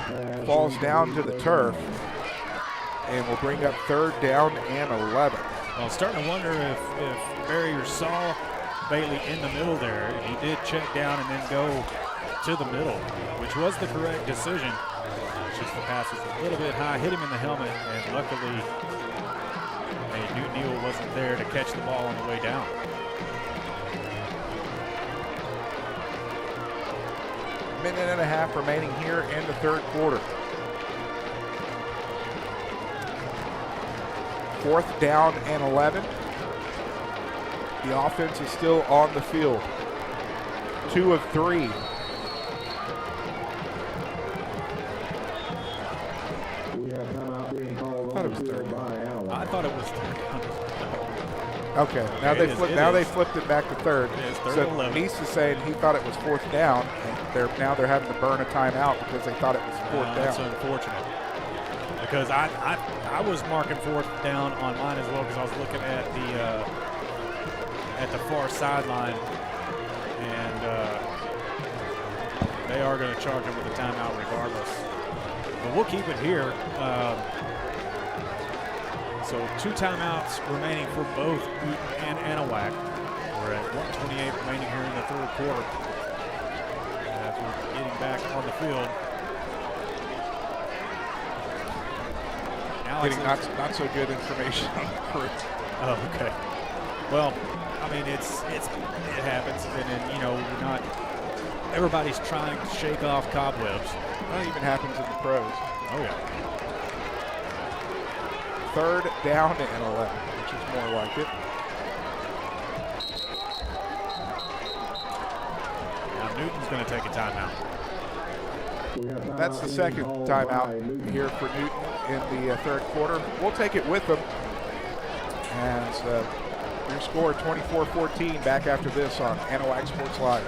falls down to the turf. And will bring up third down and 11. Well, I'm starting to wonder if Barrier saw Bailey in the middle there. He did check down and then go to the middle, which was the correct decision. It's just the pass was a little bit high, hit him in the helmet, and luckily Newton Neal wasn't there to catch the ball on the way down. Minute and a half remaining here in the third quarter. Fourth down and 11. The offense is still on the field. 2 of 3. I thought it was third. Okay, now they flipped it back to third. So Nice is saying he thought it was fourth down, and now they're having to burn a timeout because they thought it was fourth down. That's unfortunate. Because I was marking fourth down on mine as well because I was looking at the far sideline, and they are going to charge him with a timeout regardless. But we'll keep it here. So 2 timeouts remaining for both Eaton and Anahuac. We're at 1:28 remaining here in the third quarter. As we're getting back on the field. Getting not so good information on the crew. Oh, okay. Well, I mean, it happens, and then we're not. Everybody's trying to shake off cobwebs. That even happens in the pros. Oh yeah. 3rd down and 11, which is more like it. Now Newton's going to take a timeout. That's the second timeout here for Newton in the 3rd quarter. We'll take it with them. As your score 24-14 back after this on Anahuac Sports Live.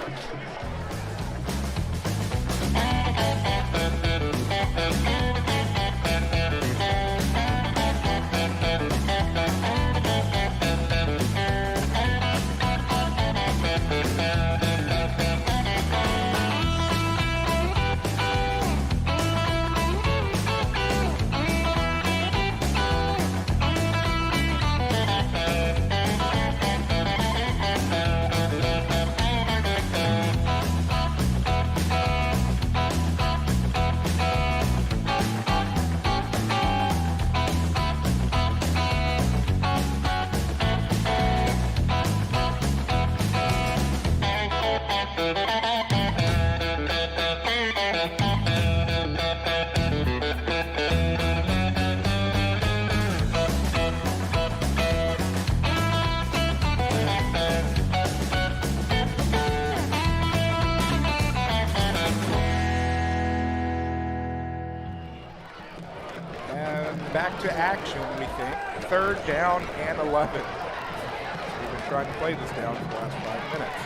Back to action, we think. 3rd down and 11. We've been trying to play this down for the last 5 minutes.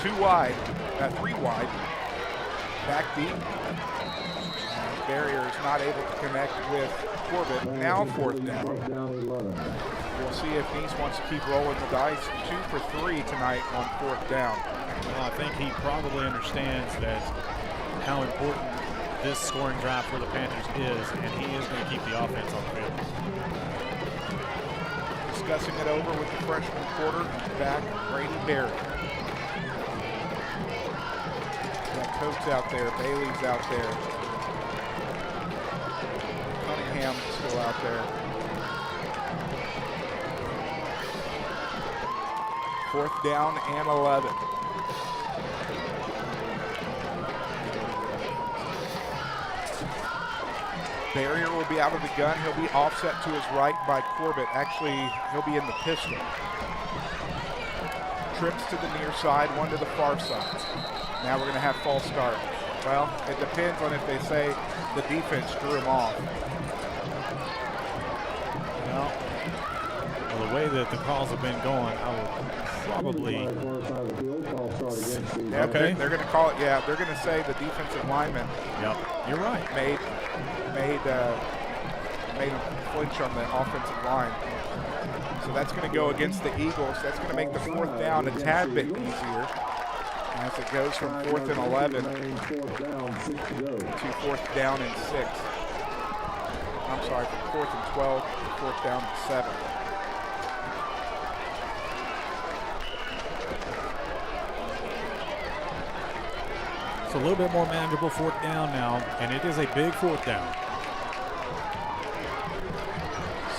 3 wide. Back deep. Barrier is not able to connect with Corbett. Now 4th down. We'll see if Nice wants to keep rolling the dice. 2 for 3 tonight on 4th down. Well, I think he probably understands that how important this scoring drive for the Panthers is, and he is going to keep the offense on the field. Discussing it over with the freshman quarterback, Brady Berry. Got Coates out there, Bailey's out there. Cunningham still out there. 4th down and 11. Barrier will be out of the gun. He'll be offset to his right by Corbett. Actually, he'll be in the pistol. Trips to the near side, one to the far side. Now we're going to have false start. Well, it depends on if they say the defense drew him off. Well, the way that the calls have been going, I would probably... Yeah, okay. They're going to call it, yeah, they're going to say the defensive lineman. Yep, you're right. Made him flinch on the offensive line. So that's going to go against the Eagles. That's going to make the 4th down a tad bit easier as it goes from 4th and 11 to 4th down and 6. I'm sorry, from 4th and 12 to 4th down and 7. It's a little bit more manageable 4th down now, and it is a big 4th down.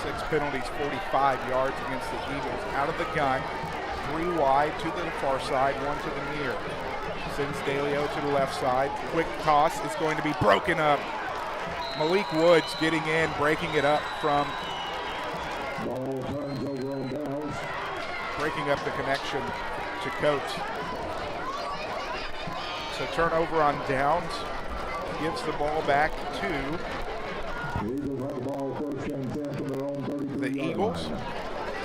6 penalties, 45 yards against the Eagles. Out of the gun, 3 wide, 2 to the far side, 1 to the near. Sends Dalio to the left side. Quick toss is going to be broken up. Malik Woods getting in, breaking it up from breaking up the connection to Coates. So turnover on downs, gives the ball back to the Eagles.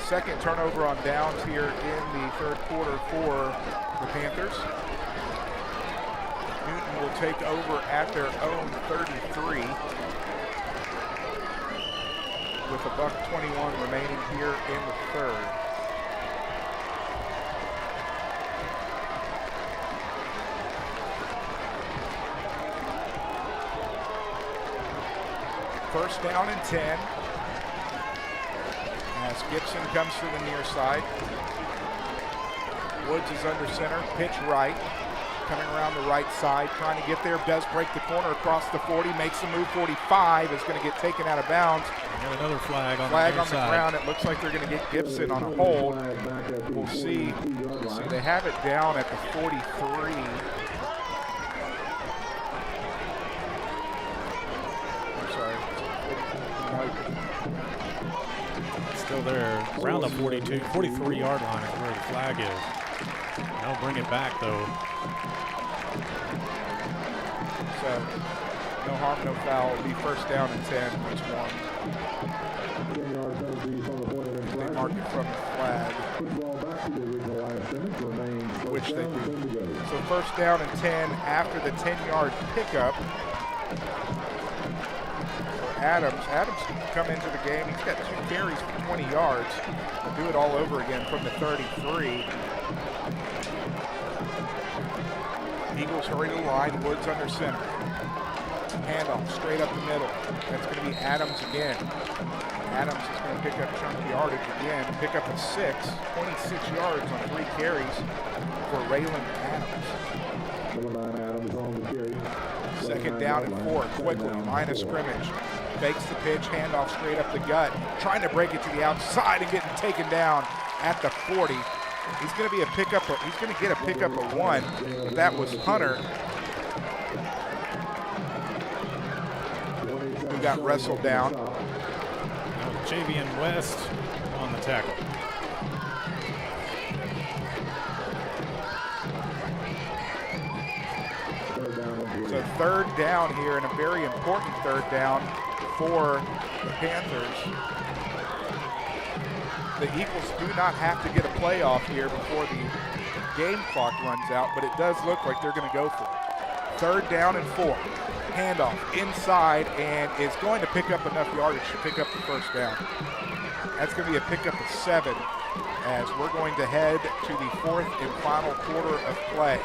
Second turnover on downs here in the 3rd quarter for the Panthers. Newton will take over at their own 33 with $1:21 remaining here in the 3rd. First down and 10 as Gibson comes to the near side. Woods is under center, pitch right, coming around the right side, trying to get there, does break the corner across the 40, makes the move. 45 is going to get taken out of bounds. And another flag on the ground. It looks like they're going to get Gibson on a hold. We'll see. They have it down at the 43. Still there, around the 43-yard line is where the flag is. They'll bring it back, though. So, no harm, no foul. It'll be first down and 10 once more. They mark it from the flag, which they do. So first down and 10 after the 10-yard pickup for Adams. Adams can come into the game. He's got 2 carries for 20 yards. He'll do it all over again from the 33. Eagles hurry to the line. Woods under center. Handoff straight up the middle. That's going to be Adams again. Adams is going to pick up chunky yardage again. Pick up a 6. 26 yards on 3 carries for Raylan Adams. Second down and 4. Quickly, line of scrimmage. Fakes the pitch. Handoff straight up the gut. Trying to break it to the outside and getting taken down at the 40. He's going to be a pickup. He's going to get a pickup of 1. But that was Hunter, who got wrestled down. Javian West on the tackle. So third down here, and a very important third down for the Panthers. The Eagles do not have to get a playoff here before the game clock runs out, but it does look like they're going to go for it. Third down and 4. Handoff inside, and is going to pick up enough yardage to pick up the first down. That's going to be a pickup of 7 as we're going to head to the 4th and final quarter of play.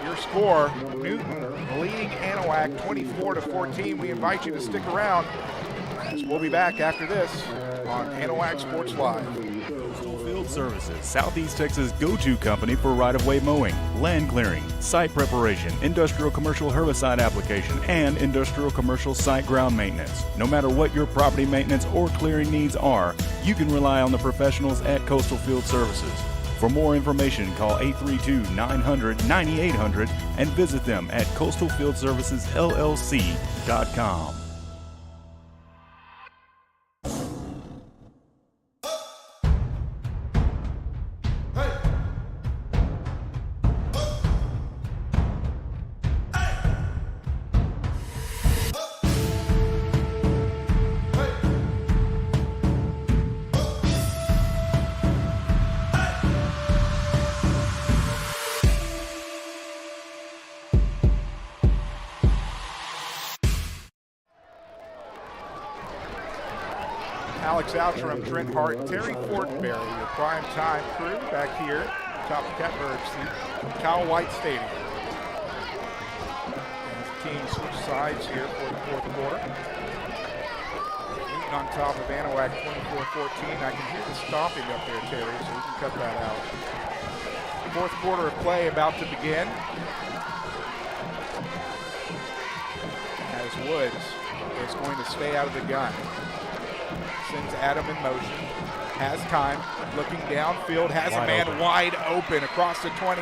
Your score, Newton leading Anahuac 24-14. We invite you to stick around as we'll be back after this on Anahuac Sports Live. Coastal Field Services, Southeast Texas' go-to company for right-of-way mowing, land clearing, site preparation, industrial commercial herbicide application, and industrial commercial site ground maintenance. No matter what your property maintenance or clearing needs are, you can rely on the professionals at Coastal Field Services. For more information, call 832-900-9800 and visit them at coastalfieldservicesllc.com. Alex Outram, Trent Hart, Terry Fortenberry, your prime time crew back here, top of Catbird seat, Kyle White Stadium. And the team switch sides here for the 4th quarter. Newton on top of Anahuac 24-14. I can hear the stomping up there, Terry, so we can cut that out. 4th quarter of play about to begin. As Woods is going to stay out of the gun. Sends Adam in motion, has time, looking downfield, has a man wide open across the 20,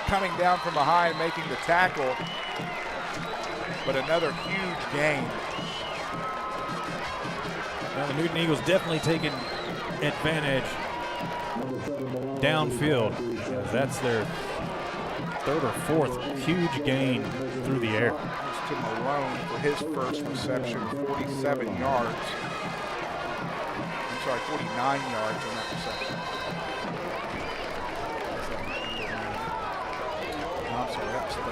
coming down from behind, making the tackle. But another huge gain. Now the Newton Eagles definitely taking advantage downfield. That's their 3rd or 4th huge gain through the air. To Malone for his first reception, 47 yards. 49 yards on that reception. No, I'm sorry, that was 39.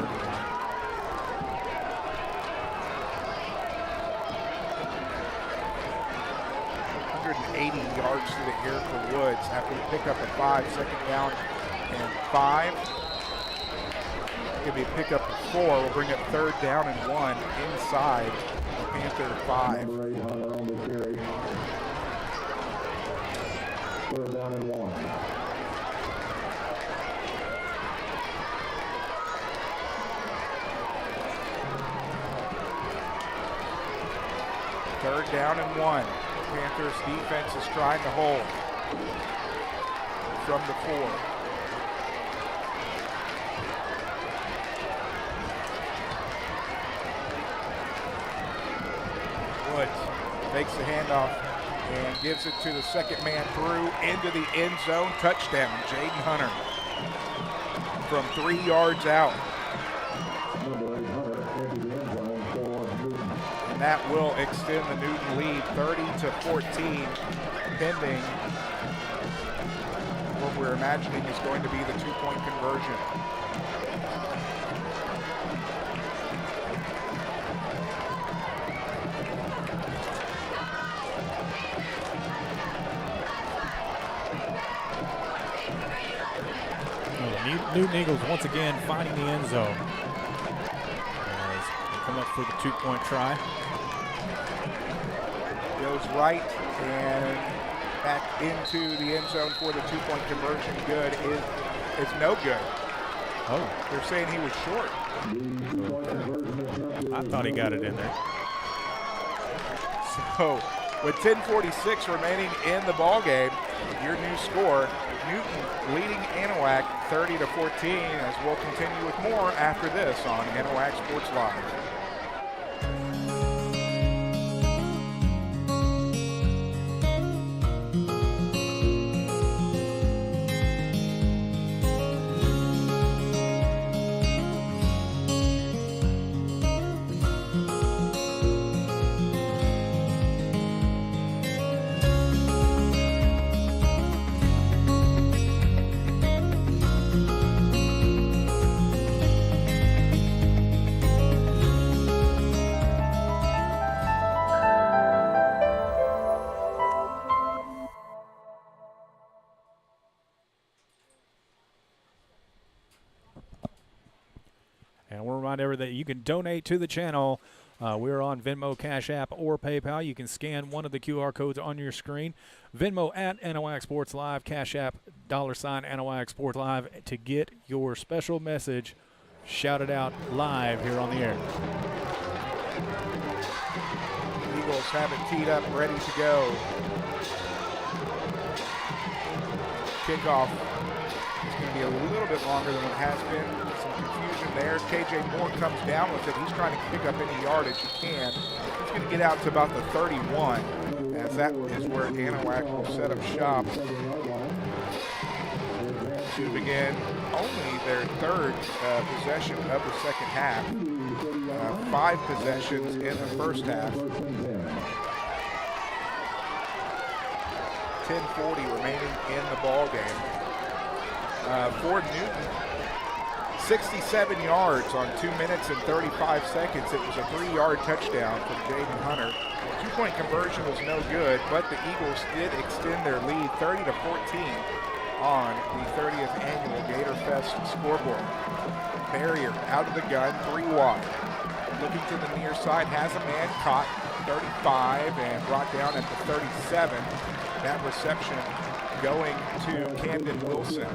180 yards through the air for Woods after we pick up a 5, 2nd down and 5. Give me a pickup of 4. We'll bring up 3rd down and 1 inside the Panther 5. 3rd down and 1. Third down and 1. Panthers defense is trying to hold from the 4. Woods makes the handoff and gives it to the second man through into the end zone. Touchdown, Jaden Hunter from 3 yards out. And that will extend the Newton lead 30-14, pending what we're imagining is going to be the 2-point conversion. Newton Eagles once again finding the end zone as they come up for the 2-point try. Goes right and back into the end zone for the 2-point conversion. Good is no good. Oh. They're saying he was short. I thought he got it in there. So with 10:46 remaining in the ball game, your new score, Newton leading Anahuac 30-14, as we'll continue with more after this on Anahuac Sports Live. And we'll remind everyone that you can donate to the channel. We're on Venmo, Cash App, or PayPal. You can scan one of the QR codes on your screen. Venmo at AnahuacSportsLive, Cash App, $AnahuacSportsLive to get your special message shouted out live here on the air. Eagles have it teed up, ready to go. Kickoff is going to be a little bit longer than it has been. Some confusion there. KJ Moore comes down with it. He's trying to pick up any yardage he can. He's going to get out to about the 31, as that is where Anahuac will set up shop to begin only their third possession of the second half. 5 possessions in the first half. 10:40 remaining in the ball game. For Newton, 67 yards on 2 minutes and 35 seconds. It was a 3-yard touchdown from Jaden Hunter. 2-point conversion was no good, but the Eagles did extend their lead 30-14 on the 30th annual Gator Fest scoreboard. Barrier out of the gun, 3 wide. Looking to the near side, has a man caught, 35, and brought down at the 37. That reception going to Camden Wilson.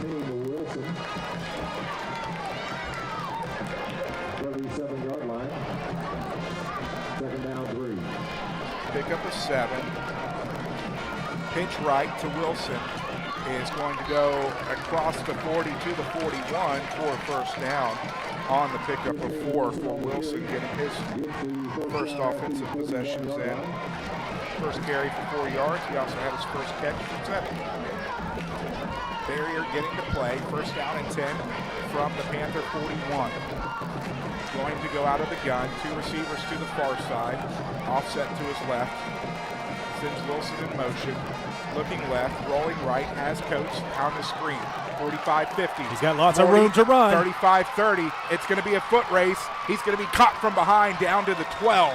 37-yard line. Second down, 3. Pick up a 7. Pitch right to Wilson. Is going to go across the 40 to the 41 for a first down on the pickup of 4 for Wilson, getting his first offensive possessions in. First carry for 4 yards. He also had his first catch for 7. Barrier getting to play. First down and 10 from the Panther 41. Going to go out of the gun. 2 receivers to the far side. Offset to his left. Sends Wilson in motion. Looking left, rolling right, has Coates on the screen. 45-50. He's got lots of room to run. 35-30. It's going to be a foot race. He's going to be caught from behind down to the 12.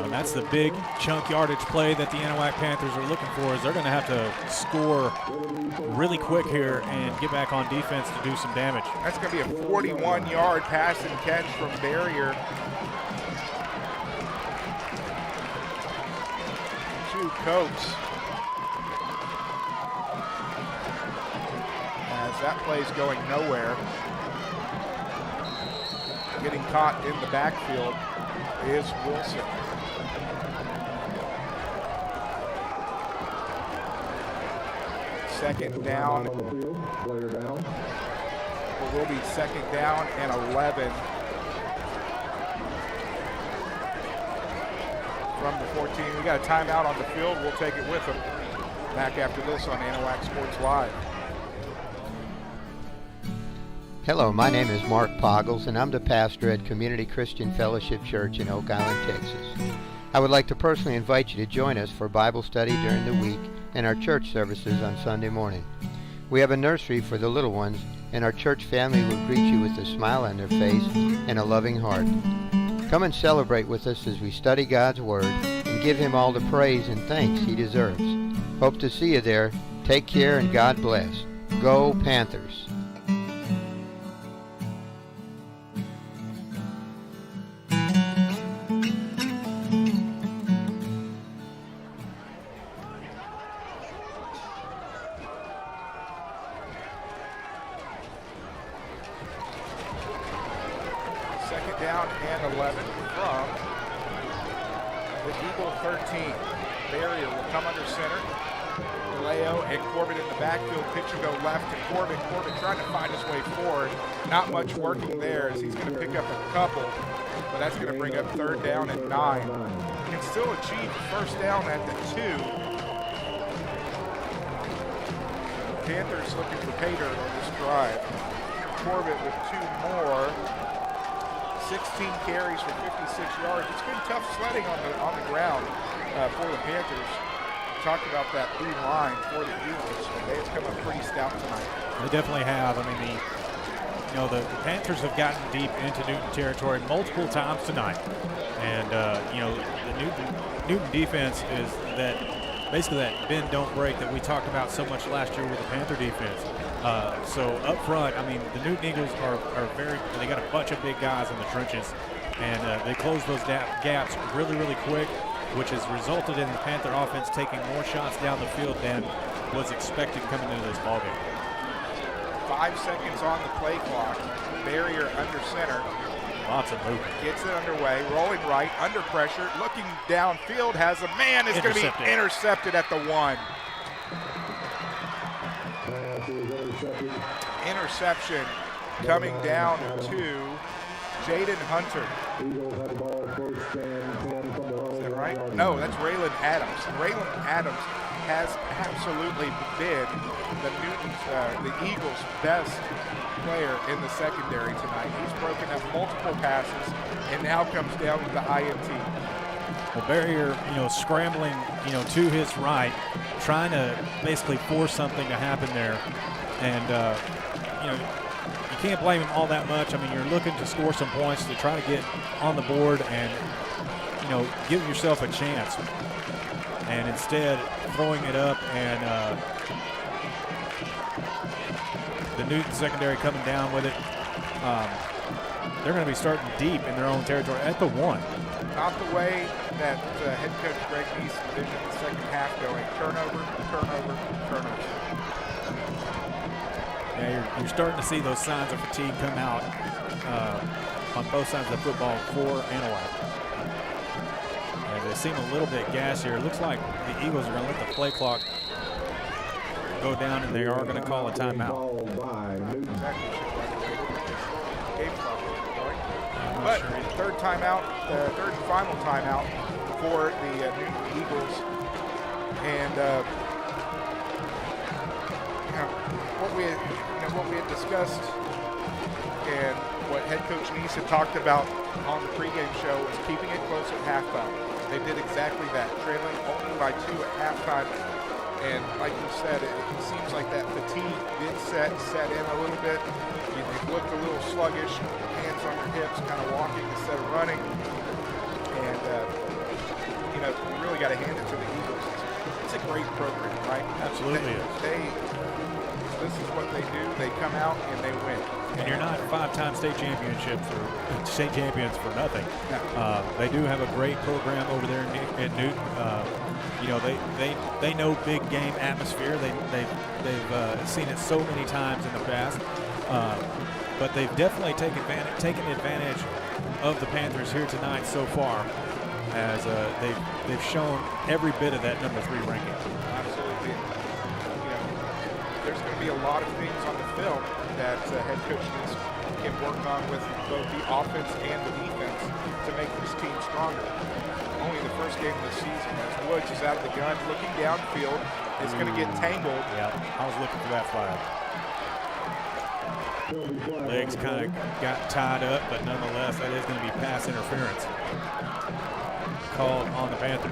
And that's the big chunk yardage play that the Anahuac Panthers are looking for, is they're going to have to score really quick here and get back on defense to do some damage. That's going to be a 41-yard pass and catch from Barrier. Coates, as that play's going nowhere. Getting caught in the backfield is Wilson. Second down. It will be second down and 11. from the 14. We got a timeout on the field. We'll take it with them. Back after this on Anahuac Sports Live. Hello, my name is Mark Poggles, and I'm the pastor at Community Christian Fellowship Church in Oak Island, Texas. I would like to personally invite you to join us for Bible study during the week and our church services on Sunday morning. We have a nursery for the little ones, and our church family will greet you with a smile on their face and a loving heart. Come and celebrate with us as we study God's Word and give Him all the praise and thanks He deserves. Hope to see you there. Take care and God bless. Go Panthers! Second down and 11 from the Eagle 13. Barrier will come under center. Leo and Corbett in the backfield. Pitch will go left to Corbett. Corbett trying to find his way forward. Not much working there as he's going to pick up a couple, but that's going to bring up third down and 9. He can still achieve first down at the 2. Panthers looking for pay dirt on this drive. Corbett with 2 more. 16 carries for 56 yards. It's been tough sledding on the ground for the Panthers. We talked about that blue line for the Eagles. They've come up pretty stout tonight. They definitely have. I mean, the Panthers have gotten deep into Newton territory multiple times tonight, and the Newton defense is basically that bend don't break that we talked about so much last year with the Panther defense. So up front, I mean, the Newton Eagles are they got a bunch of big guys in the trenches, and they close those gaps really, really quick, which has resulted in the Panther offense taking more shots down the field than was expected coming into this ballgame. 5 seconds on the play clock. Barrier under center. Lots of movement. Gets it underway, rolling right, under pressure, looking downfield, has a man, is going to be intercepted at the 1. Interception coming down to Jaden Hunter. Is that right? No, that's Raylan Adams. Raylan Adams has absolutely been the Eagles' best player in the secondary tonight. He's broken up multiple passes and now comes down with the INT. Well, Barrier, scrambling, to his right, trying to basically force something to happen there. And, you can't blame him all that much. I mean, you're looking to score some points to try to get on the board and, give yourself a chance. And instead, throwing it up and the Newton secondary coming down with it. They're going to be starting deep in their own territory at the 1. Not the way that head coach Greg Neese envisioned the second half going. Turnover. Yeah, you're starting to see those signs of fatigue come out on both sides of the football for Anahuac. And they seem a little bit gassier. It looks like the Eagles are going to let the play clock go down, and they are going to call a timeout. But third timeout, the third and final timeout for the Newton Eagles. And what we had discussed and what head coach Neese had talked about on the pregame show was keeping it close at halftime. They did exactly that, trailing only by 2 at halftime. And like you said, it seems like that fatigue did set in a little bit. You looked a little sluggish, hands on your hips, kind of walking instead of running. And, you really got to hand it to the Eagles. It's a great program, right? Absolutely. This is what they do. They come out and they win. And you're not 5-time state champions for nothing. No. They do have a great program over there in Newton. They know big game atmosphere. They've seen it so many times in the past. But they've definitely taken advantage of the Panthers here tonight so far, as they've shown every bit of that number 3 ranking. Absolutely. There's going to be a lot of things on the film that head coach can work on with both the offense and the defense to make this team stronger. only the first game of the season. As Woods is out of the gun, looking downfield, is going to get tangled. Yeah, I was looking for that flag. Legs kind of got tied up, but nonetheless, that is going to be pass interference called on the Panthers.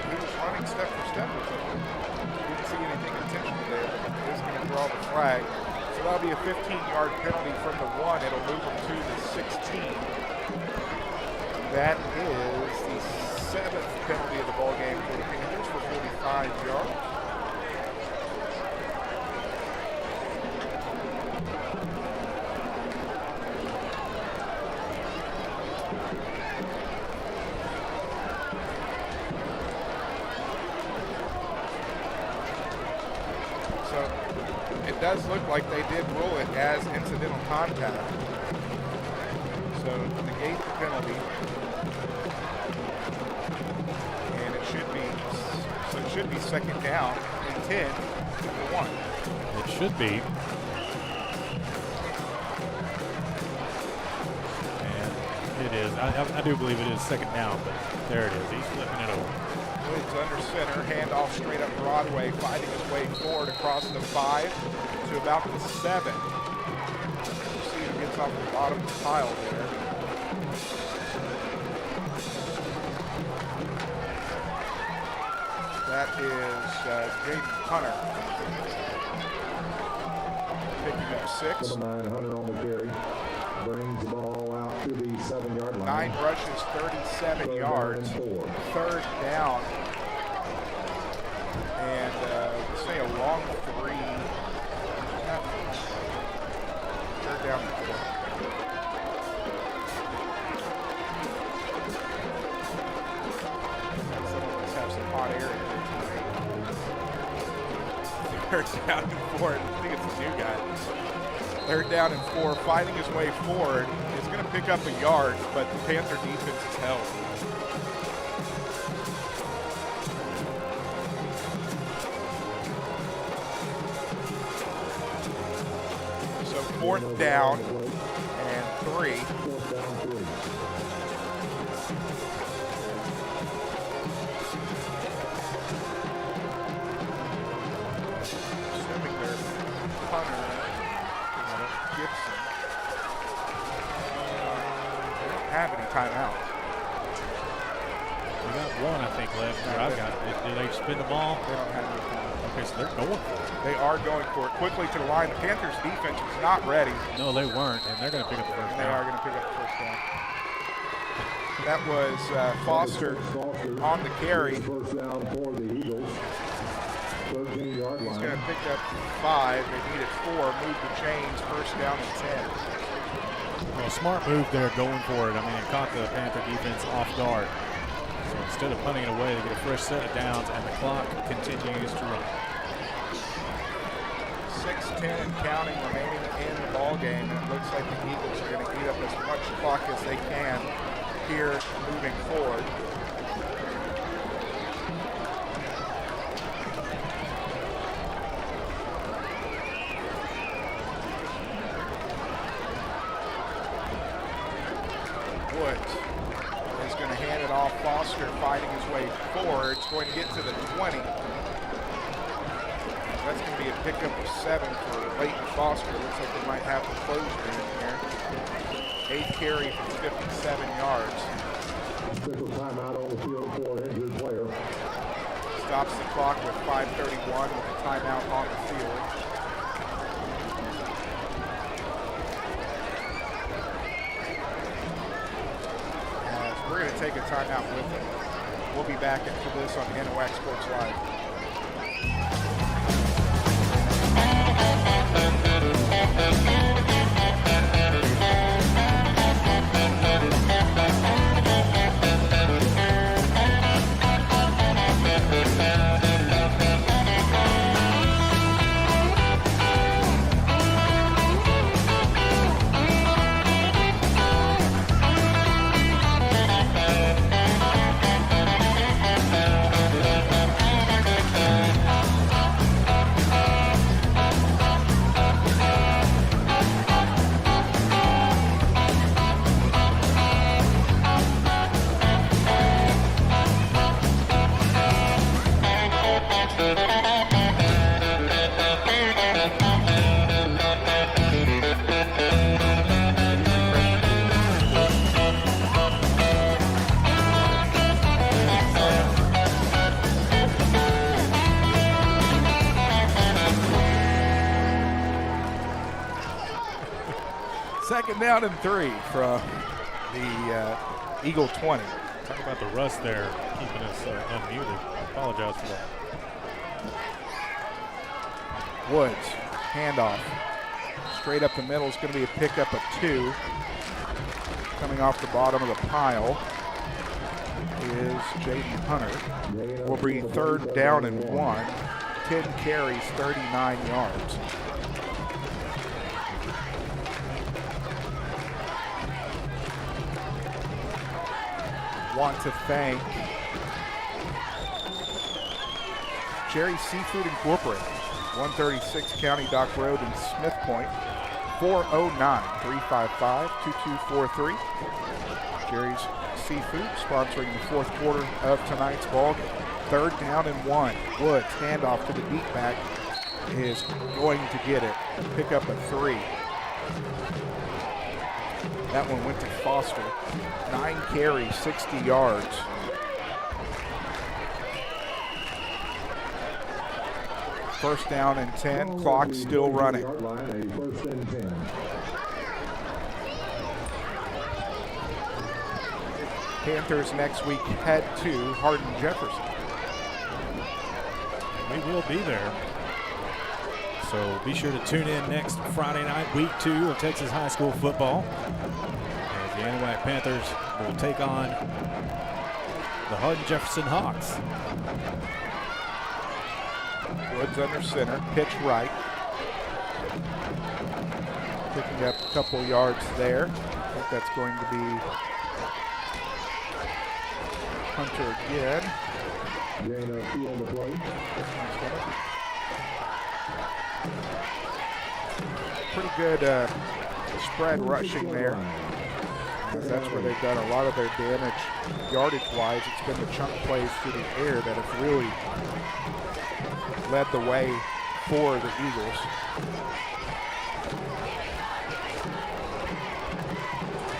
He was running step for step with him. Didn't see anything intentional there, but he is going to draw the flag. So that'll be a 15-yard penalty from the 1. It'll move him to the 16. That is the 7th penalty of the ball game for the Panthers for 45 yards. It does look like they did rule it as incidental contact. So negate the penalty. And it should be second down and 10 to 1. It should be. And it is. I do believe it is second down, but there it is. He's flipping it over. Woods under center, handoff straight up Broadway, fighting his way forward across the 5 to about the 7. See who gets off the bottom of the pile there. That is Jaden Hunter. Picking up 6. Number 9, Hunter on the carry. Brings the ball out to the 7-yard line. 9 rushes, 37 yards. Third down. And say a long 3. Third down and 4. Some of us have some hot air in here tonight. Third down and 4. I think it's a new guy. Third down and 4, fighting his way forward. Is going to pick up a yard, but the Panther defense is held. So fourth down and 3. Assuming they're punter. Gibson. They don't have any timeouts. We got one, I think, left. I've got. Did they spin the ball? They don't have any timeouts. Okay, so they're going for it. They are going for it quickly to the line. The Panthers defense was not ready. No, they weren't, and they're going to pick up the first down. They are going to pick up the first down. That was Foster on the carry. First down for the Eagles. 13-yard line. He's going to pick up 5. They needed 4. Move the chains. First down and 10. Well, smart move there going for it. I mean, it caught the Panther defense off guard. So instead of punting it away, they get a fresh set of downs, and the clock continues to run. 6:10 and counting remaining in the ball game, and it looks like the Eagles are going to eat up as much clock as they can here moving forward. Woods is going to hand it off. Foster fighting his way forward. It's going to get to the 20. That's going to be a pickup of 7 for Leighton Foster. Looks like they might have the closer in here. 8 carry for 57 yards. Official timeout on the field for an injured player. Stops the clock with 5:31 with a timeout on the field. We're going to take a timeout with them. We'll be back into this on Anahuac Sports Live. Second down and 3 from the Eagle 20. Talk about the rust there, keeping us unmuted. I apologize for that. Woods, handoff. Straight up the middle is going to be a pickup of 2. Coming off the bottom of the pile is Jaden Hunter. Will be third down and 1. 10 carries, 39 yards. Want to thank Jerry's Seafood Incorporated, 136 County Dock Road in Smith Point, 409-355-2243. Jerry's Seafood sponsoring the fourth quarter of tonight's ballgame. Third down and 1. Woods, handoff to the deep back, is going to get it. Pick up a 3. That one went to Foster. 9 carries, 60 yards. First down and 10, clock still running. Panthers next week head to Hardin-Jefferson. We will be there. So be sure to tune in next Friday night, week 2 of Texas high school football, as the Anahuac Panthers will take on the Hardin-Jefferson Hawks. Woods under center, pitch right. Picking up a couple yards there. I think that's going to be Hunter again. Gain of 2 on the play. Pretty good spread rushing there. That's where they've done a lot of their damage yardage-wise. It's been the chunk plays through the air that have really led the way for the Eagles.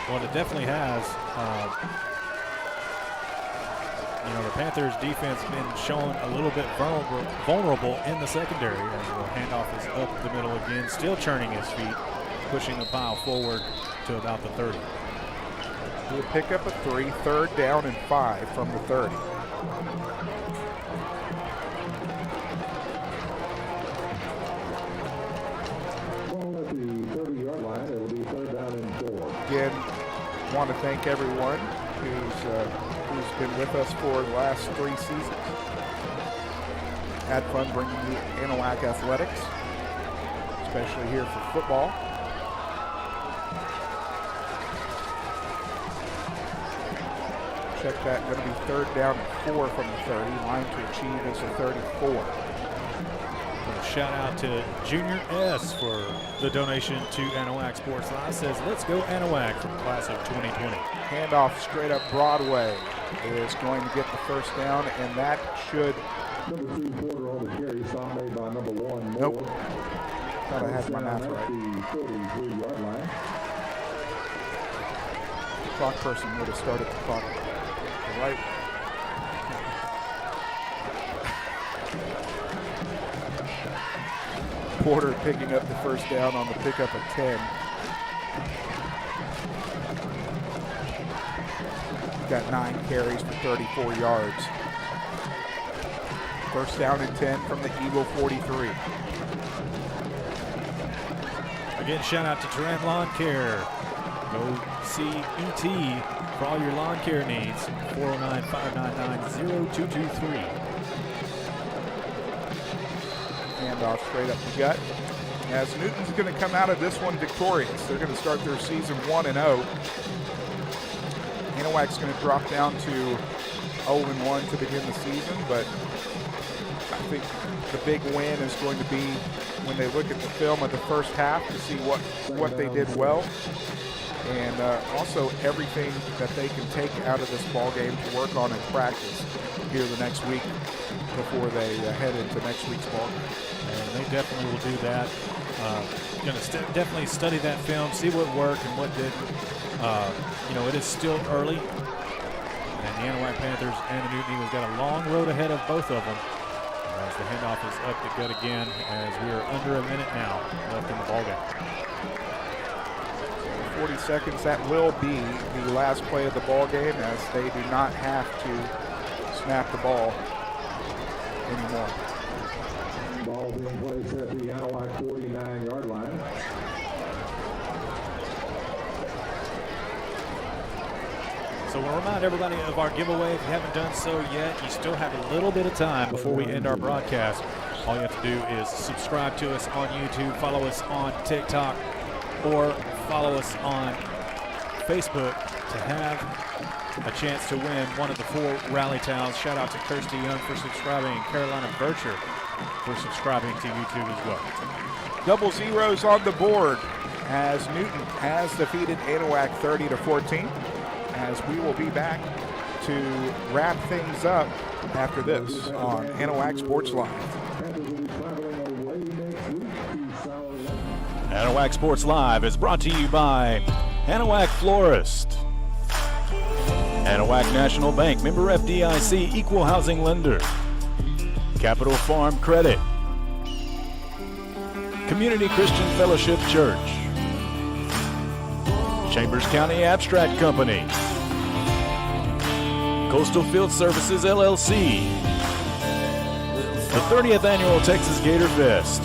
Well, it definitely has. The Panthers defense has been shown a little bit vulnerable in the secondary as the handoff is up the middle again, still churning his feet, pushing the pile forward to about the 30. He'll pick up a 3, third down and 5 from the 30. Ball at the 30-yard line. It will be third down and 4. Again, want to thank everyone who's been with us for the last 3 seasons. Had fun bringing you Anahuac athletics, especially here for football. Check that, going to be third down and 4 from the 30. Line to achieve is a 34. A shout out to Junior S for the donation to Anahuac Sports Live. Says, let's go Anahuac from class of 2020. Handoff straight up Broadway is going to get the first down, and that should. Number 2 quarter on the carry, stop made by number 1. Nope. Thought I had my math right. The 33-yard line. The clock person would have started the clock right. Porter picking up the first down on the pickup of 10. Got 9 carries for 34 yards. First down and 10 from the Eagle 43. Again, shout out to Duran Lawn Care. Go see ET for all your lawn care needs. 409-599-0223. Handoff straight up the gut. As Newton's going to come out of this one victorious. They're going to start their season 1-0. Anahuac's going to drop down to 0-1 to begin the season, but I think the big win is going to be when they look at the film of the first half to see what they did well, and also everything that they can take out of this ball game to work on in practice here the next week before they head into next week's ball game. And they definitely will do that. Going to definitely study that film, see what worked and what didn't. It is still early, and the Anahuac Panthers and the Newton Eagles got a long road ahead of both of them. As the handoff is up the gut again, as we are under a minute now left in the ballgame. 40 seconds. That will be the last play of the ball game, as they do not have to snap the ball anymore. Ball being placed at the Anahuac 49-yard line. So we'll remind everybody of our giveaway. If you haven't done so yet, you still have a little bit of time before we end our broadcast. All you have to do is subscribe to us on YouTube, follow us on TikTok, or follow us on Facebook to have a chance to win one of the 4 rally towels. Shout out to Kirsty Young for subscribing and Carolina Bircher for subscribing to YouTube as well. Double zeros on the board as Newton has defeated Anahuac 30-14. As we will be back to wrap things up after this on Anahuac Sports Live. Anahuac Sports Live is brought to you by Anahuac Florist, Anahuac National Bank, member FDIC, equal housing lender, Capital Farm Credit, Community Christian Fellowship Church, Chambers County Abstract Company, Coastal Field Services LLC, the 30th Annual Texas Gator Fest,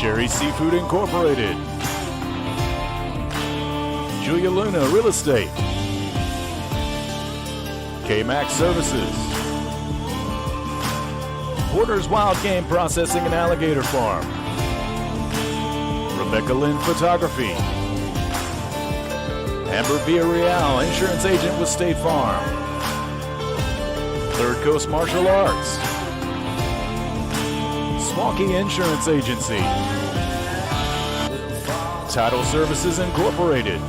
Cherry Seafood Incorporated, Julia Luna Real Estate, K-Max Services, Porter's Wild Game Processing and Alligator Farm, Rebecca Lynn Photography, Amber Villarreal, insurance agent with State Farm, Third Coast Martial Arts, Swanky Insurance Agency, Title Services Incorporated,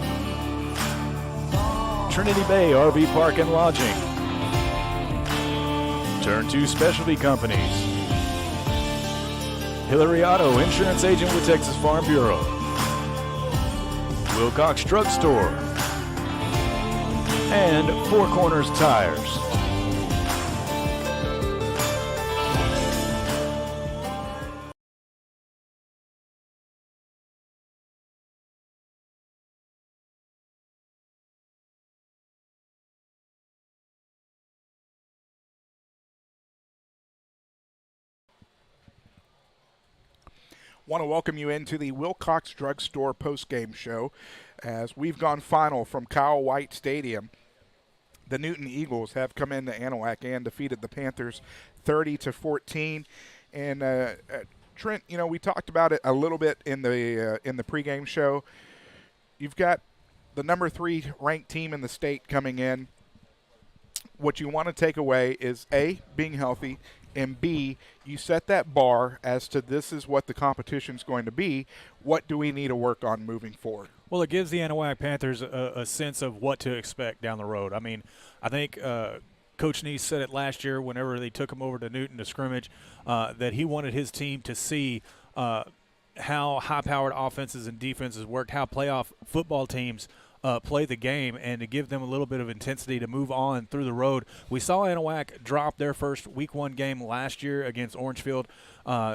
Trinity Bay RV Park and Lodging, Turn 2 Specialty Companies, Hillary Auto, insurance agent with Texas Farm Bureau, Wilcox Drug Store, and Four Corners Tires. Want to welcome you into the Wilcox Drug Store postgame show as we've gone final from Kyle White Stadium. The Newton Eagles have come into Anahuac and defeated the Panthers 30-14. And Trent, you know, we talked about it a little bit in the pregame show. You've got the number 3 ranked team in the state coming in. What you want to take away is A, being healthy, and B, you set that bar as to this is what the competition's going to be. What do we need to work on moving forward? Well, it gives the Anahuac Panthers a sense of what to expect down the road. I mean, I think Coach Neese said it last year whenever they took him over to Newton to scrimmage, that he wanted his team to see how high-powered offenses and defenses worked, how playoff football teams play the game, and to give them a little bit of intensity to move on through the road. We saw Anahuac drop their first Week 1 game last year against Orangefield.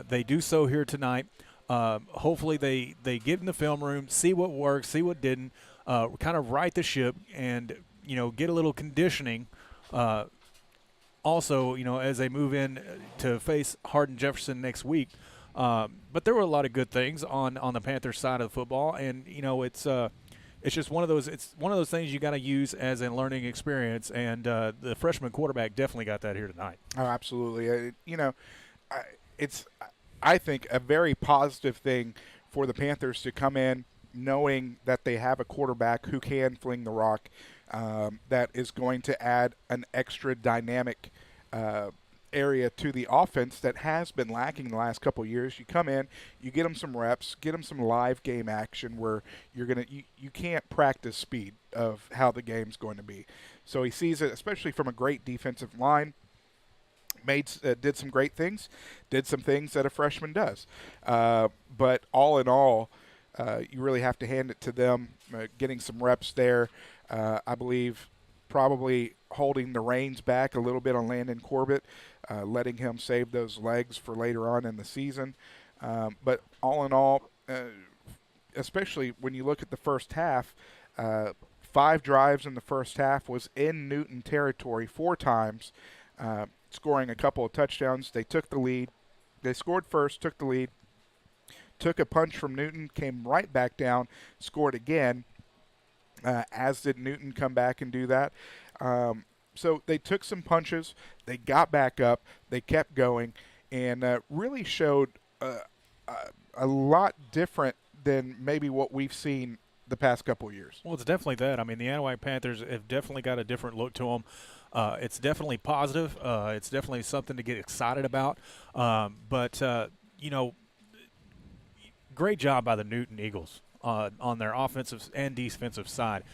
They do so here tonight. Hopefully they get in the film room, see what worked, see what didn't, kind of right the ship, and, you know, get a little conditioning. Also, you know, as they move in to face Hardin Jefferson next week. But there were a lot of good things on the Panthers side of the football, and, you know, it's just one of those things you got to use as a learning experience, and the freshman quarterback definitely got that here tonight. Oh, absolutely. It's I think a very positive thing for the Panthers to come in knowing that they have a quarterback who can fling the rock, that is going to add an extra dynamic area to the offense that has been lacking the last couple of years. You come in, you get them some reps, get them some live game action where you can't practice speed of how the game's going to be. So he sees it, especially from a great defensive line. Did some great things, did some things that a freshman does. But all in all, you really have to hand it to them, getting some reps there. I believe probably holding the reins back a little bit on Landon Corbett, letting him save those legs for later on in the season. But all in all, especially when you look at the first half, 5 drives in the first half was in Newton territory 4 times, scoring a couple of touchdowns. They took the lead. They scored first, took the lead, took a punch from Newton, came right back down, scored again, as did Newton come back and do that. So they took some punches, they got back up, they kept going, and really showed a lot different than maybe what we've seen the past couple of years. Well, it's definitely that. I mean, the Anahuac Panthers have definitely got a different look to them. It's definitely positive. It's definitely something to get excited about. But great job by the Newton Eagles on their offensive and defensive side.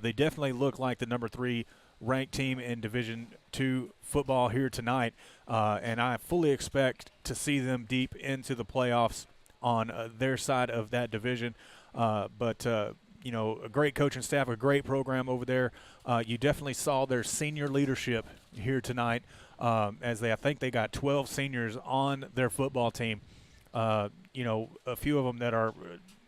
They definitely look like the number 3 ranked team in Division II football here tonight, and I fully expect to see them deep into the playoffs on their side of that division. But a great coaching staff, a great program over there. You definitely saw their senior leadership here tonight, as I think they got 12 seniors on their football team. A few of them that are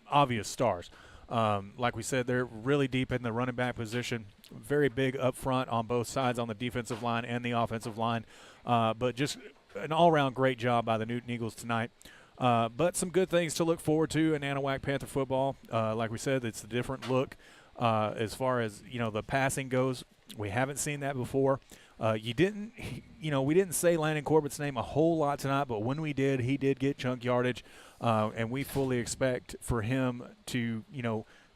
obvious stars. Like we said, they're really deep in the running back position, very big up front on both sides on the defensive line and the offensive line. But just an all-around great job by the Newton Eagles tonight. But some good things to look forward to in Anahuac Panther football. Like we said, it's a different look as far as, the passing goes. We haven't seen that before. We didn't say Landon Corbett's name a whole lot tonight, but when we did, he did get chunk yardage, and we fully expect for him to,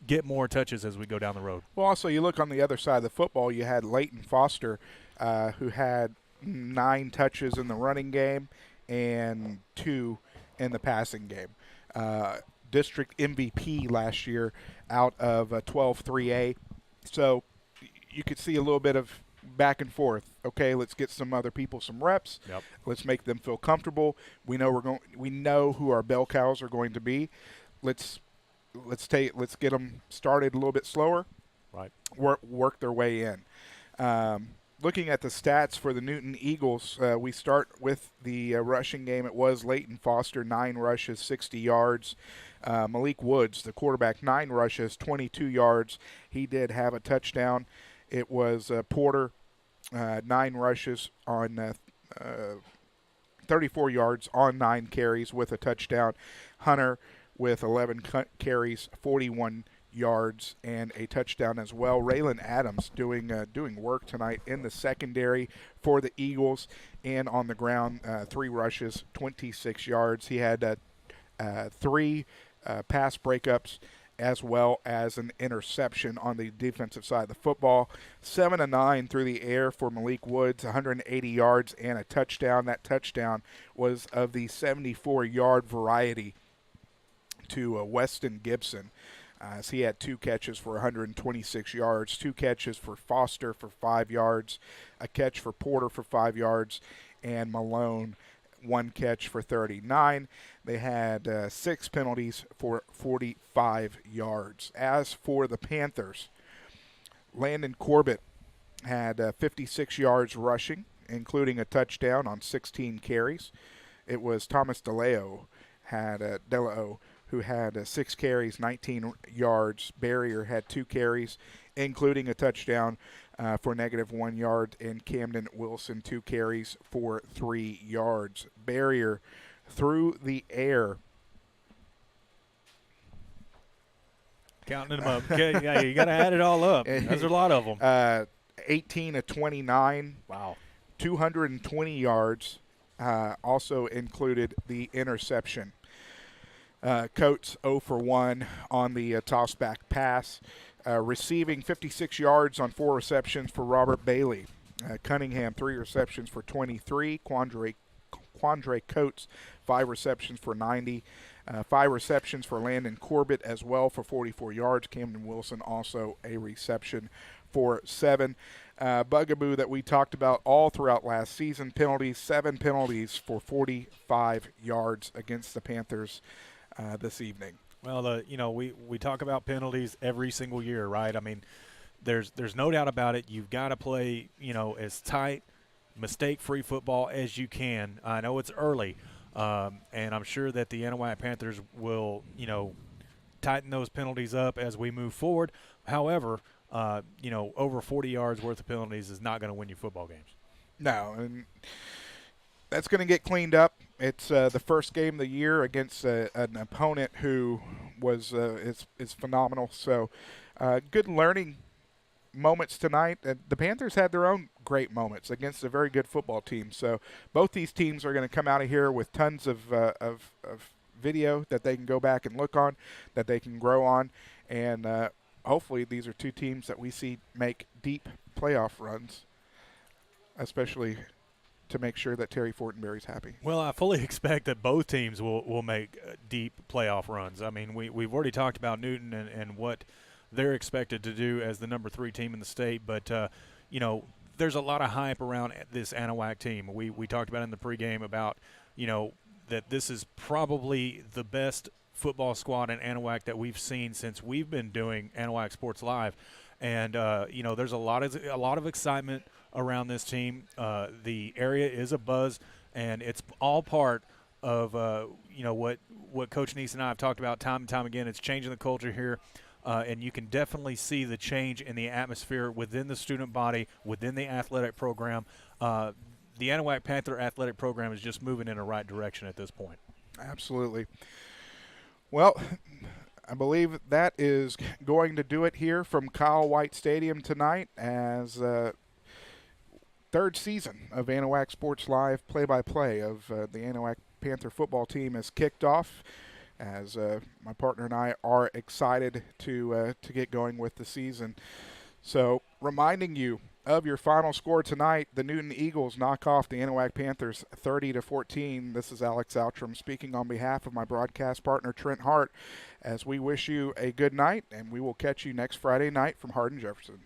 get more touches as we go down the road. Well, also, you look on the other side of the football, you had Leighton Foster, who had 9 touches in the running game and 2 in the passing game. District MVP last year out of 12-3A. So you could see a little bit of back and forth. Okay, let's get some other people some reps. Yep. Let's make them feel comfortable. We know who our bell cows are going to be. Let's get them started a little bit slower. Right. Work their way in. Looking at the stats for the Newton Eagles, we start with the rushing game. It was Leighton Foster, 9 rushes, 60 yards. Malik Woods, the quarterback, 9 rushes, 22 yards. He did have a touchdown. It was Porter, 9 rushes on 34 yards on 9 carries with a touchdown. Hunter with 11 carries, 41 yards and a touchdown as well. Raylan Adams doing work tonight in the secondary for the Eagles and on the ground, 3 rushes, 26 yards. He had 3 pass breakups as well as an interception on the defensive side of the football. 7 of 9 through the air for Malik Woods, 180 yards and a touchdown. That touchdown was of the 74-yard variety to Weston Gibson. So he had 2 catches for 126 yards, 2 catches for Foster for 5 yards, a catch for Porter for 5 yards, and Malone 1 catch for 39. They had 6 penalties for 45 yards. As for the Panthers, Landon Corbett had 56 yards rushing, including a touchdown on 16 carries. It was Thomas DeLeo who had 6 carries, 19 yards. Barrier had 2 carries, including a touchdown for -1 yard, and Camden Wilson 2 carries for 3 yards. Barrier through the air. Counting them up. Okay, yeah, you got to add it all up. There's a lot of them. 18 of 29. Wow. 220 yards. Also included the interception. Coates 0 for 1 on the toss-back pass. Receiving 56 yards on 4 receptions for Robert Bailey. Cunningham 3 receptions for 23. Quandre Coates 5 receptions for 90. 5 receptions for Landon Corbett as well for 44 yards. Camden Wilson also a reception for 7. Bugaboo that we talked about all throughout last season. Penalties, 7 penalties for 45 yards against the Panthers this evening. Well, we talk about penalties every single year, right? I mean, there's no doubt about it. You've got to play, as tight, mistake-free football as you can. I know it's early, and I'm sure that the Anahuac Panthers will, tighten those penalties up as we move forward. However, over 40 yards worth of penalties is not going to win you football games. No, and that's going to get cleaned up. It's the first game of the year against an opponent who was is phenomenal. So good learning moments tonight. The Panthers had their own great moments against a very good football team. So both these teams are going to come out of here with tons of video that they can go back and look on, that they can grow on, and hopefully these are two teams that we see make deep playoff runs, especially to make sure that Terry Fortenberry's happy. Well, I fully expect that both teams will make deep playoff runs. I mean, we've already talked about Newton and what they're expected to do as the number 3 team in the state, but there's a lot of hype around this Anahuac team. We talked about in the pregame about that this is probably the best football squad in Anahuac that we've seen since we've been doing Anahuac Sports Live, and there's a lot of excitement around this team. The area is abuzz, and it's all part of what Coach Neese and I have talked about time and time again. It's changing the culture here. And you can definitely see the change in the atmosphere within the student body, within the athletic program. The Anahuac Panther athletic program is just moving in the right direction at this point. Absolutely. Well, I believe that is going to do it here from Kyle White Stadium tonight as third season of Anahuac Sports Live play-by-play of the Anahuac Panther football team has kicked off, as my partner and I are excited to get going with the season. So reminding you of your final score tonight, the Newton Eagles knock off the Anahuac Panthers 30-14. This is Alex Outram speaking on behalf of my broadcast partner Trent Hart, as we wish you a good night, and we will catch you next Friday night from Hardin Jefferson.